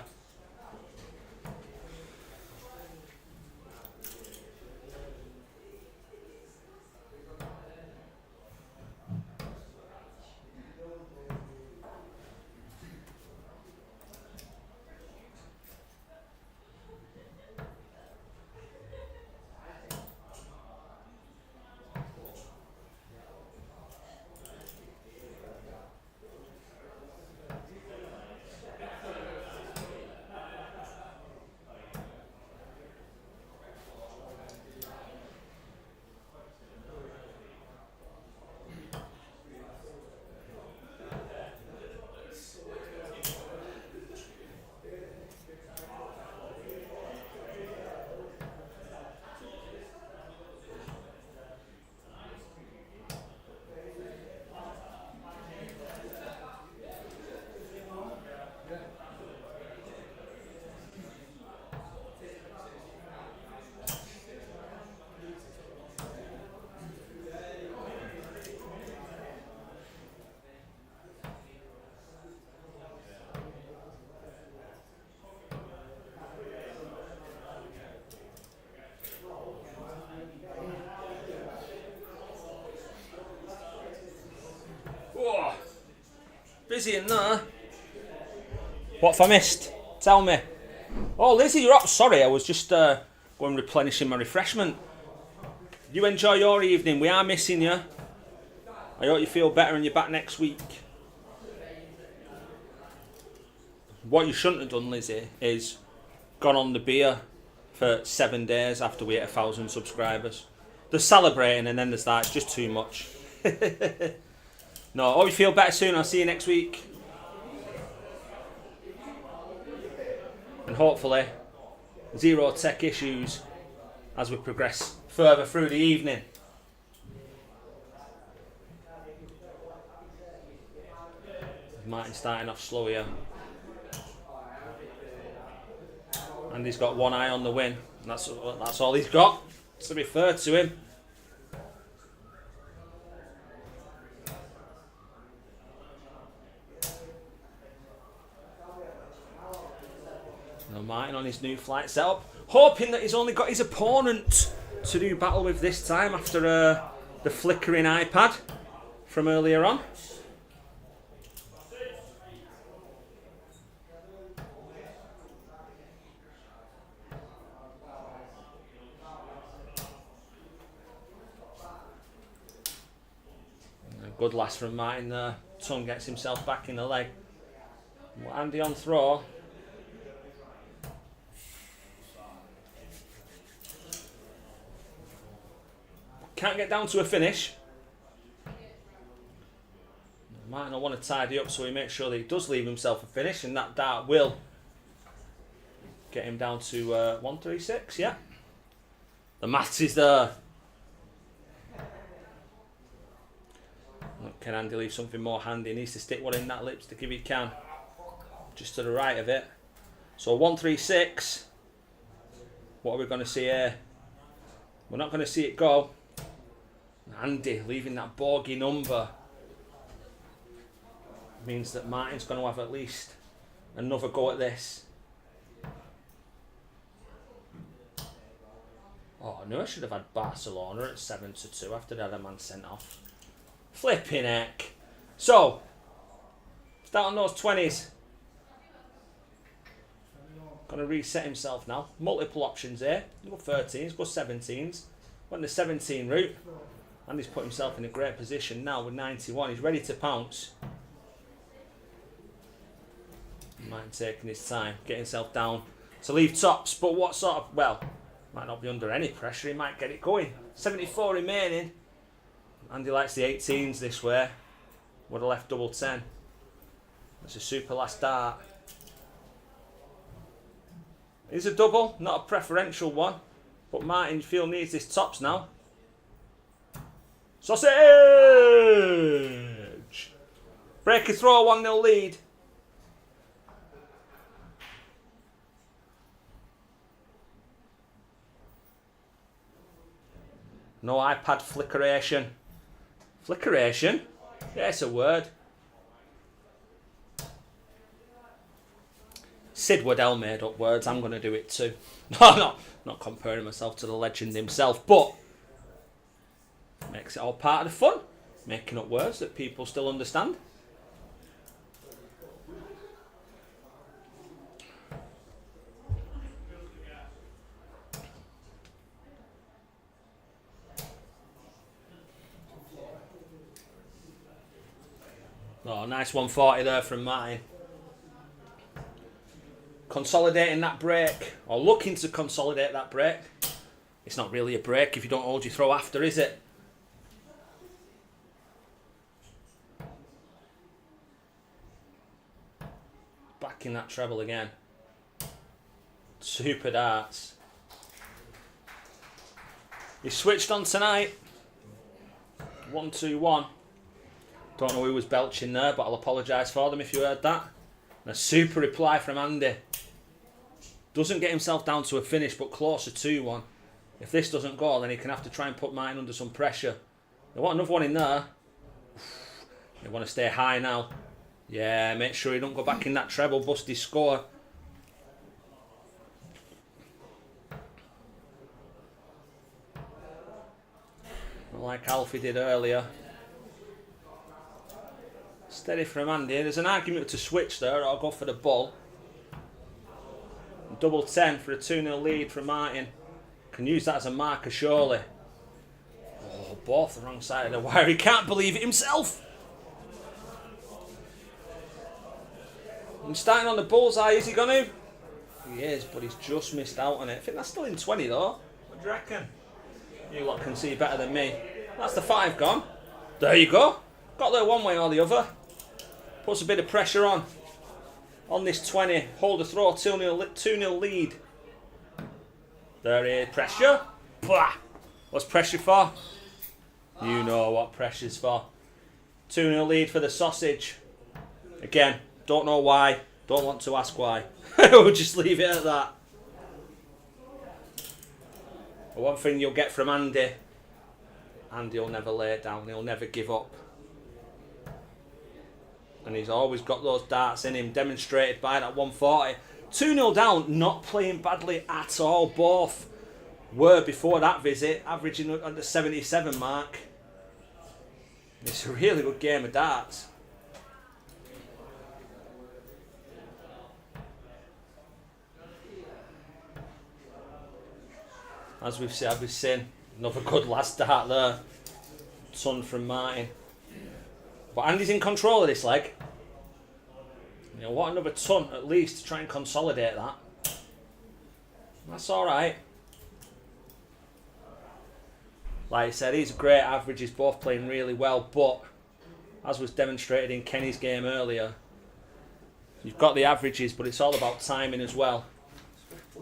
busy in there. What have I missed? Tell me. Oh, Lizzie, you're up. Sorry, I was just going replenishing my refreshment. You enjoy your evening. We are missing you. I hope you feel better and you're back next week. What you shouldn't have done, Lizzie, is gone on the beer for 7 days after we hit 1,000 subscribers. They're celebrating and then there's that. It's just too much. No, I hope you feel better soon. I'll see you next week. And hopefully, zero tech issues as we progress further through the evening. Martin's starting off slow here. And he's got one eye on the win. And that's all he's got, to be fair to him. Now Martin on his new flight setup, hoping that he's only got his opponent to do battle with this time after the flickering iPad from earlier on. Good last from Martin there. Tongue gets himself back in the leg. Andy on throw. Can't get down to a finish. Martin will want to tidy up so he makes sure that he does leave himself a finish, and that dart will get him down to 136, yeah. The maths is there. Can Andy leave something more handy? He needs to stick one in that lipstick if he can. Just to the right of it. So 136. What are we going to see here? We're not going to see it go. Andy leaving that bogey number means that Martin's going to have at least another go at this. Oh, I knew I should have had Barcelona at 7-2 after they had a man sent off. Flipping heck. So, start on those 20s. Going to reset himself now. Multiple options here. Go 13s, go 17s. Went the 17 route. And he's put himself in a great position now with 91. He's ready to pounce. Might taking his time, get himself down to leave tops. But what sort of, well, might not be under any pressure. He might get it going. 74 remaining. Andy likes the 18s this way. Would have left double 10. That's a super last dart. It's a double, not a preferential one. But Martin Field needs his tops now. Sausage! Break a throw, 1-0 lead. No iPad flickeration. Flickeration? Yeah, it's a word. Sid Waddell made up words. I'm going to do it too. No, not comparing myself to the legend himself, but makes it all part of the fun. Making up words that people still understand. Oh, nice 140 there from Martin. Consolidating that break, or looking to consolidate that break. It's not really a break if you don't hold your throw after, is it? Back in that treble again. Super darts. He switched on tonight. 1-2-1. Don't know who was belching there, but I'll apologise for them if you heard that. And a super reply from Andy. Doesn't get himself down to a finish, but closer to one. If this doesn't go, then he can have to try and put Martin under some pressure. They want another one in there. They want to stay high now. Yeah, make sure he don't go back in that treble, bust his score. Like Alfie did earlier. Steady from Andy. There's an argument to switch there. I'll go for the ball. Double 10 for a 2-0 lead from Martin. Can use that as a marker, surely. Oh, both the wrong side of the wire. He can't believe it himself. He's starting on the bullseye. Is he going to? He is, but he's just missed out on it. I think that's still in 20 though. What do you reckon? You lot can see better than me. That's the 5 gone. There you go. Got there one way or the other. Puts a bit of pressure on this 20. Hold the throw, 2-0 lead. There is pressure. Blah. What's pressure for? You know what pressure's for. 2-0 lead for the sausage. Again, don't know why. Don't want to ask why. We'll just leave it at that. But one thing you'll get from Andy, Andy'll never lay it down. He'll never give up. And he's always got those darts in him, demonstrated by that 140. 2-0 down, not playing badly at all. Both were before that visit, averaging at the 77 mark. It's a really good game of darts. As we've seen, another good last dart there. Ton from Martin. But Andy's in control of this leg. You know, what, another ton at least to try and consolidate that. That's alright. Like I said, he's great averages, both playing really well, but as was demonstrated in Kenny's game earlier, you've got the averages, but it's all about timing as well.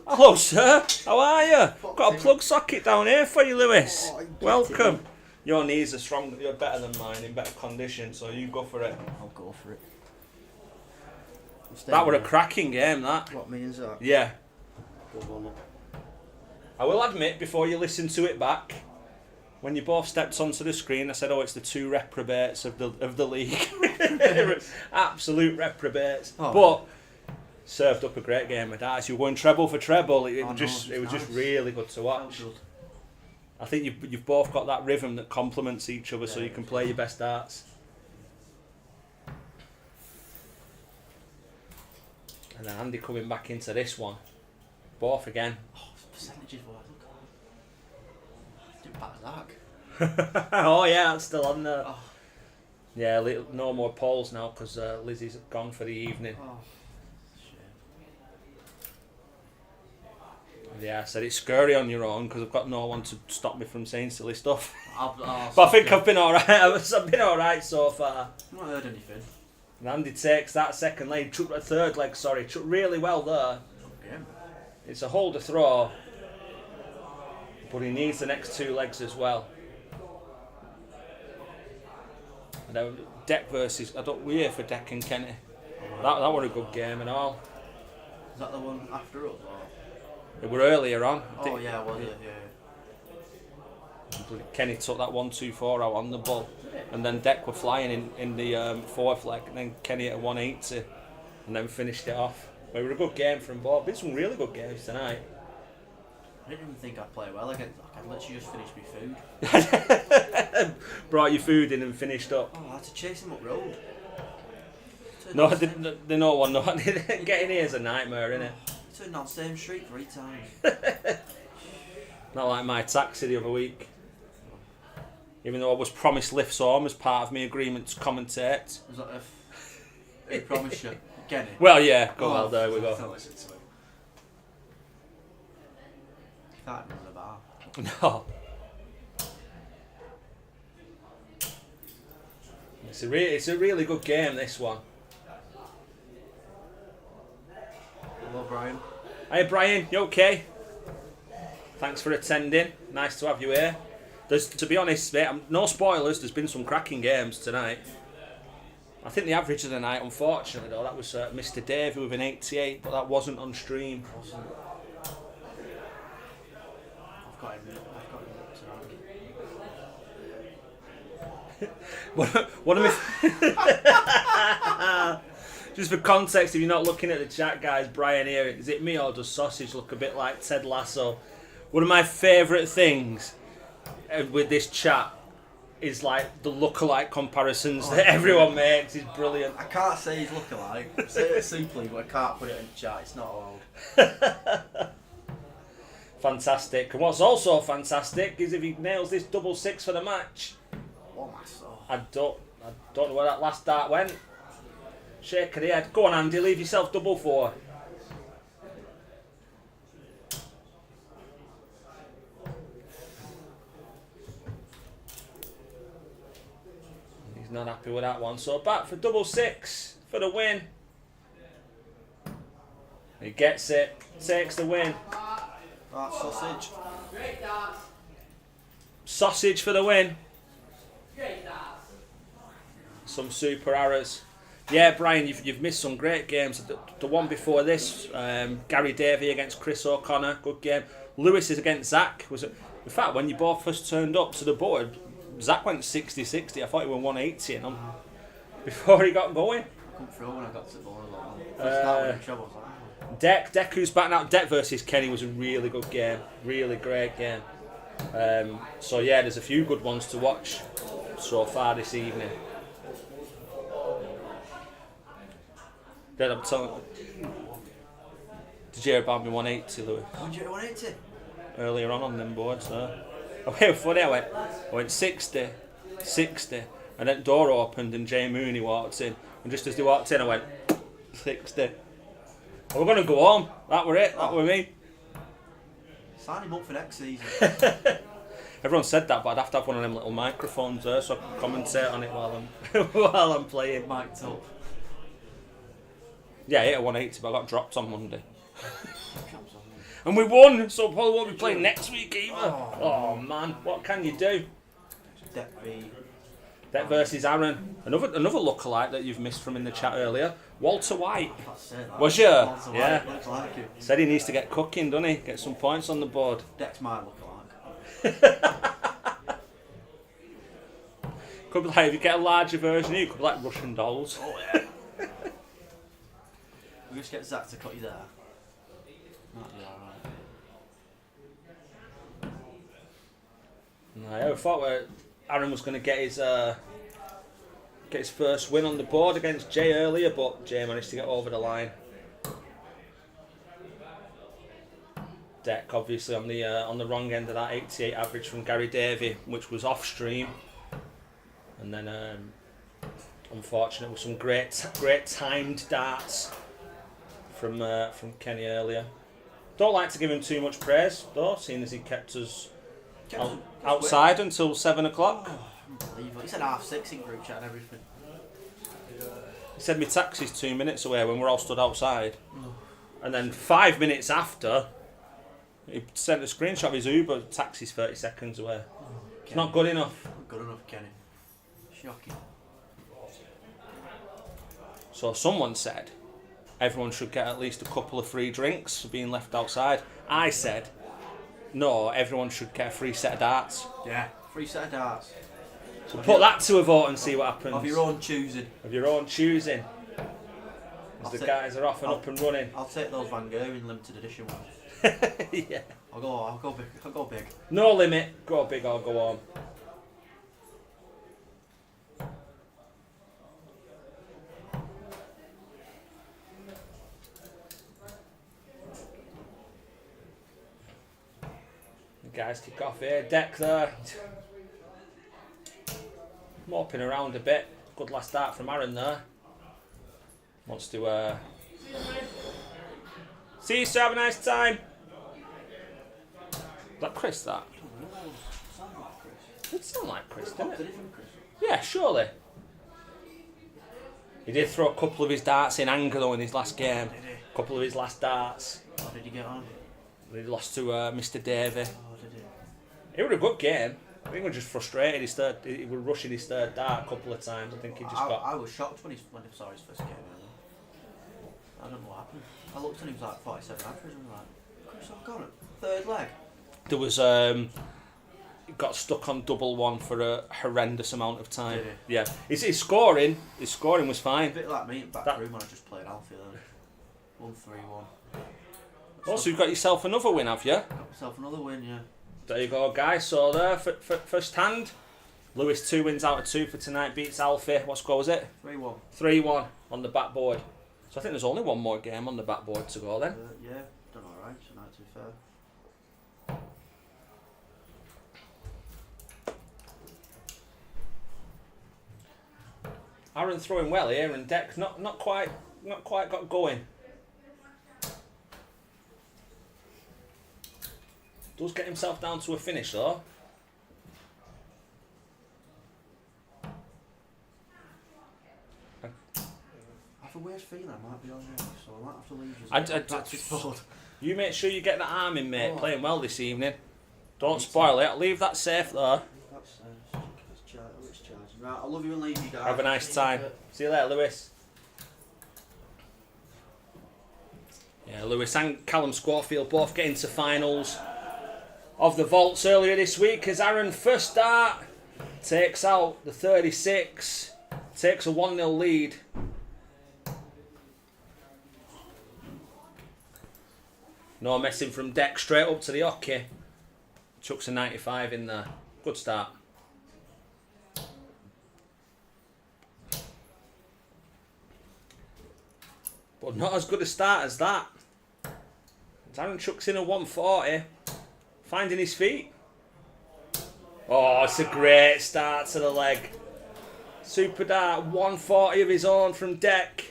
Hello, sir. How are you? Got a plug socket down here for you, Lewis. Welcome. Your knees are strong. You're better than mine, in better condition, so you go for it. I'll go for it. That were a cracking game, that. What means that? Yeah. Good on it. I will admit, before you listen to it back, when you both stepped onto the screen, I said, "Oh, it's the 2 reprobates of the league." Absolute reprobates. Oh, but served up a great game of darts. You were going treble for treble. It was just really good to watch. Good. I think you've both got that rhythm that complements each other, so you can play your best darts. And then Andy coming back into this one. Both again. Oh, percentages wise, look. Didn't back Zach. Oh yeah, that's still on there. Oh. Yeah, no more polls now because Lizzie's gone for the evening. Oh. Yeah, I said it's scary on your own because I've got no one to stop me from saying silly stuff. But I think I've been alright. I've been alright so far. I've not heard anything. And Andy takes that second leg, third leg, took really well there. Yeah. It's a hold to throw, but he needs the next 2 legs as well. And then Deck versus, we're here for Deck and Kenny. That were a good game and all. Is that the one after us? Or? They were earlier on. Oh yeah, well yeah. Kenny took that 1-2-4 out on the ball, and then Deck were flying in the 4th leg, and then Kenny hit a 180, and then finished it off. But it was a good game from both. Been some really good games tonight. I didn't even think I'd play well. I'd literally just finished my food. Brought your food in and finished up. Oh, I had to chase him up road. No, they no one. Getting here is a nightmare, isn't it? Turned on same street 3 times. Not like my taxi the other week. Even though I was promised lifts home as part of my agreement to commentate. Was that he promised you? Kenny? Well, yeah. Well, there we go. Can't listen to him. Can't run the bar. No. It's a really good game, this one. Hello, Brian. Hey, Brian. You okay? Thanks for attending. Nice to have you here. To be honest, mate, no spoilers. There's been some cracking games tonight. I think the average of the night, unfortunately, though, that was Mr. Davey with an 88, but that wasn't on stream. I've got him What am I? Just for context, if you're not looking at the chat, guys, Brian here, is it me or does Sausage look a bit like Ted Lasso? One of my favourite things with this chat is like the lookalike comparisons that everyone makes is brilliant. I can't say he's lookalike. Say it simply, but I can't put it in chat. It's not allowed. Fantastic. And what's also fantastic is if he nails this double six for the match. What am I so? I don't know where that last dart went. Shake of the head. Go on, Andy. Leave yourself double four. He's not happy with that one. So back for double six for the win. He gets it. Takes the win. That's sausage. Sausage for the win. Some super errors. Yeah, Brian, you've missed some great games. The one before this, Gary Davey against Chris O'Connor, good game. Lewis is against Zach. In fact, when you both first turned up to the board, Zach went 60-60. I thought he went 180 and before he got going. I come through when I got to the board. Deck who's back now. Deck versus Kenny was a really good game. Really great game. So yeah, there's a few good ones to watch so far this evening. Then I'm telling you, did you hear about me 180, Louis? 180? Earlier on them boards, so. I went 60, 60, and then door opened and Jay Mooney walked in. And just as they walked in, I went 60. And we're going to go home. That were it, that were me. Sign him up for next season. Everyone said that, but I'd have to have one of them little microphones there so I can commentate on it while I'm playing. Mic'd up. Yeah, I hit a 180, but I got dropped on Monday. And we won, so probably won't be playing next week either. Oh man, what can you do? Deck versus Aaron. Another lookalike that you've missed from in the chat earlier. Walter White. Was you? Yeah. Looks like it. Said he needs to get cooking, doesn't he? Get some points on the board. Deck's my lookalike. Could be like, if you get a larger version, you could be like Russian dolls. Oh yeah. We just get Zach to cut you there. That'd be alright. I thought Aaron was going to get his first win on the board against Jay earlier, but Jay managed to get over the line. Deck obviously on the wrong end of that 88 average from Gary Davey, which was off stream, and then unfortunate with some great timed darts from Kenny earlier. Don't like to give him too much praise though, seeing as he kept us outside until 7 o'clock. Unbelievable. He said 6:30 in group chat and everything. He said my taxi's 2 minutes away when we're all stood outside. And then 5 minutes after, he sent a screenshot of his Uber, taxi's 30 seconds away. It's not good enough. Not good enough, Kenny. Shocking. So someone said everyone should get at least a couple of free drinks for being left outside. I said, no, everyone should get a free set of darts. Yeah, free set of darts. So put that to a vote and see what happens. Of your own choosing. Of your own choosing. As the guys are off and up and running. I'll take those Van Gogh in limited edition ones. Yeah. I'll go big. No limit. Go big or go home. The guys kick off here. Deck there. Moping around a bit. Good last start from Aaron there. Wants to see you, sir. Have a nice time. Is that Chris, that? It sound like Chris, didn't it? Yeah, surely. He did throw a couple of his darts in anger though in his last game. Did he? A couple of his last darts. How did he get on? He lost to Mr. Davey. Oh, did he? It was a good game. I think he was just frustrated. He was rushing his third dart a couple of times. I think he just got. I was shocked when I saw his first game. I don't know what happened. I looked and he was like 47 average and I was like, Chris, I've got it. Third leg. There was he got stuck on double one for a horrendous amount of time. Did he? Yeah, his scoring was A fine. bit like me in back room when I just played Alfie then. 1-3-1. Also, you've got yourself another win, have you? Got myself another win, yeah. There you go, guys. So there, first hand, Lewis 2 wins out of 2 for tonight, beats Alfie. What score was it? 3-1. 3-1 on the backboard. So I think there's only one more game on the backboard to go then. Yeah, done alright tonight, to be fair. Aaron throwing well here, and Deck not quite got going. Does get himself down to a finish though. I have a weird feeling I might be on here, so I might have to leave I- practice board. You make sure you get that arm in, mate. Oh. Playing well this evening. Don't spoil it. Leave that safe though. That's charging. Right, I love you and leave you guys. Have a nice time. See you later, Lewis. Yeah, Lewis and Callum Squarfield both getting to finals of the vaults earlier this week as Aaron first start takes out the 36, takes a 1-0 lead. No messing from Deck, straight up to the hockey. Chucks a 95 in there. Good start. But not as good a start as that. Aaron chucks in a 140, finding his feet. Oh, it's a great start to the leg. Super dart, 140 of his own from Deck.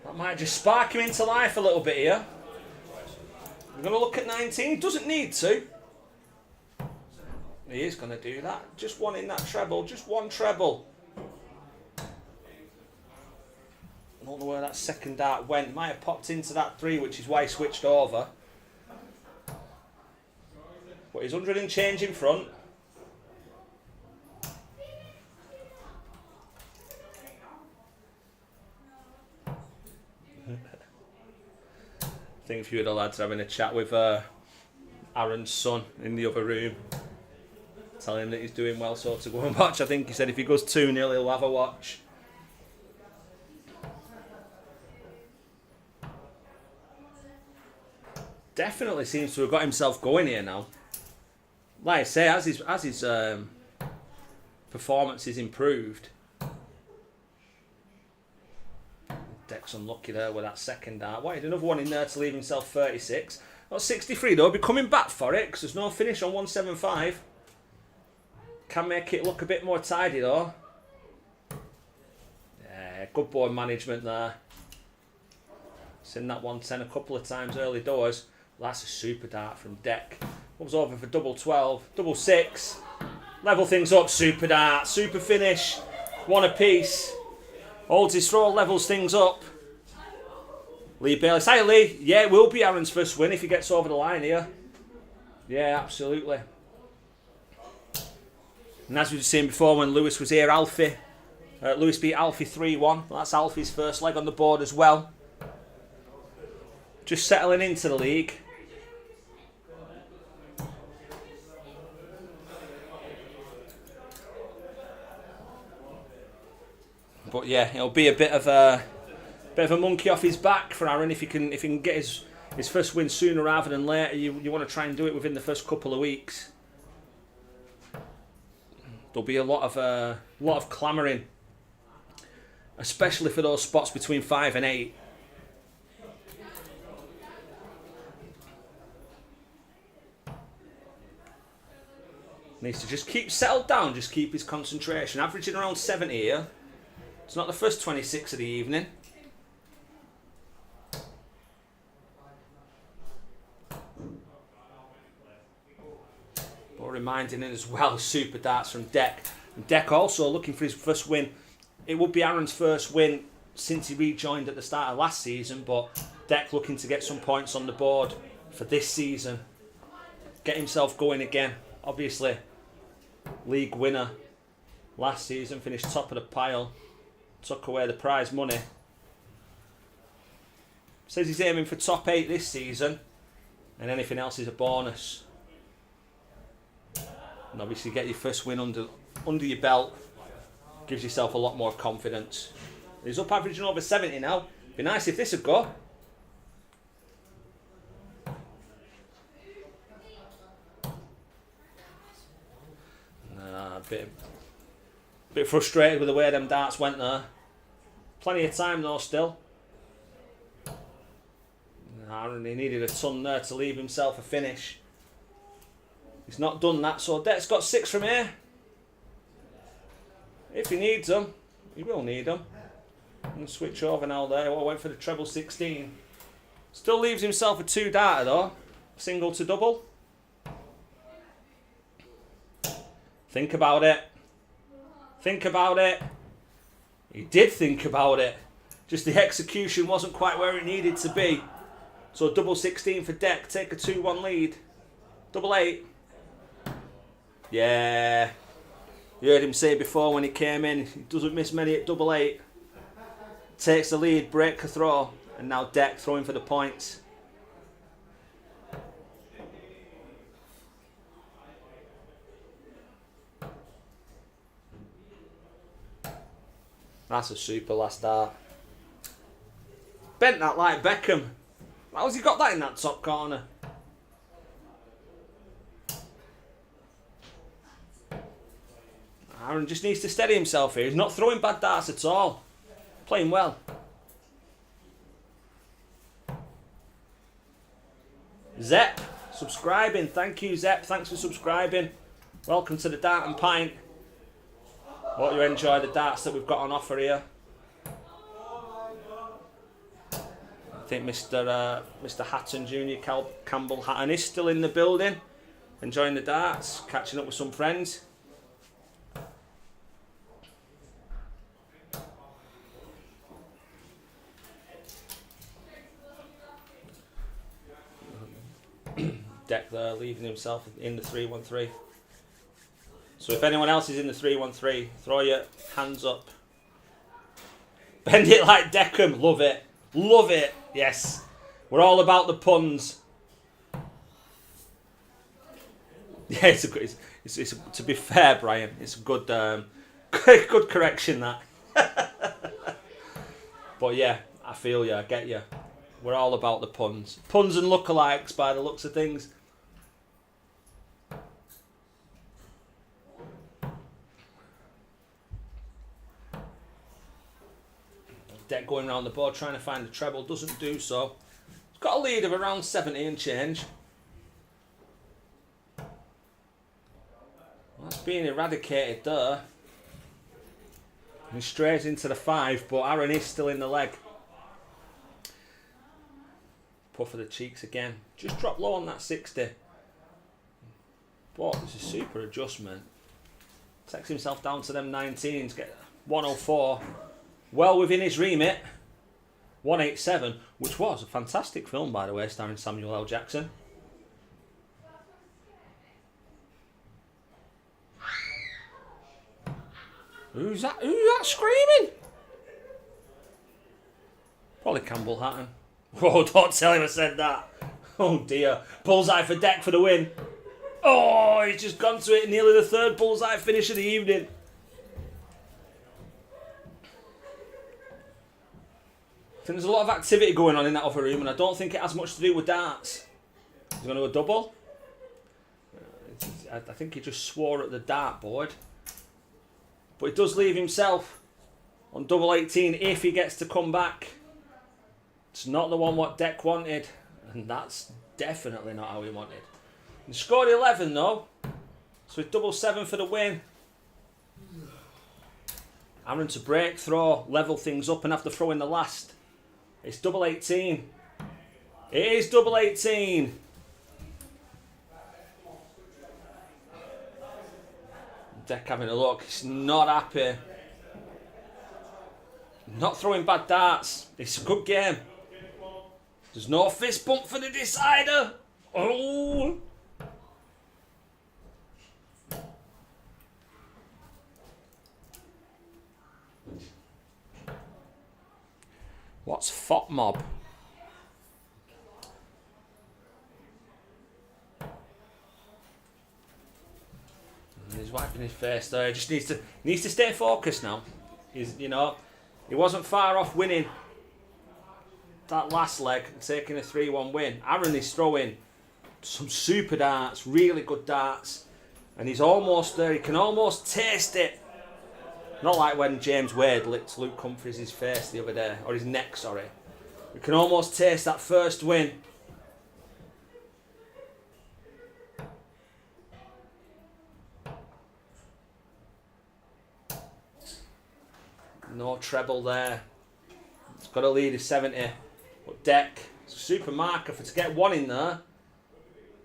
That might just spark him into life a little bit here. We're going to look at 19. He doesn't need to. He is going to do that. Just one in that treble. Just one treble. I don't know where that second dart went. Might have popped into that 3, which is why he switched over. But he's 100 and change in front. I think a few of the lads are having a chat with Aaron's son in the other room, telling him that he's doing well, so to go and watch. I think he said if he goes 2-0 he'll have a watch. Definitely seems to have got himself going here now. Like I say, as his performance is improved. Deck's unlucky there with that second dart. Wanted another one in there to leave himself 36. Not 63 though, be coming back for it because there's no finish on 175. Can make it look a bit more tidy though. Yeah, good board management there. Seen that 110 a couple of times early doors. That's a super dart from Deck. Comes over for double 12, double 6. Level things up, super dart, super finish. One apiece. Holds his throw, levels things up. Lee Bayless. Hi Lee. Yeah, it will be Aaron's first win if he gets over the line here. Yeah, absolutely. And as we've seen before when Lewis was here, Lewis beat Alfie 3-1. That's Alfie's first leg on the board as well. Just settling into the league. But yeah, it'll be a bit of a monkey off his back for Aaron if he can get his first win sooner rather than later. You want to try and do it within the first couple of weeks. There'll be a lot of clamouring, especially for those spots between 5 and 8. Needs to just keep settled down, just keep his concentration. Averaging around 70 here. It's not the first 26 of the evening. But reminding him as well, super darts from Deck. And Deck also looking for his first win. It would be Aaron's first win since he rejoined at the start of last season, but Deck looking to get some points on the board for this season. Get himself going again. Obviously, league winner last season, finished top of the pile. Took away the prize money. Says he's aiming for top 8 this season, and anything else is a bonus. And obviously get your first win under your belt gives yourself a lot more confidence. He's up averaging over 70 now. Be nice if this would go. Bit frustrated with the way them darts went there. Plenty of time though still. Aaron, he needed a ton there to leave himself a finish. He's not done that, so Deck's got 6 from here. If he needs them, he will need them. I'm going to switch over now there. I'll wait for the treble 16. Still leaves himself a 2 darter though. Single to double. Think about it. Think about it. He did think about it. Just the execution wasn't quite where it needed to be. So double 16 for Deck. Take a 2-1 lead. Double 8. Yeah. You heard him say before when he came in, he doesn't miss many at double 8. Takes the lead, break a throw. And now Deck throwing for the points. That's a super last dart. Bent that like Beckham. How's he got that in that top corner? Aaron just needs to steady himself here. He's not throwing bad darts at all. Playing well. Zep, subscribing. Thank you, Zep. Thanks for subscribing. Welcome to the Dart and Pint. Hope you enjoy the darts that we've got on offer here. I think Mr. Hatton Jr. Campbell Hatton is still in the building, enjoying the darts, catching up with some friends. Deck there, leaving himself in the 3-1-3. So if anyone else is in the 3-1-3, throw your hands up. Bend it like Deckham. Love it. Love it. Yes. We're all about the puns. Yeah, it's to be fair, Brian, it's a good good correction that. But yeah, I feel you, I get you. We're all about the puns. Puns and lookalikes by the looks of things. Deck going around the board trying to find the treble, doesn't do so. He's got a lead of around 70 and change. Well, that's being eradicated there. And straight into the 5, but Aaron is still in the leg. Puff of the cheeks again. Just drop low on that 60. But this is super adjustment. Takes himself down to them 19s, get 104. Well within his remit. 187, which was a fantastic film, by the way, starring Samuel L. Jackson. Who's that? Who's that screaming? Probably Campbell Hatton. Whoa, don't tell him I said that. Oh dear. Bullseye for Deck for the win. Oh, he's just gone to it. Nearly the 3rd bullseye finish of the evening. I think there's a lot of activity going on in that other room, and I don't think it has much to do with darts. He's going to go double. I think he just swore at the dart board. But it does leave himself on double 18 if he gets to come back. It's not the one what Deck wanted, and that's definitely not how he wanted. He scored 11 though, so it's double 7 for the win. Aaron to break, throw, level things up and have to throw in the last. It's double 18. It is double 18. Deck having a look. He's not happy. Not throwing bad darts. It's a good game. There's no fist bump for the decider. Oh. What's FOT mob? And he's wiping his face there. He just needs to stay focused now. He's, you know, he wasn't far off winning that last leg and taking a 3-1 win. Aaron is throwing some super darts, really good darts. And he's almost there. He can almost taste it. Not like when James Wade licked Luke Humphries' face the other day. Or his neck, sorry. We can almost taste that first win. No treble there. It's got to lead a 70. But Deck, it's a super marker for to get one in there.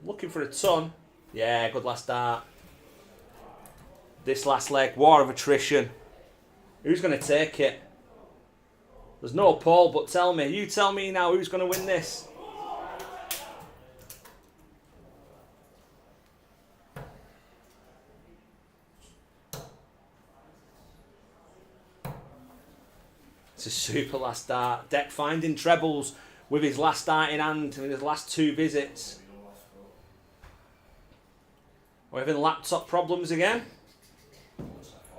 Looking for a ton. Yeah, good last dart. This last leg, war of attrition. Who's going to take it? There's no poll, but tell me. You tell me now who's going to win this. It's a super last dart. Deck finding trebles with his last dart in hand in his last 2 visits. We're having laptop problems again.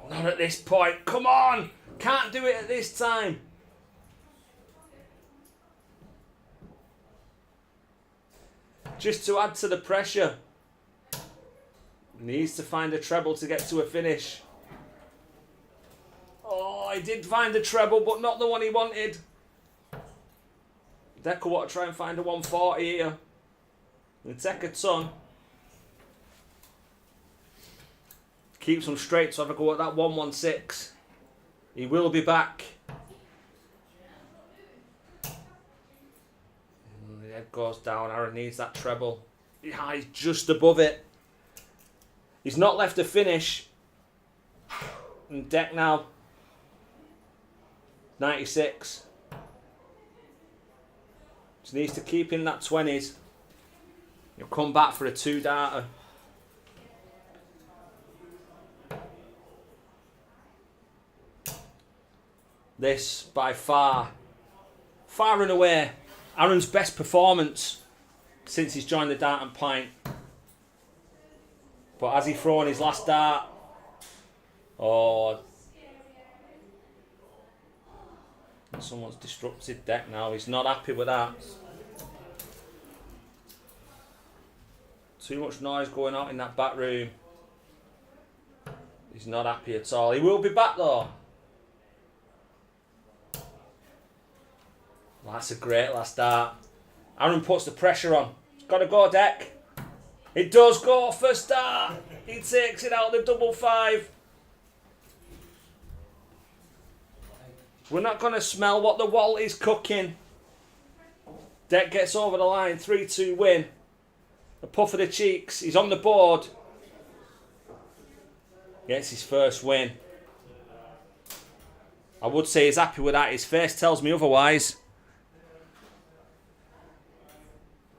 Not at this point. Come on! Can't do it at this time. Just to add to the pressure. Needs to find a treble to get to a finish. Oh, he did find a treble, but not the one he wanted. Deck will want to try and find a 140 here. And take a ton. Keeps him straight to have a go at that 116. He will be back. And the head goes down. Aaron needs that treble. Yeah, he's just above it. He's not left a finish. And Deck now. 96. Just needs to keep in that 20s. He'll come back for a 2-darter. This, by far and away, Aaron's best performance since he's joined the Dart and Pint. But has he thrown his last dart? Oh, someone's disrupted Deck now. He's not happy with that. Too much noise going on in that back room. He's not happy at all. He will be back though. Well, that's a great last dart. Aaron puts the pressure on. It's got to go, Deck. It does go. First dart. He takes it out the 5-5. We're not going to smell what the wall is cooking. Deck gets over the line. 3-2 win. A puff of the cheeks. He's on the board. Gets his first win. I would say he's happy with that. His face tells me otherwise.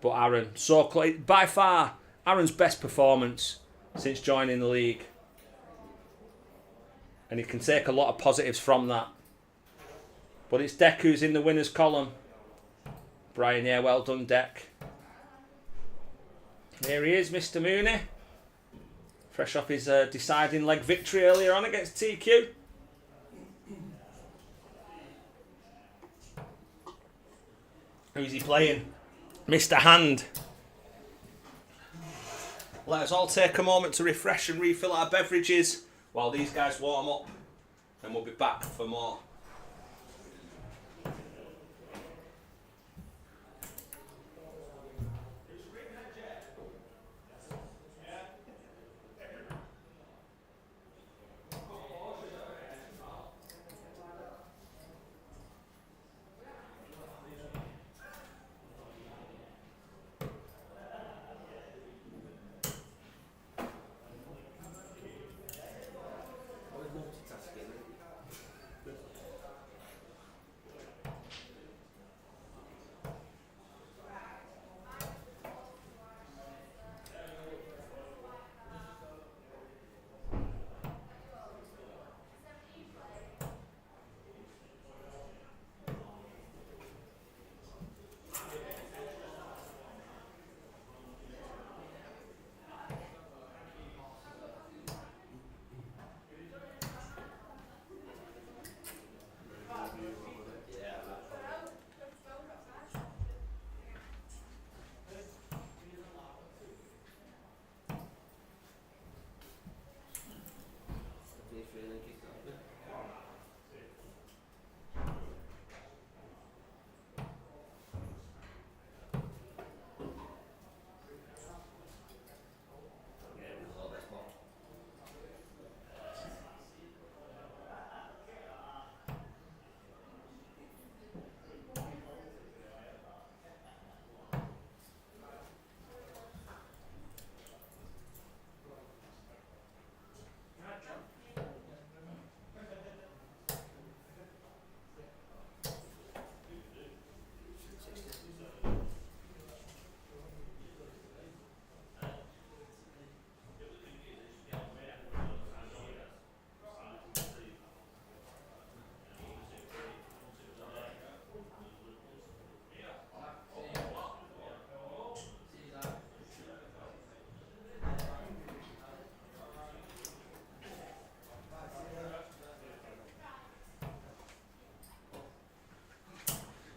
But Aaron, so close. By far, Aaron's best performance since joining the league. And he can take a lot of positives from that. But it's Deck who's in the winners column. Brian, yeah, well done, Deck. Here he is, Mr. Mooney. Fresh off his deciding leg victory earlier on against TQ. Who's he playing? Mr. Hand. Let us all take a moment to refresh and refill our beverages while these guys warm up, and we'll be back for more.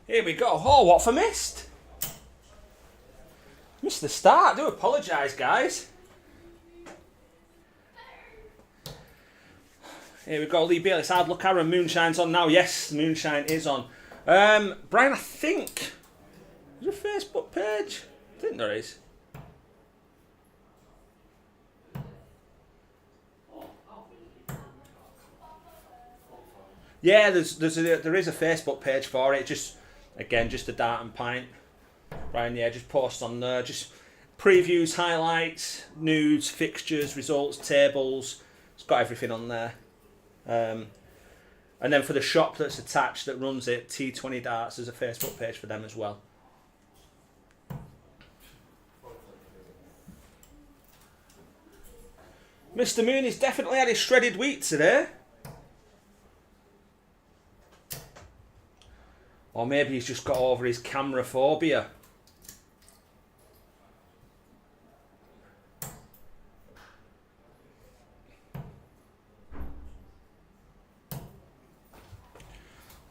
Here we go. Oh, what for missed? Missed the start. Do apologise, guys. Here we go. Lee Bailey, it's hard luck. Aaron, Moonshine's on now. Yes, Moonshine is on. Brian, I think... Is there a Facebook page? I think there is. Yeah, there is a Facebook page for it. Just the Dart and Pint. Brian, yeah, just post on there. Just previews, highlights, nudes, fixtures, results, tables. It's got everything on there. And then for the shop that's attached that runs it, T20 Darts, there's a Facebook page for them as well. Mr. Mooney's definitely had his shredded wheat today. Or maybe he's just got over his camera phobia.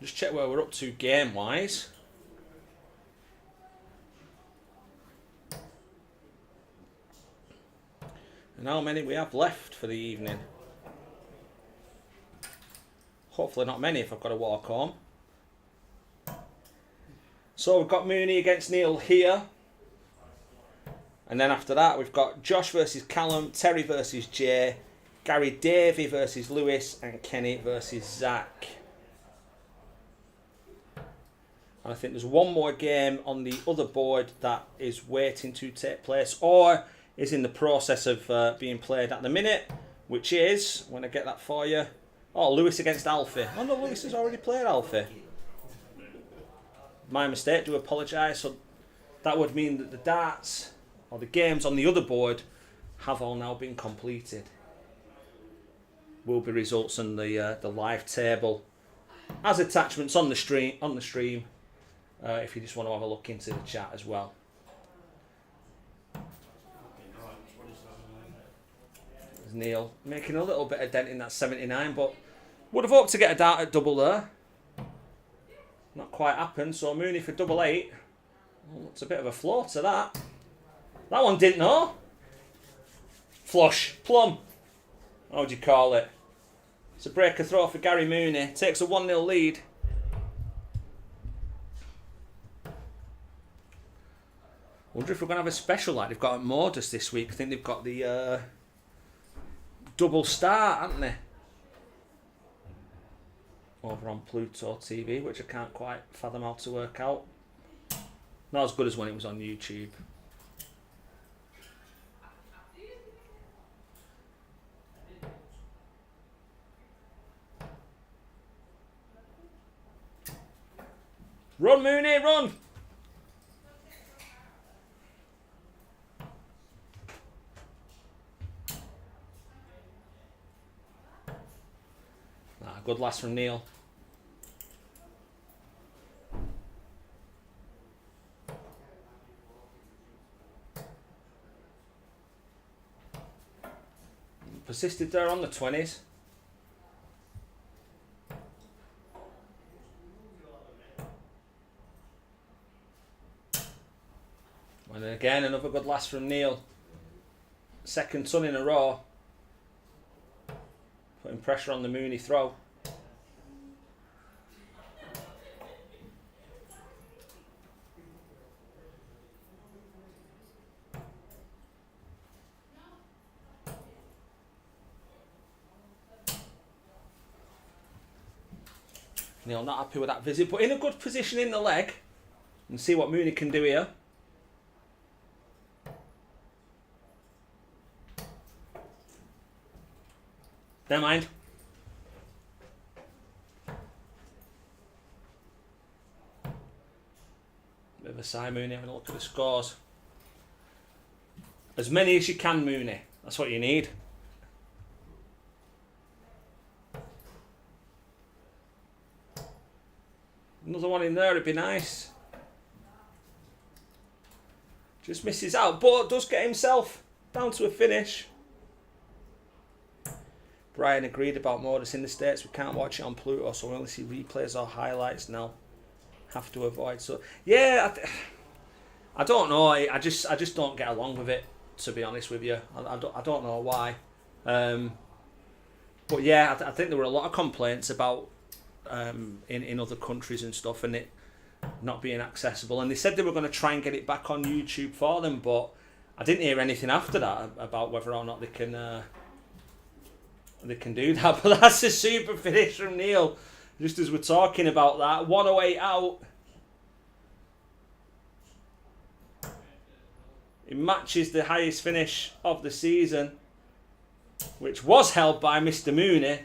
Just check where we're up to game-wise. And how many we have left for the evening. Hopefully not many if I've got to walk home. So we've got Mooney against Neil here. And then after that we've got Josh versus Callum, Terry versus Jay, Gary Davey versus Lewis, and Kenny versus Zach. And I think there's one more game on the other board that is waiting to take place or is in the process of being played at the minute, which is, when I get that for you, oh, Lewis against Alfie. Oh no, Lewis has already played Alfie. My mistake, do apologise. So that would mean that the darts, or the games on the other board, have all now been completed. Will be results on the live table as attachments on the stream. If you just want to have a look into the chat as well. There's Neil making a little bit of dent in that 79, but would have hoped to get a dart at double there. Not quite happened, so Mooney for double 8. Well, it's a bit of a floater, that. That one didn't know. Flush, plum. How would you call it? It's a breaker throw for Gary Mooney. Takes a 1-0 lead. Wonder if we're going to have a special like they've got at Modus this week. I think they've got the double start, haven't they? Over on Pluto TV, which I can't quite fathom how to work out. Not as good as when it was on YouTube. Run, Mooney, run! Good last from Neil. Persisted there on the 20s. And again, another good last from Neil. Second ton in a row. Putting pressure on the Mooney throw. Neil not happy with that visit, but in a good position in the leg. And see what Mooney can do here. Never mind. Bit of a sigh, Mooney, having a look at the scores. As many as you can, Mooney. That's what you need. Another one in there would be nice. Just misses out, but does get himself down to a finish. Brian agreed about Modus in the States. We can't watch it on Pluto, so we only see replays or highlights now. have to avoid. So yeah, I don't know. I just don't get along with it, to be honest with you. I don't know why. But yeah, I think there were a lot of complaints about in other countries and stuff, and it not being accessible. And they said they were going to try and get it back on YouTube for them, but I didn't hear anything after that about whether or not they can do that. But that's a super finish from Neil. Just as we're talking about that, 108 out. It matches the highest finish of the season, which was held by Mr. Mooney.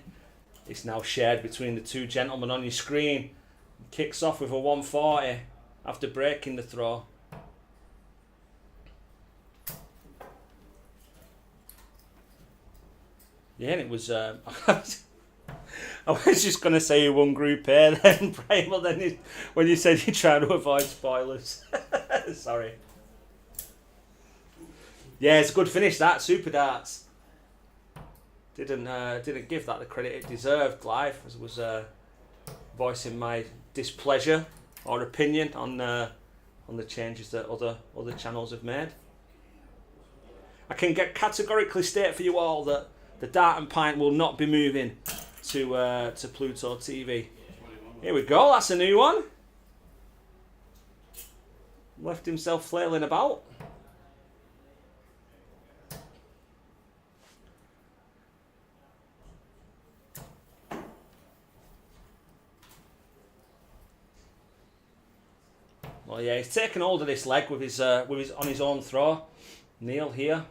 It's now shared between the two gentlemen on your screen. Kicks off with a 140 after breaking the throw. Yeah, and it was... I was just going to say you won Group A then, Brian, but then when you said you're trying to avoid spoilers. Sorry. Yeah, it's a good finish, that. Super darts. Didn't give that the credit it deserved live, as I was voicing my displeasure or opinion on the changes that other channels have made. I can categorically state for you all that the Dart and Pint will not be moving to Pluto TV. Here we go, that's a new one. Left himself flailing about. Well, yeah, he's taken hold of this leg with his on his own throw. Neil here.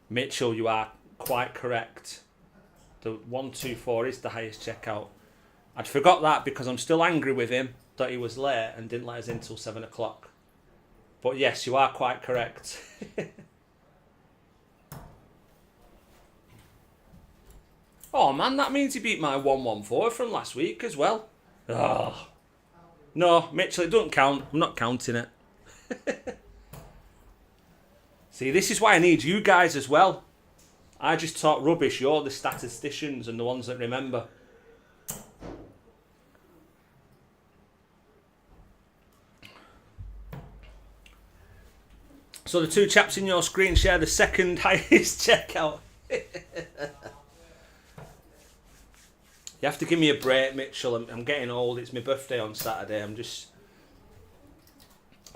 Mitchell, you are quite correct. The 124 is the highest checkout. I'd forgot that because I'm still angry with him that he was late and didn't let us in till 7 o'clock. But yes, you are quite correct. Oh man, that means he beat my 114 from last week as well. Oh. No, Mitchell, it doesn't count. I'm not counting it. See, this is why I need you guys as well. I just talk rubbish. You're the statisticians and the ones that remember. So the two chaps in your screen share the second highest checkout. You have to give me a break, Mitchell. I'm getting old. It's my birthday on Saturday. I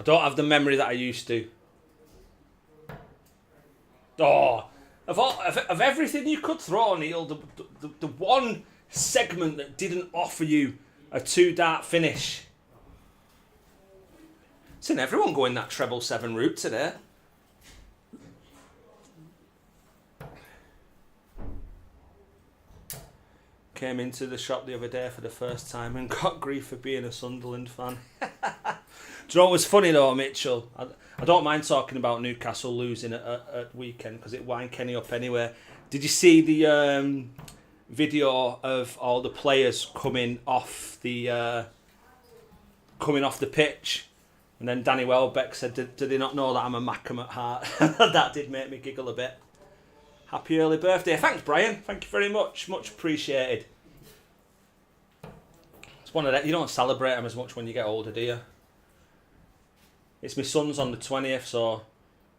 don't have the memory that I used to. Oh, of everything you could throw, Neil, the one segment that didn't offer you a 2-dart finish. Seen everyone going that treble 7 route today. Came into the shop the other day for the first time and got grief for being a Sunderland fan. Do you know what was funny though, Mitchell? I don't mind talking about Newcastle losing at weekend because it wind Kenny up anyway. Did you see the video of all the players coming off the pitch? And then Danny Welbeck said, "Do they not know that I'm a Mackem at heart?" That did make me giggle a bit. Happy early birthday. Thanks, Brian. Thank you very much. Much appreciated. It's one of that. You don't celebrate them as much when you get older, do you? It's my son's on the 20th, so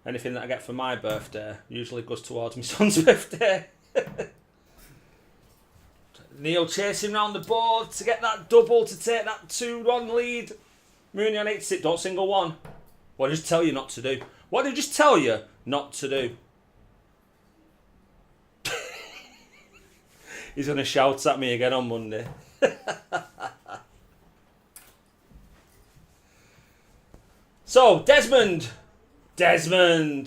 anything that I get for my birthday usually goes towards my son's birthday. Neil chasing round the board to get that double to take that 2-1 lead. Mooney on 86. Don't single one. What did I just tell you not to do? What did I just tell you not to do? He's going to shout at me again on Monday. So, Desmond Tutu,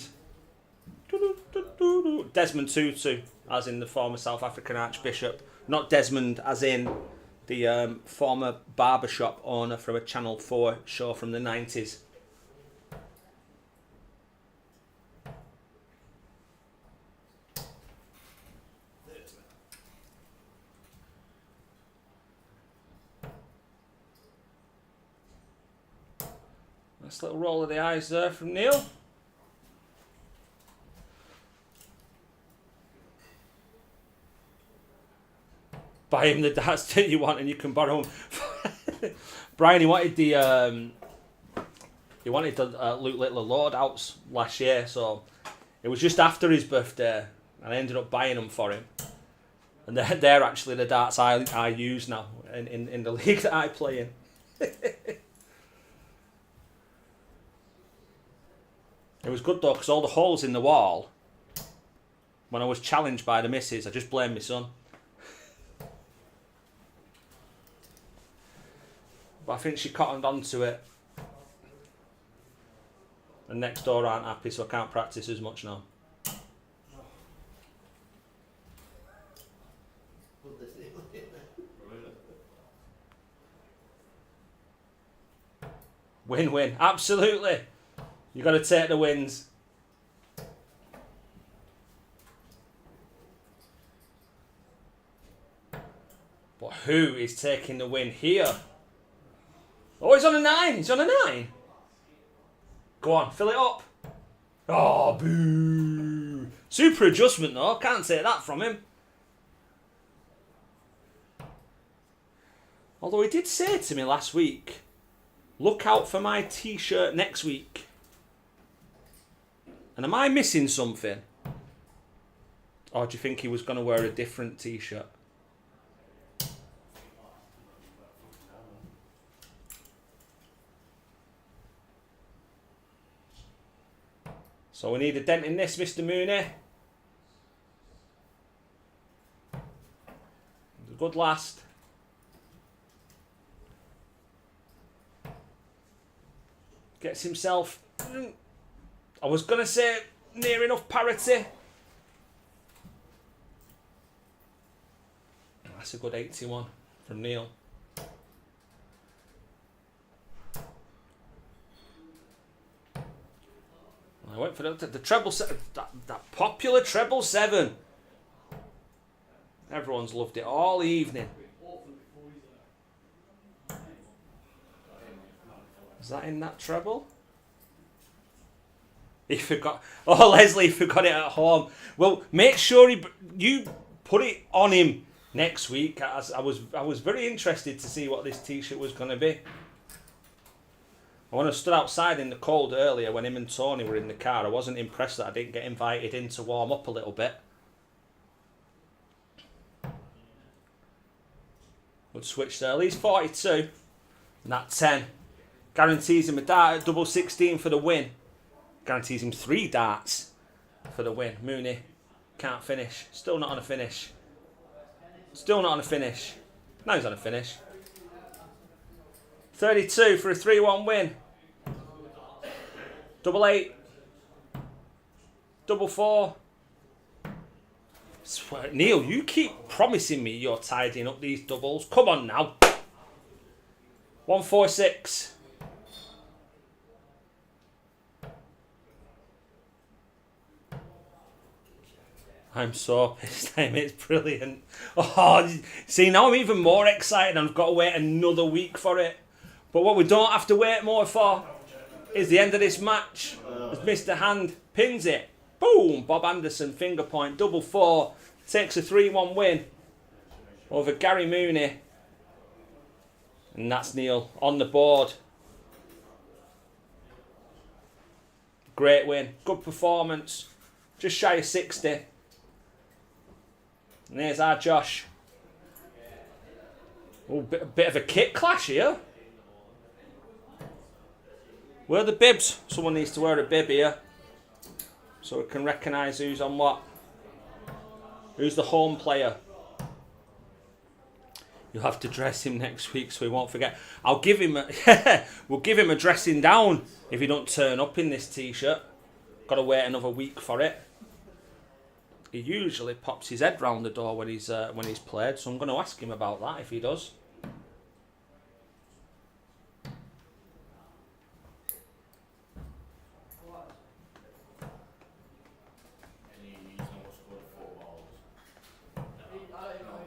as in the former South African Archbishop. Not Desmond as in the former barbershop owner from a Channel 4 show from the 90s. Nice little roll of the eyes there from Neil. Buy him the darts that you want and you can borrow them. Brian, he wanted the Luke Littler loadouts last year, so it was just after his birthday, and I ended up buying them for him. And they're actually the darts I use now in the league that I play in. It was good though, because all the holes in the wall, when I was challenged by the missus, I just blamed my son. But I think she cottoned onto it. And next door aren't happy, so I can't practice as much now. Win-win, absolutely. You got to take the wins. But who is taking the win here? Oh, he's on a 9. He's on a 9. Go on, fill it up. Oh, boo. Super adjustment, though. Can't take that from him. Although he did say to me last week, look out for my t-shirt next week. And am I missing something? Or do you think he was going to wear a different t-shirt? So we need a dent in this, Mr. Mooney. Good last. Gets himself, I was going to say near enough parity. That's a good 81 from Neil. I went for the treble, that popular treble 7. Everyone's loved it all evening. Is that in that treble? He forgot. Oh, Leslie forgot it at home. Well, make sure you put it on him next week. As I was very interested to see what this t-shirt was going to be. When I stood outside in the cold earlier when him and Tony were in the car, I wasn't impressed that I didn't get invited in to warm up a little bit. Good switch there. He's 42. And that 10. Guarantees him a dart at double 16 for the win. Guarantees him 3 darts for the win. Mooney can't finish. Still not on a finish. Still not on a finish. Now he's on a finish. 32 for a 3-1 win. Double 8. Double 4. Swear, Neil, you keep promising me you're tidying up these doubles. Come on now. 146. I'm so pissed. It's brilliant. Oh, see, now I'm even more excited. I've got to wait another week for it. But what we don't have to wait more for is the end of this match. As Mr. Hand pins it. Boom! Bob Anderson, finger point, double 4. Takes a 3-1 win over Gary Mooney. And that's Neil on the board. Great win. Good performance. Just shy of 60. And there's our Josh. Oh, bit of a kit clash here. Where are the bibs? Someone needs to wear a bib here, so we can recognise who's on what. Who's the home player? You'll have to dress him next week so he won't forget. I'll give him we'll give him a dressing down if he don't turn up in this t-shirt. Got to wait another week for it. He usually pops his head round the door when he's played, so I'm going to ask him about that if he does.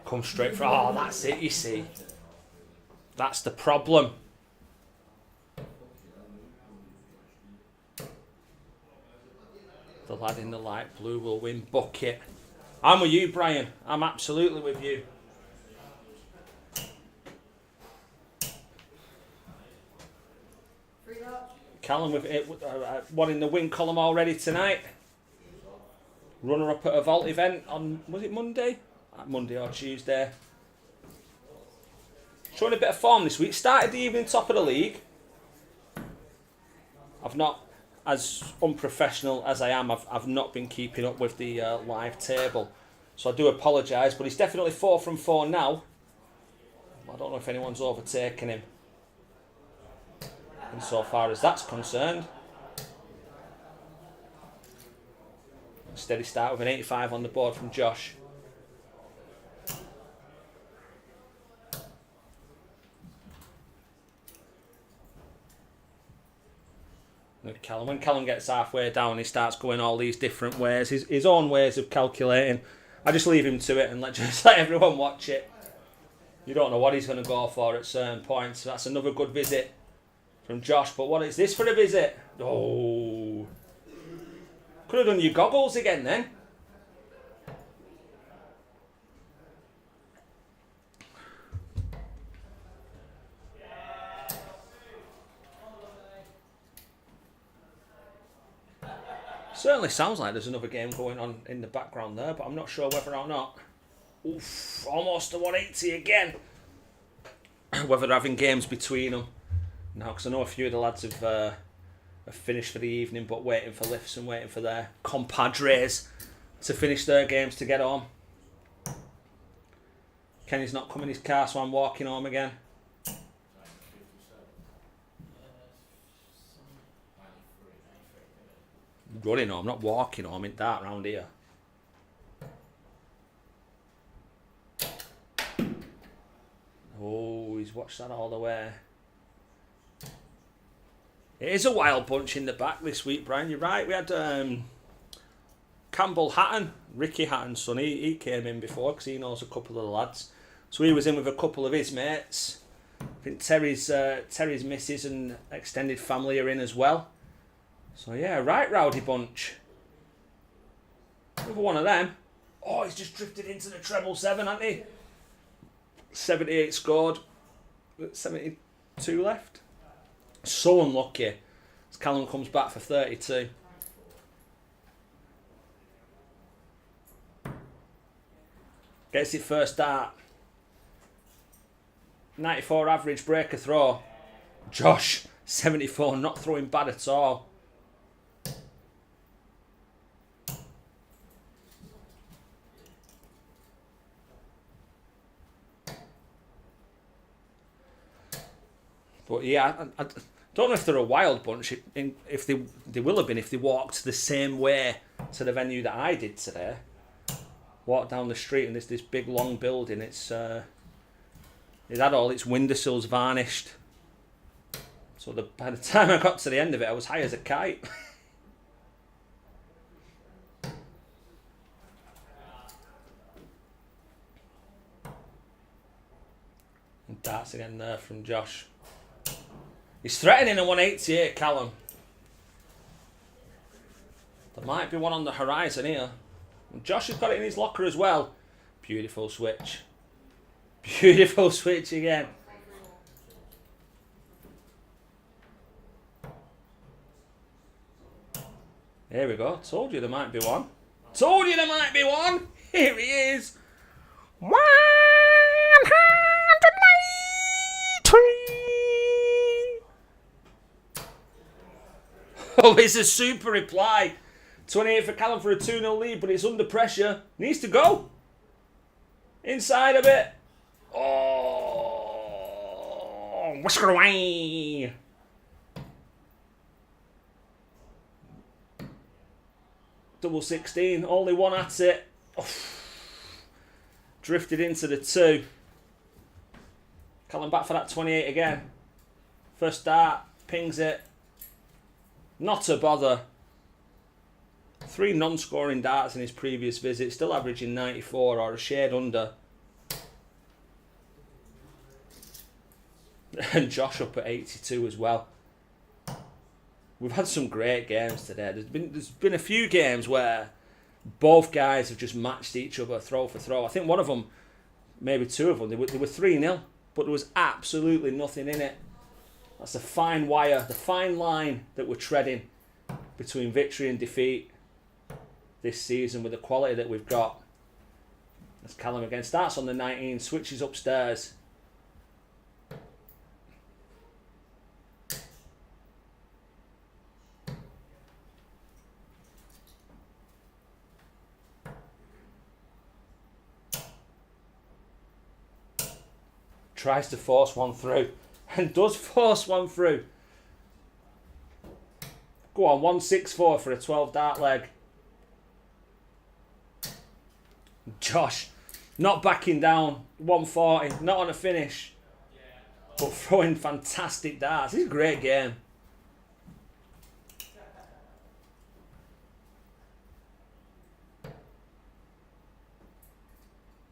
Come straight for... Oh, that's it, you see. That's the problem. The lad in the light blue will win bucket. I'm with you, Brian. I'm absolutely with you. Callum with it, one in the win column already tonight. Runner up at a vault event on, was it Monday? Monday or Tuesday. Showing a bit of form this week. Started the evening top of the league. I've not, as unprofessional as I am, I've not been keeping up with the live table. So I do apologise, but he's definitely 4 from 4 now. I don't know if anyone's overtaken him insofar as that's concerned. Steady start with an 85 on the board from Josh. Look, Callum. When Callum gets halfway down, he starts going all these different ways, his own ways of calculating. I just leave him to it and just let everyone watch it. You don't know what he's going to go for at certain points. So that's another good visit from Josh. But what is this for a visit? Oh. Could have done your goggles again then. Certainly sounds like there's another game going on in the background there, but I'm not sure whether or not. Oof, almost a 180 again. Whether they're having games between them. Now, because I know a few of the lads have finished for the evening, but waiting for lifts and waiting for their compadres to finish their games to get home. Kenny's not coming in his car, so I'm walking home again. Running home, not walking home in Dart round here. Oh, he's watched that all the way. It is a wild bunch in the back this week, Brian. You're right. We had Campbell Hatton, Ricky Hatton's son. He came in before because he knows a couple of the lads. So he was in with a couple of his mates. I think Terry's missus and extended family are in as well. So yeah, right rowdy bunch. Another one of them. Oh, he's just drifted into the treble 7, hasn't he? 78 scored. 72 left. So unlucky as Callum comes back for 32. Gets it first dart. 94 average breaker throw. Josh, 74, not throwing bad at all. But yeah, I don't know if they're a wild bunch. If they will have been if they walked the same way to the venue that I did today. Walked down the street and there's this big long building. It had all its windowsills varnished. So by the time I got to the end of it, I was high as a kite. And darts again there from Josh. He's threatening a 188, Callum. There might be one on the horizon here. And Josh has got it in his locker as well. Beautiful switch. Beautiful switch again. Here we go. Told you there might be one. Told you there might be one. Here he is. 193. Oh, it's a super reply. 28 for Callum for a 2-0 lead, but it's under pressure. Needs to go. Inside a bit. Oh, whisker away. Double 16, only one at it. Oh. Drifted into the 2. Callum back for that 28 again. First dart, pings it. Not a bother. 3 non-scoring darts in his previous visit, still averaging 94 or a shade under. And Josh up at 82 as well. We've had some great games today. There's been a few games where both guys have just matched each other throw for throw. I think one of them, maybe 2 of them, they were 3-0, but there was absolutely nothing in it. That's the fine wire, the fine line that we're treading between victory and defeat this season with the quality that we've got. As Callum again starts on the 19, switches upstairs. Tries to force one through and does force one through. Go on, 164 for a 12 dart leg. Josh, not backing down, 140, not on a finish, but throwing fantastic darts. It's a great game.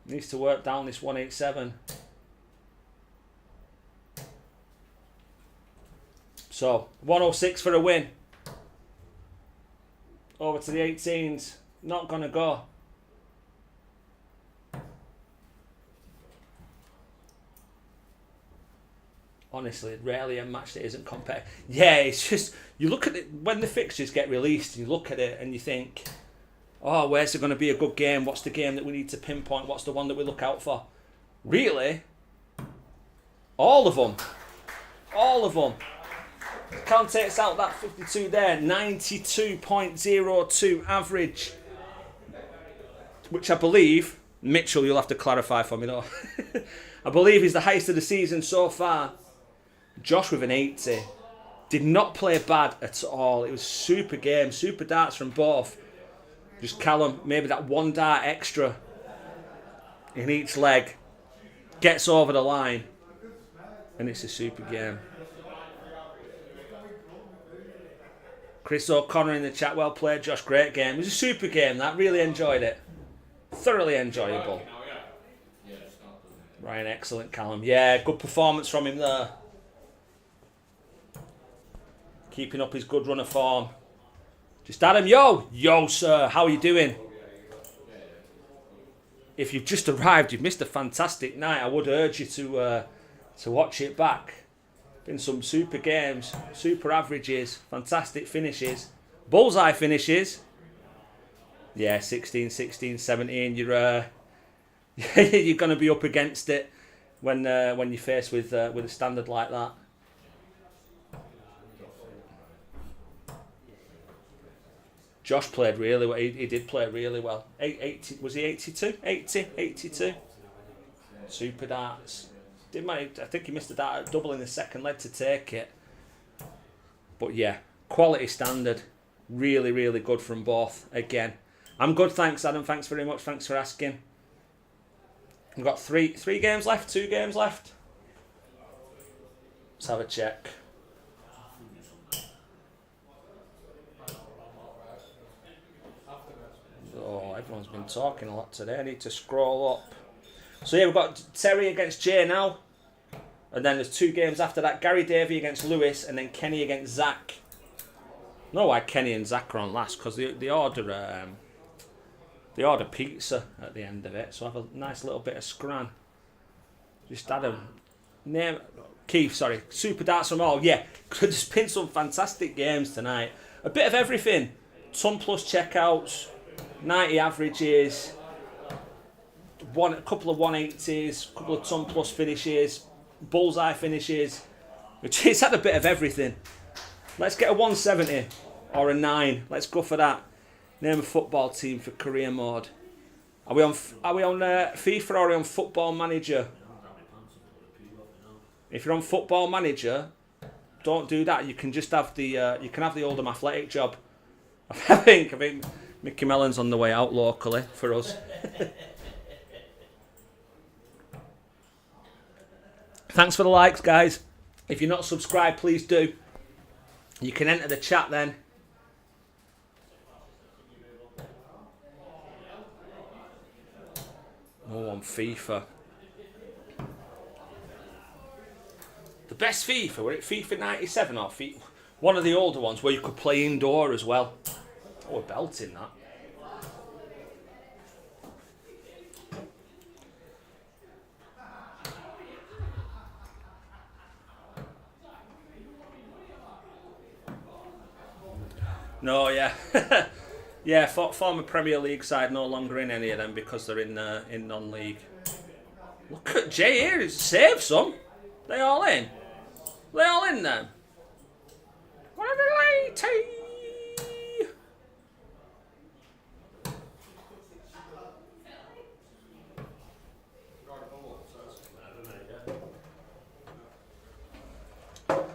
Needs to work down this 187. So, 106 for a win. Over to the 18s. Not going to go. Honestly, rarely a match that isn't competitive. Yeah, it's just, you look at it, when the fixtures get released, you look at it and you think, oh, where's there going to be a good game? What's the game that we need to pinpoint? What's the one that we look out for? Really? All of them. All of them. Callum takes out that 52 there, 92.02 average, which I believe, Mitchell, you'll have to clarify for me though, I believe is the highest of the season so far. Josh with an 80, did not play bad at all. It was super game, super darts from both. Just Callum, maybe that one dart extra in each leg, gets over the line, and it's a super game. Chris O'Connor in the chat, well played Josh, great game. It was a super game, that, really enjoyed it. Thoroughly enjoyable. Ryan, excellent Callum. Yeah, good performance from him there. Keeping up his good run of form. Just Adam, yo sir, how are you doing? If you've just arrived, you've missed a fantastic night. I would urge you to watch it back. Been some super games, super averages, fantastic finishes, bullseye finishes. Yeah, 16, 16, 17. You're you're going to be up against it when you're faced with a standard like that. Josh played really well. He did play really well. 80, was he 82? 80, 82. Super darts. I think he missed a dart double in the second leg to take it. But yeah, quality standard. Really, really good from both. Again, I'm good, thanks Adam. Thanks very much. Thanks for asking. We've got three games left, 2 games left. Let's have a check. Oh, everyone's been talking a lot today. I need to scroll up. So yeah, we've got Terry against Jay now. And then there's 2 games after that. Gary Davey against Lewis, and then Kenny against Zach. I don't know why Kenny and Zach are on last, because they order pizza at the end of it. So have a nice little bit of scran. Just add a name. Keith, sorry. Super darts from all. Yeah, there's been some fantastic games tonight. A bit of everything. Ton plus checkouts, 90 averages, a couple of 180s, a couple of ton plus finishes, bullseye finishes. It's had a bit of everything. Let's get a 170 or a 9. Let's go for that. Name a football team for career mode. Are we on FIFA or are we on Football Manager? If you're on Football Manager, don't do that. You can just have the Oldham Athletic job. I think Mickey Mellon's on the way out locally for us. Thanks for the likes, guys. If you're not subscribed, please do. You can enter the chat then. Oh, on FIFA. The best FIFA, were it FIFA 97 or FIFA? One of the older ones where you could play indoor as well. Oh, we're belting that. No, yeah. Yeah, former Premier League side no longer in any of them because they're in non-league. Look at Jay here, he's saved some. They all in. They all in then. Whatever lady.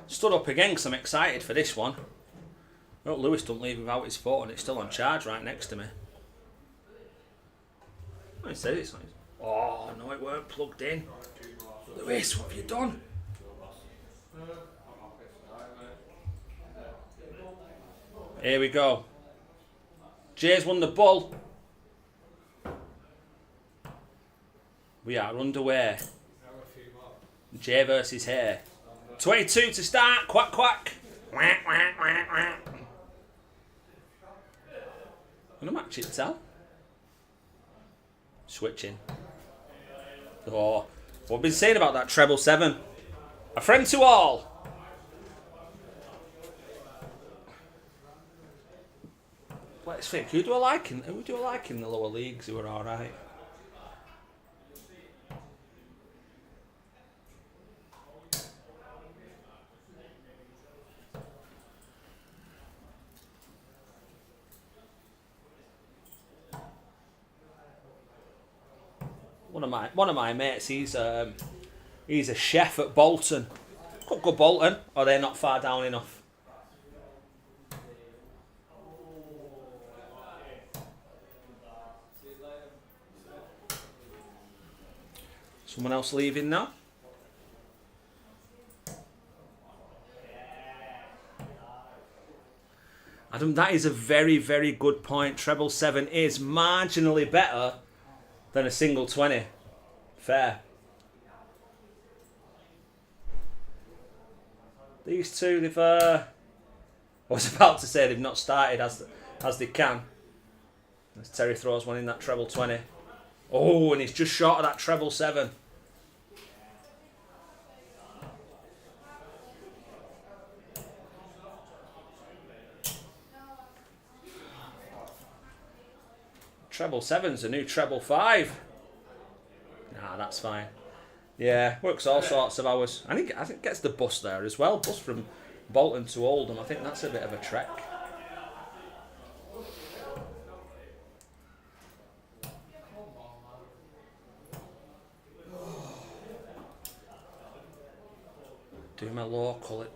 Stood up again because I'm excited for this one. Oh, Lewis don't leave without his phone and it's still on charge right next to me. I said it's on. Oh no, it weren't plugged in. Lewis, what have you done? Here we go. Jay's won the ball. We are underway. Jay versus Hay. 22 to start. Quack quack. Quack quack quack quack. Gonna match it, tell. Switching. Oh, what I've been saying about that treble 7. A friend to all. Let's think. Who do I like in the lower leagues who are all right? One of my mates, he's a chef at Bolton. Could go Bolton, or they're not far down enough. Someone else leaving now. Adam, that is a very, very good point. Treble 7 is marginally better than a single 20. Fair. These two, they've I was about to say they've not started as they can. As Terry throws one in that treble 20. Oh, and he's just short of that treble 7. Treble 7's a new treble 5. Nah, that's fine. Yeah, works all sorts of hours. I think it gets the bus there as well. Bus from Bolton to Oldham. I think that's a bit of a trek. Do my local at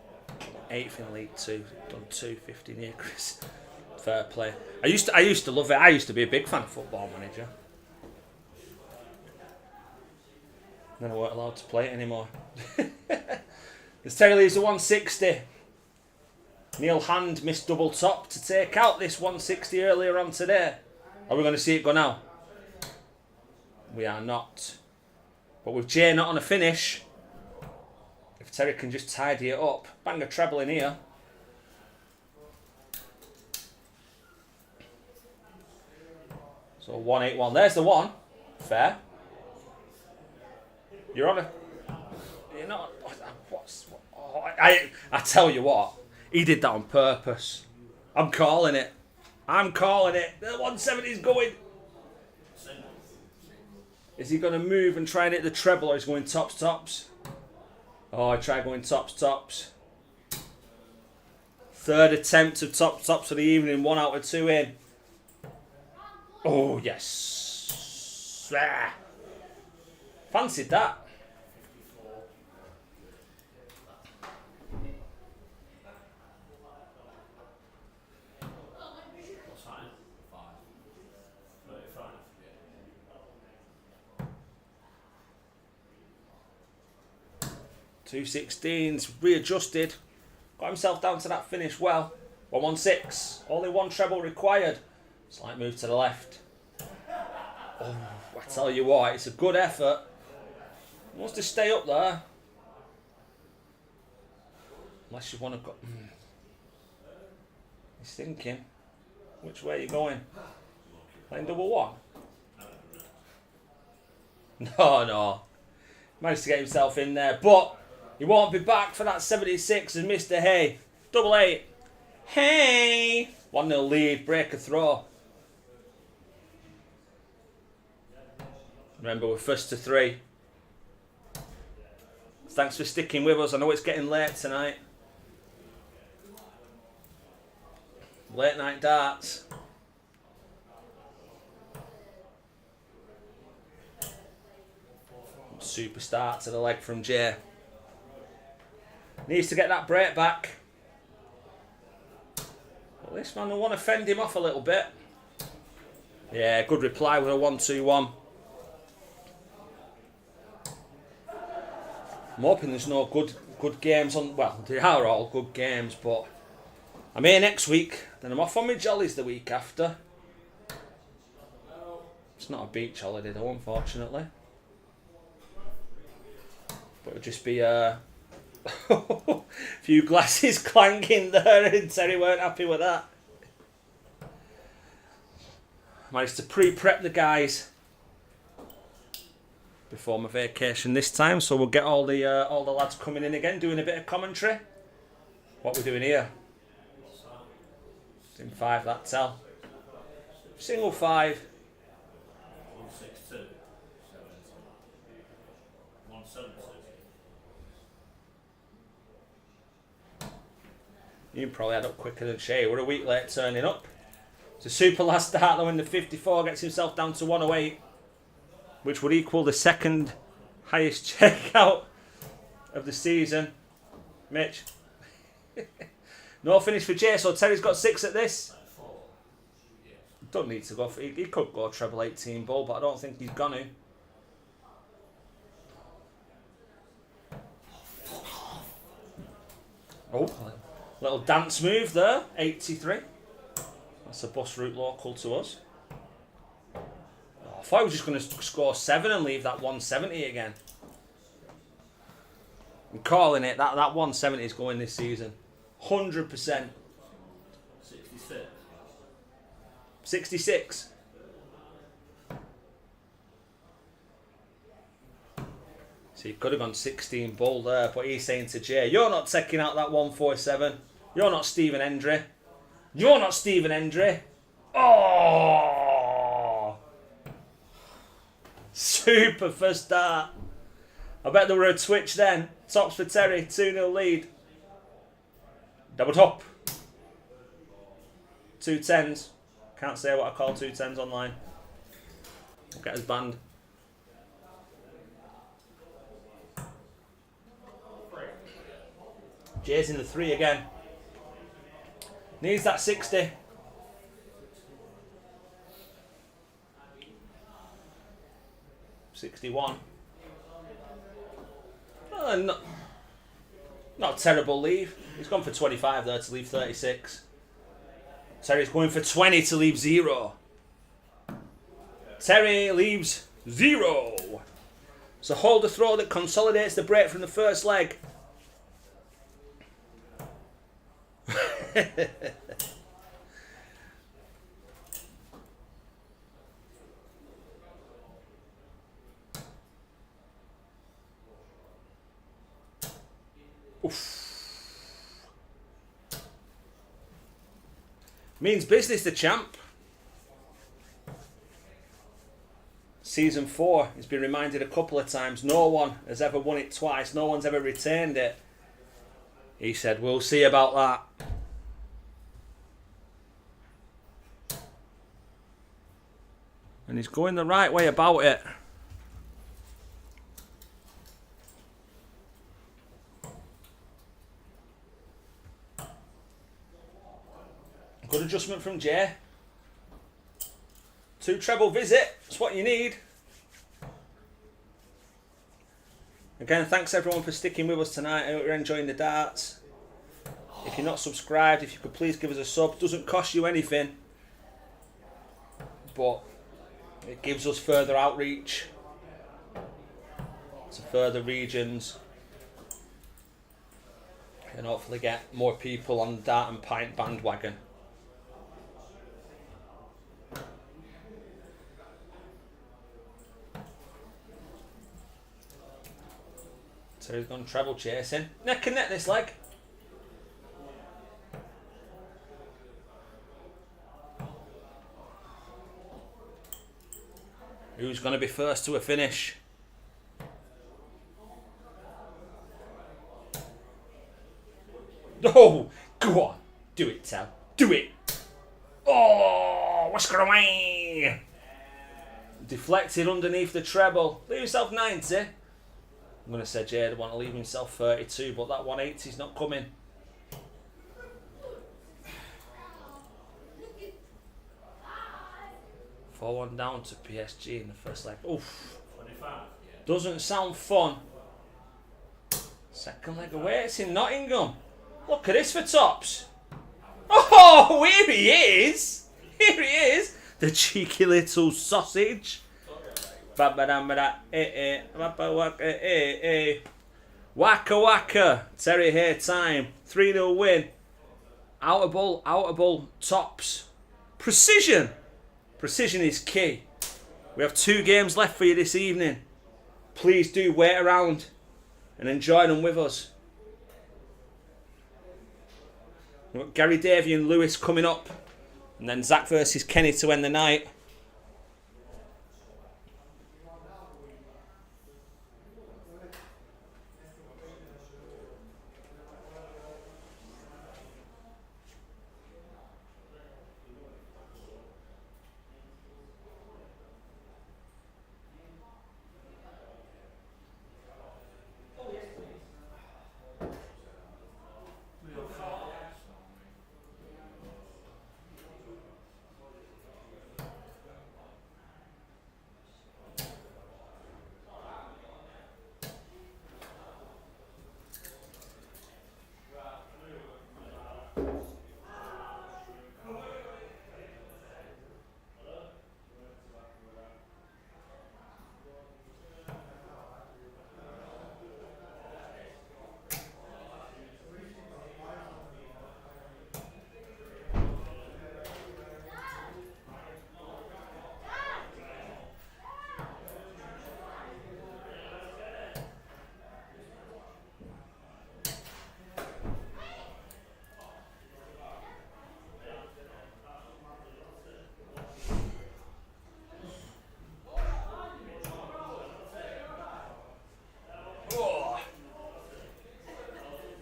8th in League 2. Done 250 near Chris. Fair play. I used to love it. I used to be a big fan of Football Manager. Then I weren't allowed to play it anymore. As Terry leaves a 160. Neil Hand missed double top to take out this 160 earlier on today. Are we going to see it go now? We are not. But with Jay not on a finish, if Terry can just tidy it up, bang a treble in here. So 181. There's the one. Fair. You're on a. You're not. I tell you what. He did that on purpose. I'm calling it. I'm calling it. The 170's going. Is he going to move and try and hit the treble, or is he going tops? Oh, I tried going tops. Third attempt of tops for the evening. 1 out of 2 in. Oh, yes. Fancied that. What's that? 35. 216's readjusted. Got himself down to that finish well. 116. Only one treble required. Slight move to the left. Oh, I tell you what, it's a good effort. He wants to stay up there. Unless you want to go. He's thinking. Which way are you going? Playing double one? No. Managed to get himself in there, but he won't be back for that 76 as Mr. Hay. Double 8. Hey! 1-0 lead, break a throw. Remember, we're first to 3. Thanks for sticking with us. I know it's getting late tonight. Late night darts. Super start to the leg from Jay. Needs to get that break back. Well, this man will want to fend him off a little bit. Yeah, good reply with a 1-2-1. I'm hoping there's no good games on. Well, they are all good games, but I'm here next week. Then I'm off on my jollies the week after. It's not a beach holiday though, unfortunately. But it'll just be a few glasses clanking there, and Terry weren't happy with that. Managed to pre-prep the guys before my vacation this time, so we'll get all the lads coming in again, doing a bit of commentary. What we're doing here? It's in 5, that tell. Single 5. 162. 170. You can probably add up quicker than Shay. We're a week late turning up. It's a super last start though in the 54, gets himself down to 108, which would equal the second highest checkout of the season. Mitch. No finish for Jay, so Terry's got 6 at this. Don't need to go for, he could go treble 18 ball, but I don't think he's gonna. Oh, little dance move there, 83. That's a bus route local to us. Oh, I thought he was just going to score 7 and leave that 170 again. I'm calling it, that 170 is going this season. 100%. 66. 66. So he could have gone 16 ball there, but he's saying to Jay, you're not taking out that 147. You're not Stephen Hendry. You're not Stephen Hendry. Oh! Super first start. I bet there were a twitch then. Tops for Terry, 2-0 lead. Double top. 2 10s. Can't say what I call 2 10s online. We'll get us banned. Jay's in the 3 again. Needs that 60. $61. Not a terrible leave. He's gone for 25 there to leave 36. Terry's going for 20 to leave 0. Terry leaves 0. So hold a throw that consolidates the break from the first leg. Oof. Means business, the champ. Season 4, he's been reminded a couple of times, no one has ever won it twice, no one's ever retained it. He said, we'll see about that. And he's going the right way about it. Good adjustment from Jay. 2 treble visit, that's what you need. Again, thanks everyone for sticking with us tonight. I hope you're enjoying the darts. If you're not subscribed, if you could please give us a sub. Doesn't cost you anything, but it gives us further outreach to further regions and hopefully get more people on the Dart and Pint bandwagon. So he's gone treble chasing. Neck and neck this leg. Who's going to be first to a finish? Oh, go on. Do it, Tal. Do it. Oh, whisker away. Deflected underneath the treble. Leave himself 90. I'm going to say Jade want to leave himself 32, but that 180's not coming. One down to PSG in the first leg. Oof. 25. Doesn't sound fun. Second leg away. It's in Nottingham. Look at this for tops. Oh, here he is. Here he is. The cheeky little sausage. Waka waka. Terry Hay time. 3-0 win. Outer ball, tops. Precision. Precision is key. We have 2 games left for you this evening. Please do wait around and enjoy them with us. We've got Gary Davey and Lewis coming up, and then Zach versus Kenny to end the night.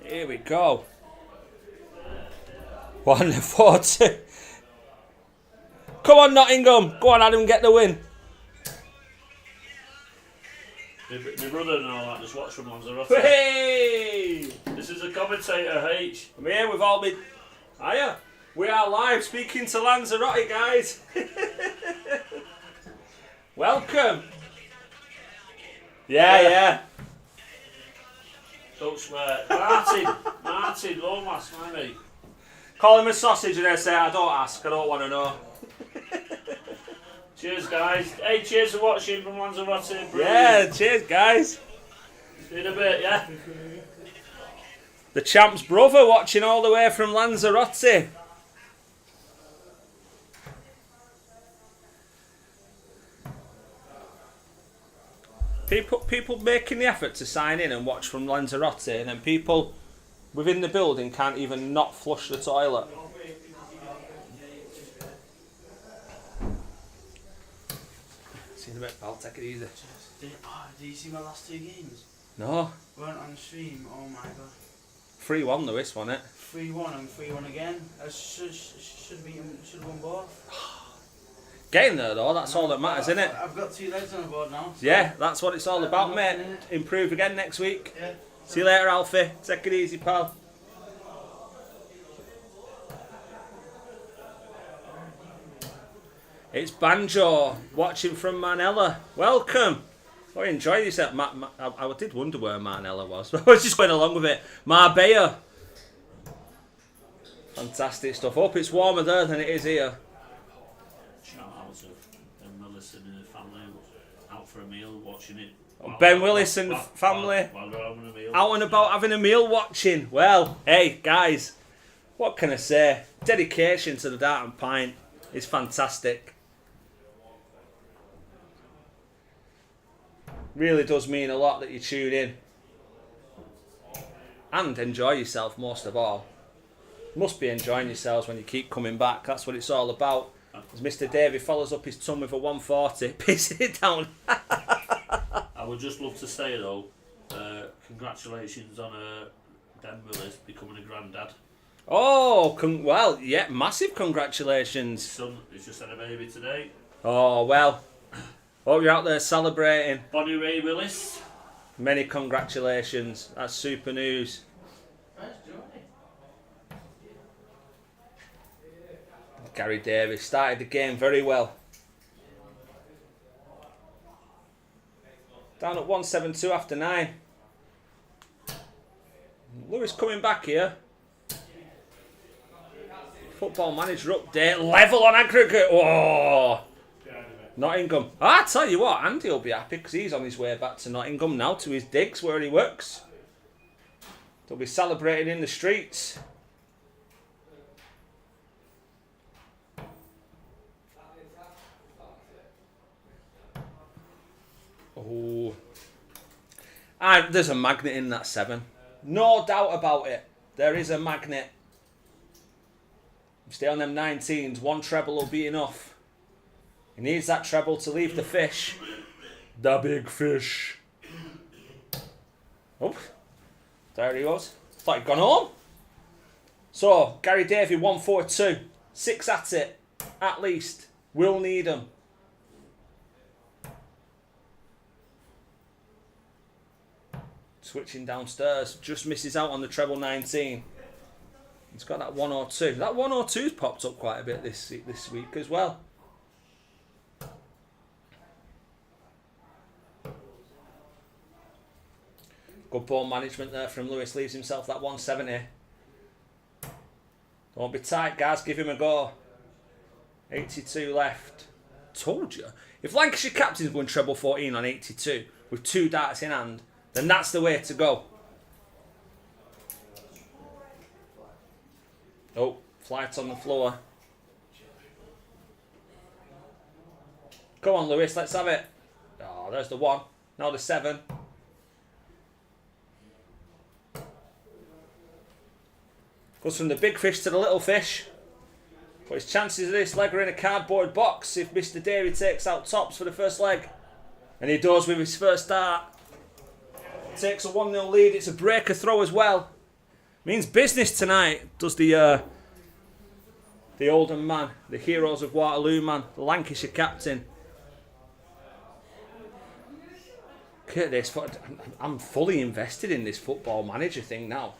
Here we go. 1-40. Come on, Nottingham. Go on, Adam, get the win. My brother and all that just watch from Lanzarote. Hey! This is a commentator, H. I'm here with all my... Hiya. We are live speaking to Lanzarote, guys. Welcome. Yeah. Don't swear. Martin, long last, my mate. Call him a sausage and they say, I don't ask, I don't want to know. Cheers, guys. Hey, cheers for watching from Lanzarote. Brilliant. Yeah, cheers, guys. In a bit, yeah. The champ's brother watching all the way from Lanzarote. People making the effort to sign in and watch from Lanzarote, and then people within the building can't even not flush the toilet. See you in a bit, pal. Take it easy. Did you see my last 2 games? No. Weren't on stream. Oh my god. 3-1 Lewis, wasn't it? 3-1 and 3-1 again. I should have won both. Getting there though, that's all that matters, isn't it? I've got 2 legs on the board now. So Yeah, that's what it's all about, I'm mate. loving it. Improve again next week. Yeah. See you later, Alfie. Take it easy, pal. It's Banjo, watching from Manila. Welcome. I enjoyed this. I did wonder where Manila was, but I was just going along with it. Marbella. Fantastic stuff. Hope it's warmer there than it is here. Shout out to Ben Willis and the family out for a meal watching it. Ben Willis and family While they're having a meal. out and about having a meal watching. Well, hey, guys, what can I say? Dedication to the Dart and Pint is fantastic. Really does mean a lot that you tune in. And enjoy yourself most of all. Must be enjoying yourselves when you keep coming back. That's what it's all about. As Mr. Davey follows up his ton with a 140, pissing it down. I would just love to say though, congratulations on Dan Willis becoming a granddad. Oh, well, yeah, massive congratulations. His son has just had a baby today. Oh, well, hope you're out there celebrating. Bonnie Ray Willis. Many congratulations. That's super news. Gary Davis started the game very well. Down at 172 after 9. Lewis coming back here. Football Manager update. Level on aggregate. Oh, Nottingham. I tell you what, Andy will be happy because he's on his way back to Nottingham now, to his digs where he works. They'll be celebrating in the streets. Oh, there's a magnet in that 7. No doubt about it. There is a magnet. Stay on them 19s. 1 treble will be enough. He needs that treble to leave the fish. The big fish. Oh, there he was. Thought he'd gone home. So, Gary Davey, 142. 6 at it, at least. Will need him. Switching downstairs. Just misses out on the treble 19. He's got that 102. That 102's popped up quite a bit this week as well. Good ball management there from Lewis. Leaves himself that 170. Don't be tight, guys. Give him a go. 82 left. Told you. If Lancashire captain's going treble 14 on 82 with 2 darts in hand, then that's the way to go. Oh, flight on the floor. Come on, Lewis, let's have it. Oh, there's the 1. Now the 7. Goes from the big fish to the little fish. But his chances of this leg are in a cardboard box if Mr. Davey takes out tops for the first leg. And he does with his first dart. Takes a 1-0 lead. It's a breaker throw as well. Means business tonight, does the Oldham man, the Heroes of Waterloo man, the Lancashire captain. Look at this. I'm fully invested in this Football Manager thing now.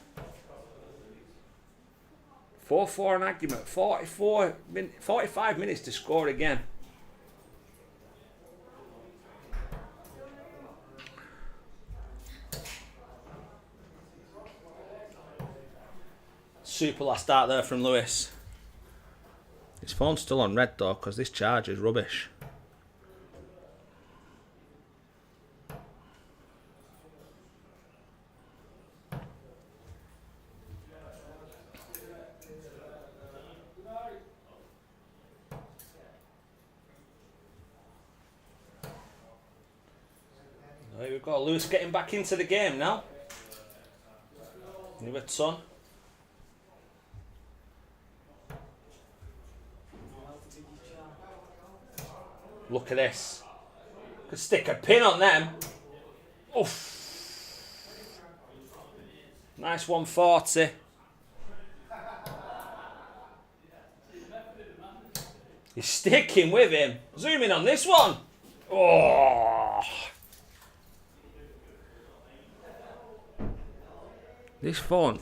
4-4 an argument. 45 minutes to score again. Super last start there from Lewis. His phone's still on red though because this charge is rubbish. There we go. Lewis getting back into the game now. New a ton. Look at this. Could stick a pin on them. Oof. Nice 140. He's sticking with him. Zoom in on this one. Oh. This phone.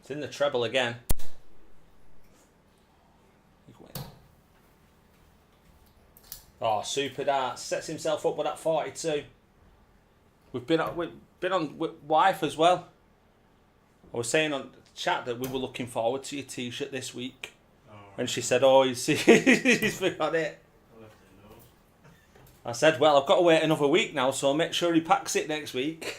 It's in the treble again. Oh, super darts. Sets himself up with that 42. We've been on with wife as well. I was saying on the chat that we were looking forward to your t-shirt this week. Oh. And she said, oh, he's forgot it. I said, well, I've got to wait another week now, so I'll make sure he packs it next week.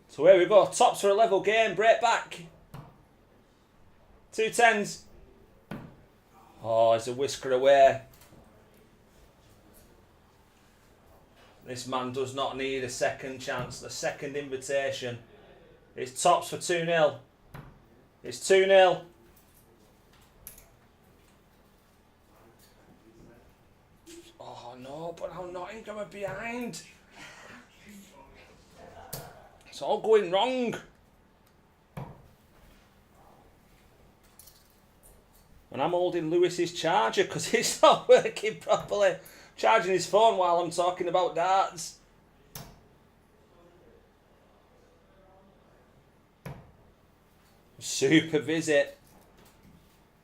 So here we go. Tops for a level game. Break back. 2 10s. Oh, it's a whisker away. This man does not need a second chance, a second invitation. It's tops for 2-0. It's 2-0. Oh no, but now Nottingham are behind. It's all going wrong. And I'm holding Lewis's charger because it's not working properly. Charging his phone while I'm talking about darts. Super visit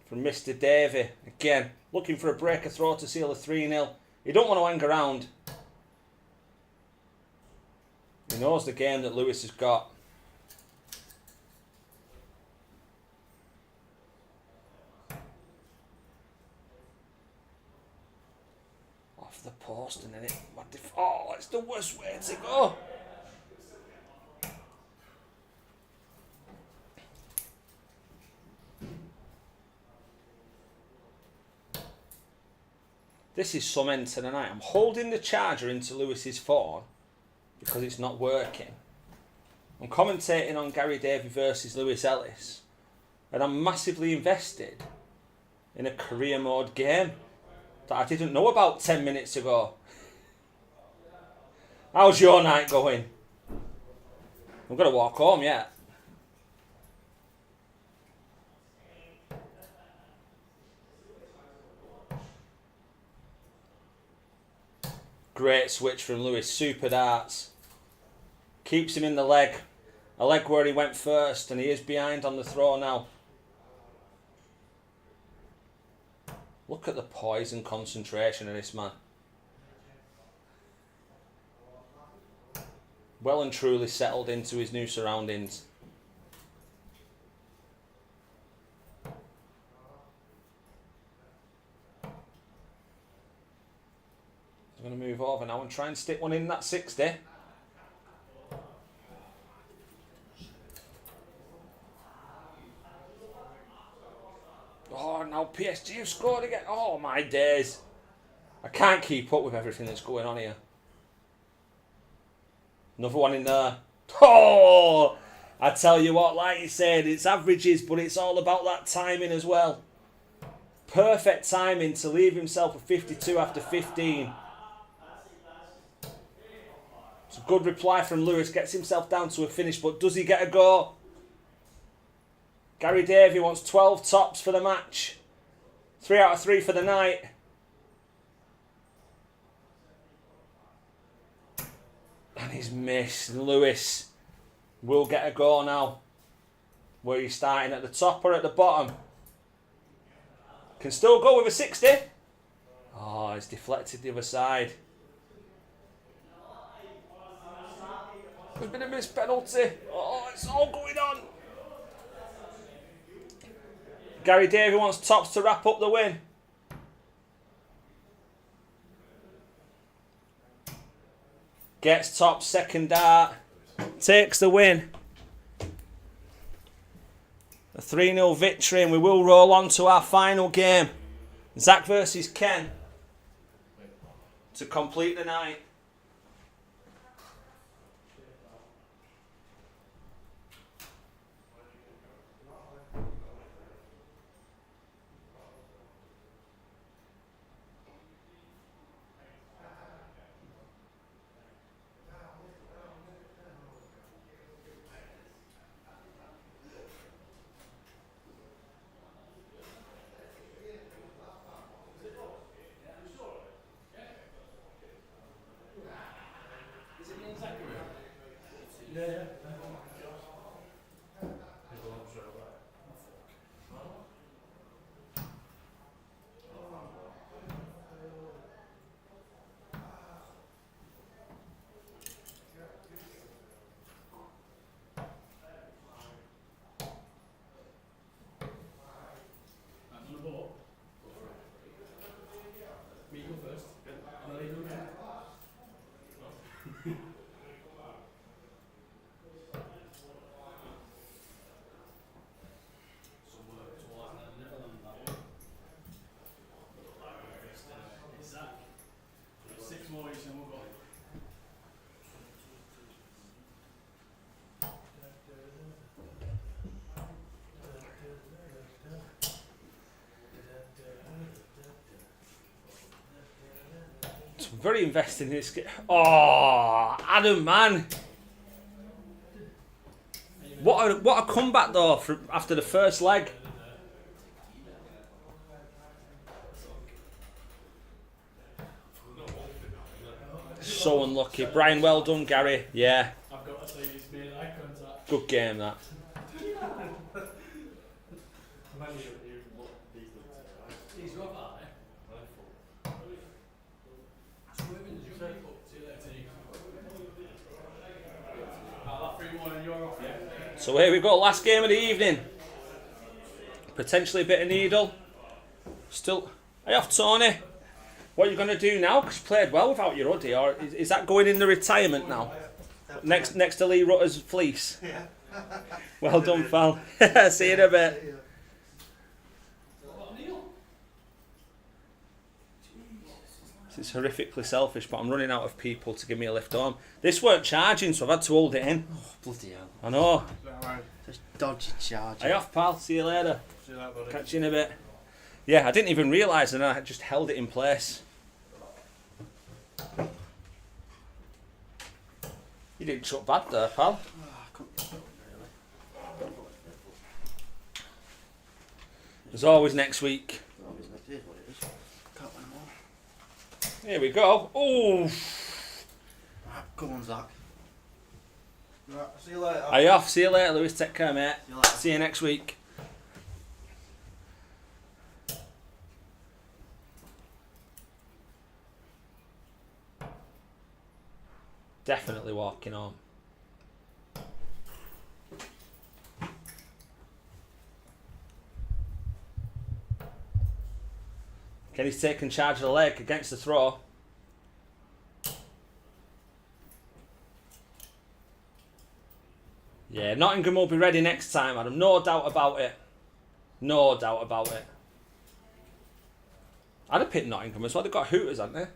from Mr. Davey. Again, looking for a breaker throw to seal a 3-0. He don't want to hang around. He knows the game that Lewis has got. Off the post and then it... Oh, it's the worst way to go. This is some end to the night. I'm holding the charger into Lewis's phone because it's not working. I'm commentating on Gary Davey versus Lewis Ellis, and I'm massively invested in a career mode game that I didn't know about 10 minutes ago. How's your night going? I'm going to walk home yet. Great switch from Lewis, super darts. Keeps him in the leg. A leg where he went first, and he is behind on the throw now. Look at the poise and concentration of this man. Well and truly settled into his new surroundings. I'm going to move over now and try and stick one in that 60. Oh, now PSG have scored again. Oh, my days. I can't keep up with everything that's going on here. Another one in there. Oh, I tell you what, like you said, it's averages, but it's all about that timing as well. Perfect timing to leave himself a 52 after 15. It's a good reply from Lewis, gets himself down to a finish, but does he get a go? Gary Davey wants 12 tops for the match. 3 out of 3 for the night. And he's missed. Lewis will get a go now. Where he's starting, at the top or at the bottom? Can still go with a 60. Oh, he's deflected the other side. There's been a missed penalty. Oh, it's all going on. Gary Davey wants tops to wrap up the win. Gets top, second dart. Takes the win. A 3-0 victory, and we will roll on to our final game. Zach versus Ken. To complete the night. very invested in this game. Oh, Adam, man. What a comeback, though, after the first leg. So unlucky. Brian, well done, Gary. Yeah. I've got to say he's made eye contact. Good game, that. He's rough, aren't he? So here we go, last game of the evening. Potentially a bit of needle. Still, are you off, Tony? What are you going to do now? Because you played well without your hoodie, or is that going in the retirement now? Next to Lee Rutter's fleece. Yeah. Well done, pal. See you in a bit. It's horrifically selfish, but I'm running out of people to give me a lift home. This weren't charging, so I've had to hold it in. Oh, bloody hell. I know. Just dodgy charge. Are you off, pal? See you later. See you later, buddy. Catch you in a bit. Yeah, I didn't even realise, and I just held it in place. You didn't chuck bad there, pal. As always, next week. Here we go. Oh! Come on, Zach. Right, see you later. Are you off? See you later, Lewis. Take care, mate. See you later. See you next week. Definitely walking home. Kenny's taking charge of the leg against the throw. Yeah, Nottingham will be ready next time, Adam. No doubt about it. No doubt about it. I'd have picked Nottingham as well. They've got Hooters, haven't they?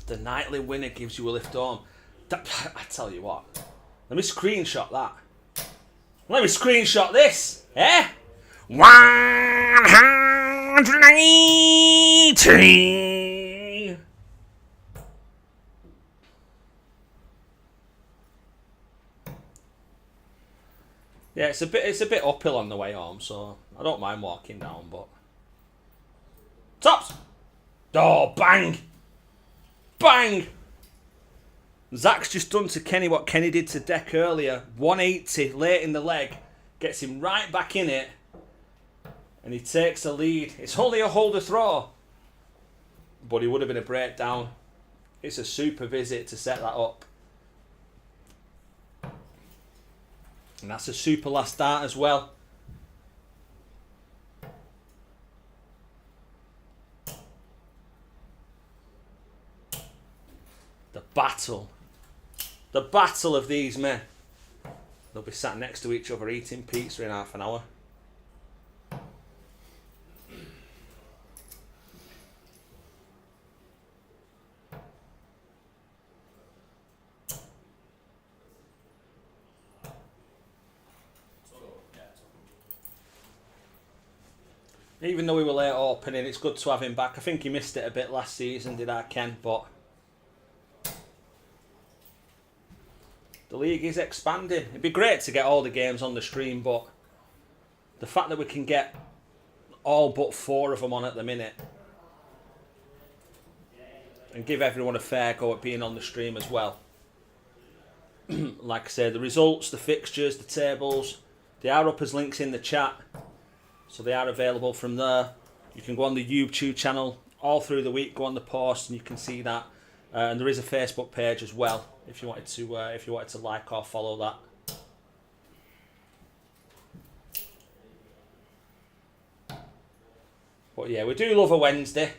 The nightly winner gives you a lift home. I tell you what. Let me screenshot that. Let me screenshot this. Eh? 180. Yeah, it's a bit uphill on the way home, so I don't mind walking down, but tops. Oh, bang. Bang! Zach's just done to Kenny what Kenny did to Deck earlier. 180 late in the leg. Gets him right back in it. And he takes the lead. It's only a holder throw. But it would have been a breakdown. It's a super visit to set that up. And that's a super last start as well. The battle of these men. They'll be sat next to each other eating pizza in half an hour. Even though we were late opening, it's good to have him back. I think he missed it a bit last season, did I, Ken? But the league is expanding. It'd be great to get all the games on the stream, but the fact that we can get all but 4 of them on at the minute and give everyone a fair go at being on the stream as well. Like I said, the results, the fixtures, the tables, they are up as links in the chat, so they are available from there. You can go on the YouTube channel all through the week, go on the post, and you can see that. And there is a Facebook page as well if you wanted to like or follow that. But yeah, we do love a Wednesday.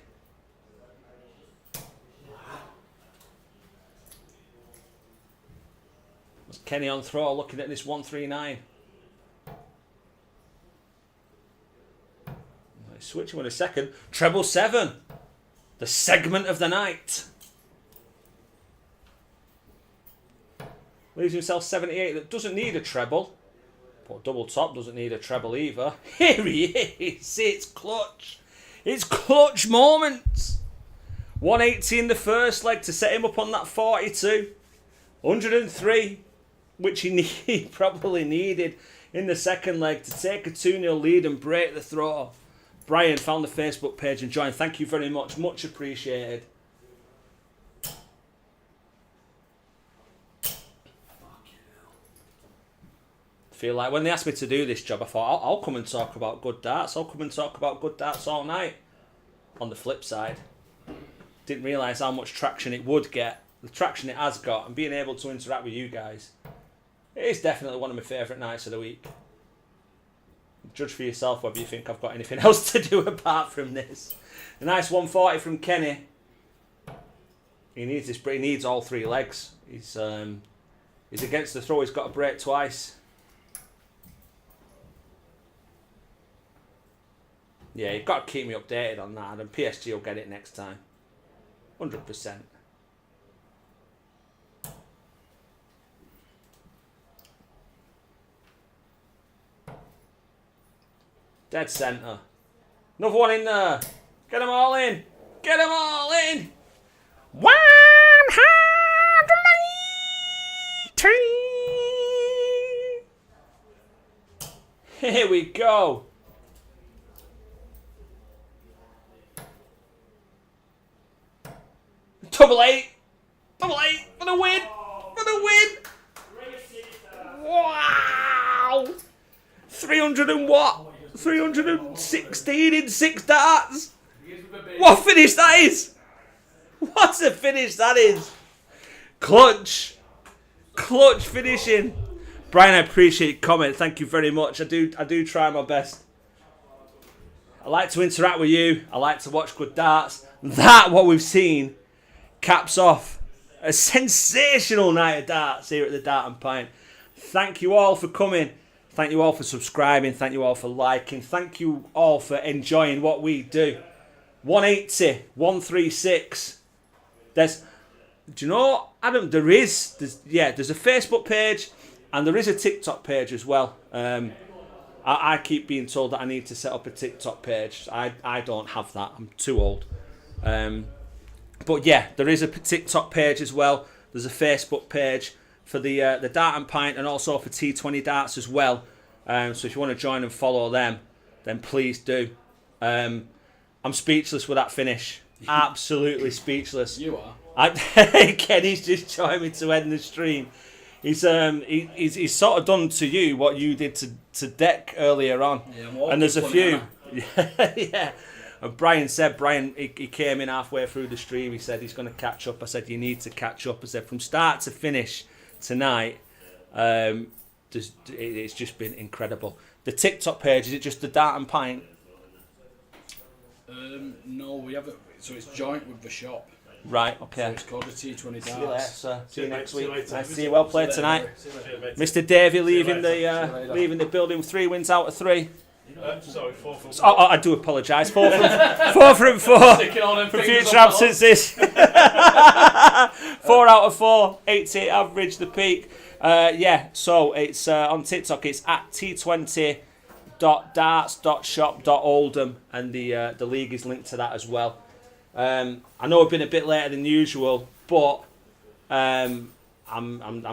There's Kenny on throw looking at this 139. Switching in a second. Treble 7. The segment of the night. Leaves himself 78. That doesn't need a treble. But double top doesn't need a treble either. Here he is. It's clutch. It's clutch moments. 180 in the first leg to set him up on that 42. 103, which he probably needed in the second leg to take a 2-0 lead and break the throw. Brian found the Facebook page and joined. Thank you very much. Much appreciated. Feel like when they asked me to do this job, I thought, I'll come and talk about good darts. I'll come and talk about good darts all night. On the flip side, didn't realise how much traction it would get. The traction it has got, and being able to interact with you guys, it is definitely one of my favourite nights of the week. Judge for yourself whether you think I've got anything else to do apart from this. A nice 140 from Kenny. He needs this, but he needs all 3 legs. He's against the throw. He's got to break twice. Yeah, you've got to keep me updated on that, and PSG will get it next time. 100%. Dead centre. Another one in there. Get them all in. Get them all in. 180. Here we go. Double eight for the win, Wow! 300 and what? 316 in 6 darts. What a finish that is! What a finish that is! Clutch finishing. Brian, I appreciate your comment. Thank you very much. I do try my best. I like to interact with you. I like to watch good darts. That, what we've seen, caps off a sensational night of darts here at the Dart and Pint. Thank you all for coming. Thank you all for subscribing. Thank you all for liking. Thank you all for enjoying what we do. 180, 136. Do you know, Adam, there's a Facebook page and there is a TikTok page as well. I keep being told that I need to set up a TikTok page. I don't have that. I'm too old. But yeah, there is a TikTok page as well. There's a Facebook page for the Dart and Pint and also for T20 Darts as well. So if you want to join and follow them, then please do. I'm speechless with that finish. Absolutely speechless. You are. Kenny's just joined me to end the stream. He's sort of done to you what you did to Deck earlier on. Yeah, and there's a few. Yeah. And Brian, he came in halfway through the stream. He said he's going to catch up. I said, you need to catch up. I said, from start to finish tonight, it's just been incredible. The TikTok page, is it just the Dart and Pint? No, we have it. So it's joint with the shop. Right, okay. So it's called the T20 Darts. See you later, sir. See you next week. later. Nice to see you. Well played tonight. Mr. Davey leaving the building with 3 wins out of 3. Sorry, 4 from 4. I do apologise. 4 from 4 for future absences. 4 out of 4. 88 average, the peak. So it's on TikTok. It's at t20.darts.shop.oldham, and the league is linked to that as well. I know I've been a bit later than usual, but I'm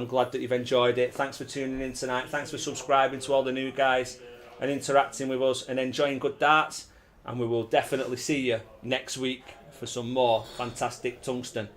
glad that you've enjoyed it. Thanks for tuning in tonight. Thanks for subscribing to all the new guys and interacting with us and enjoying good darts. And we will definitely see you next week for some more fantastic tungsten.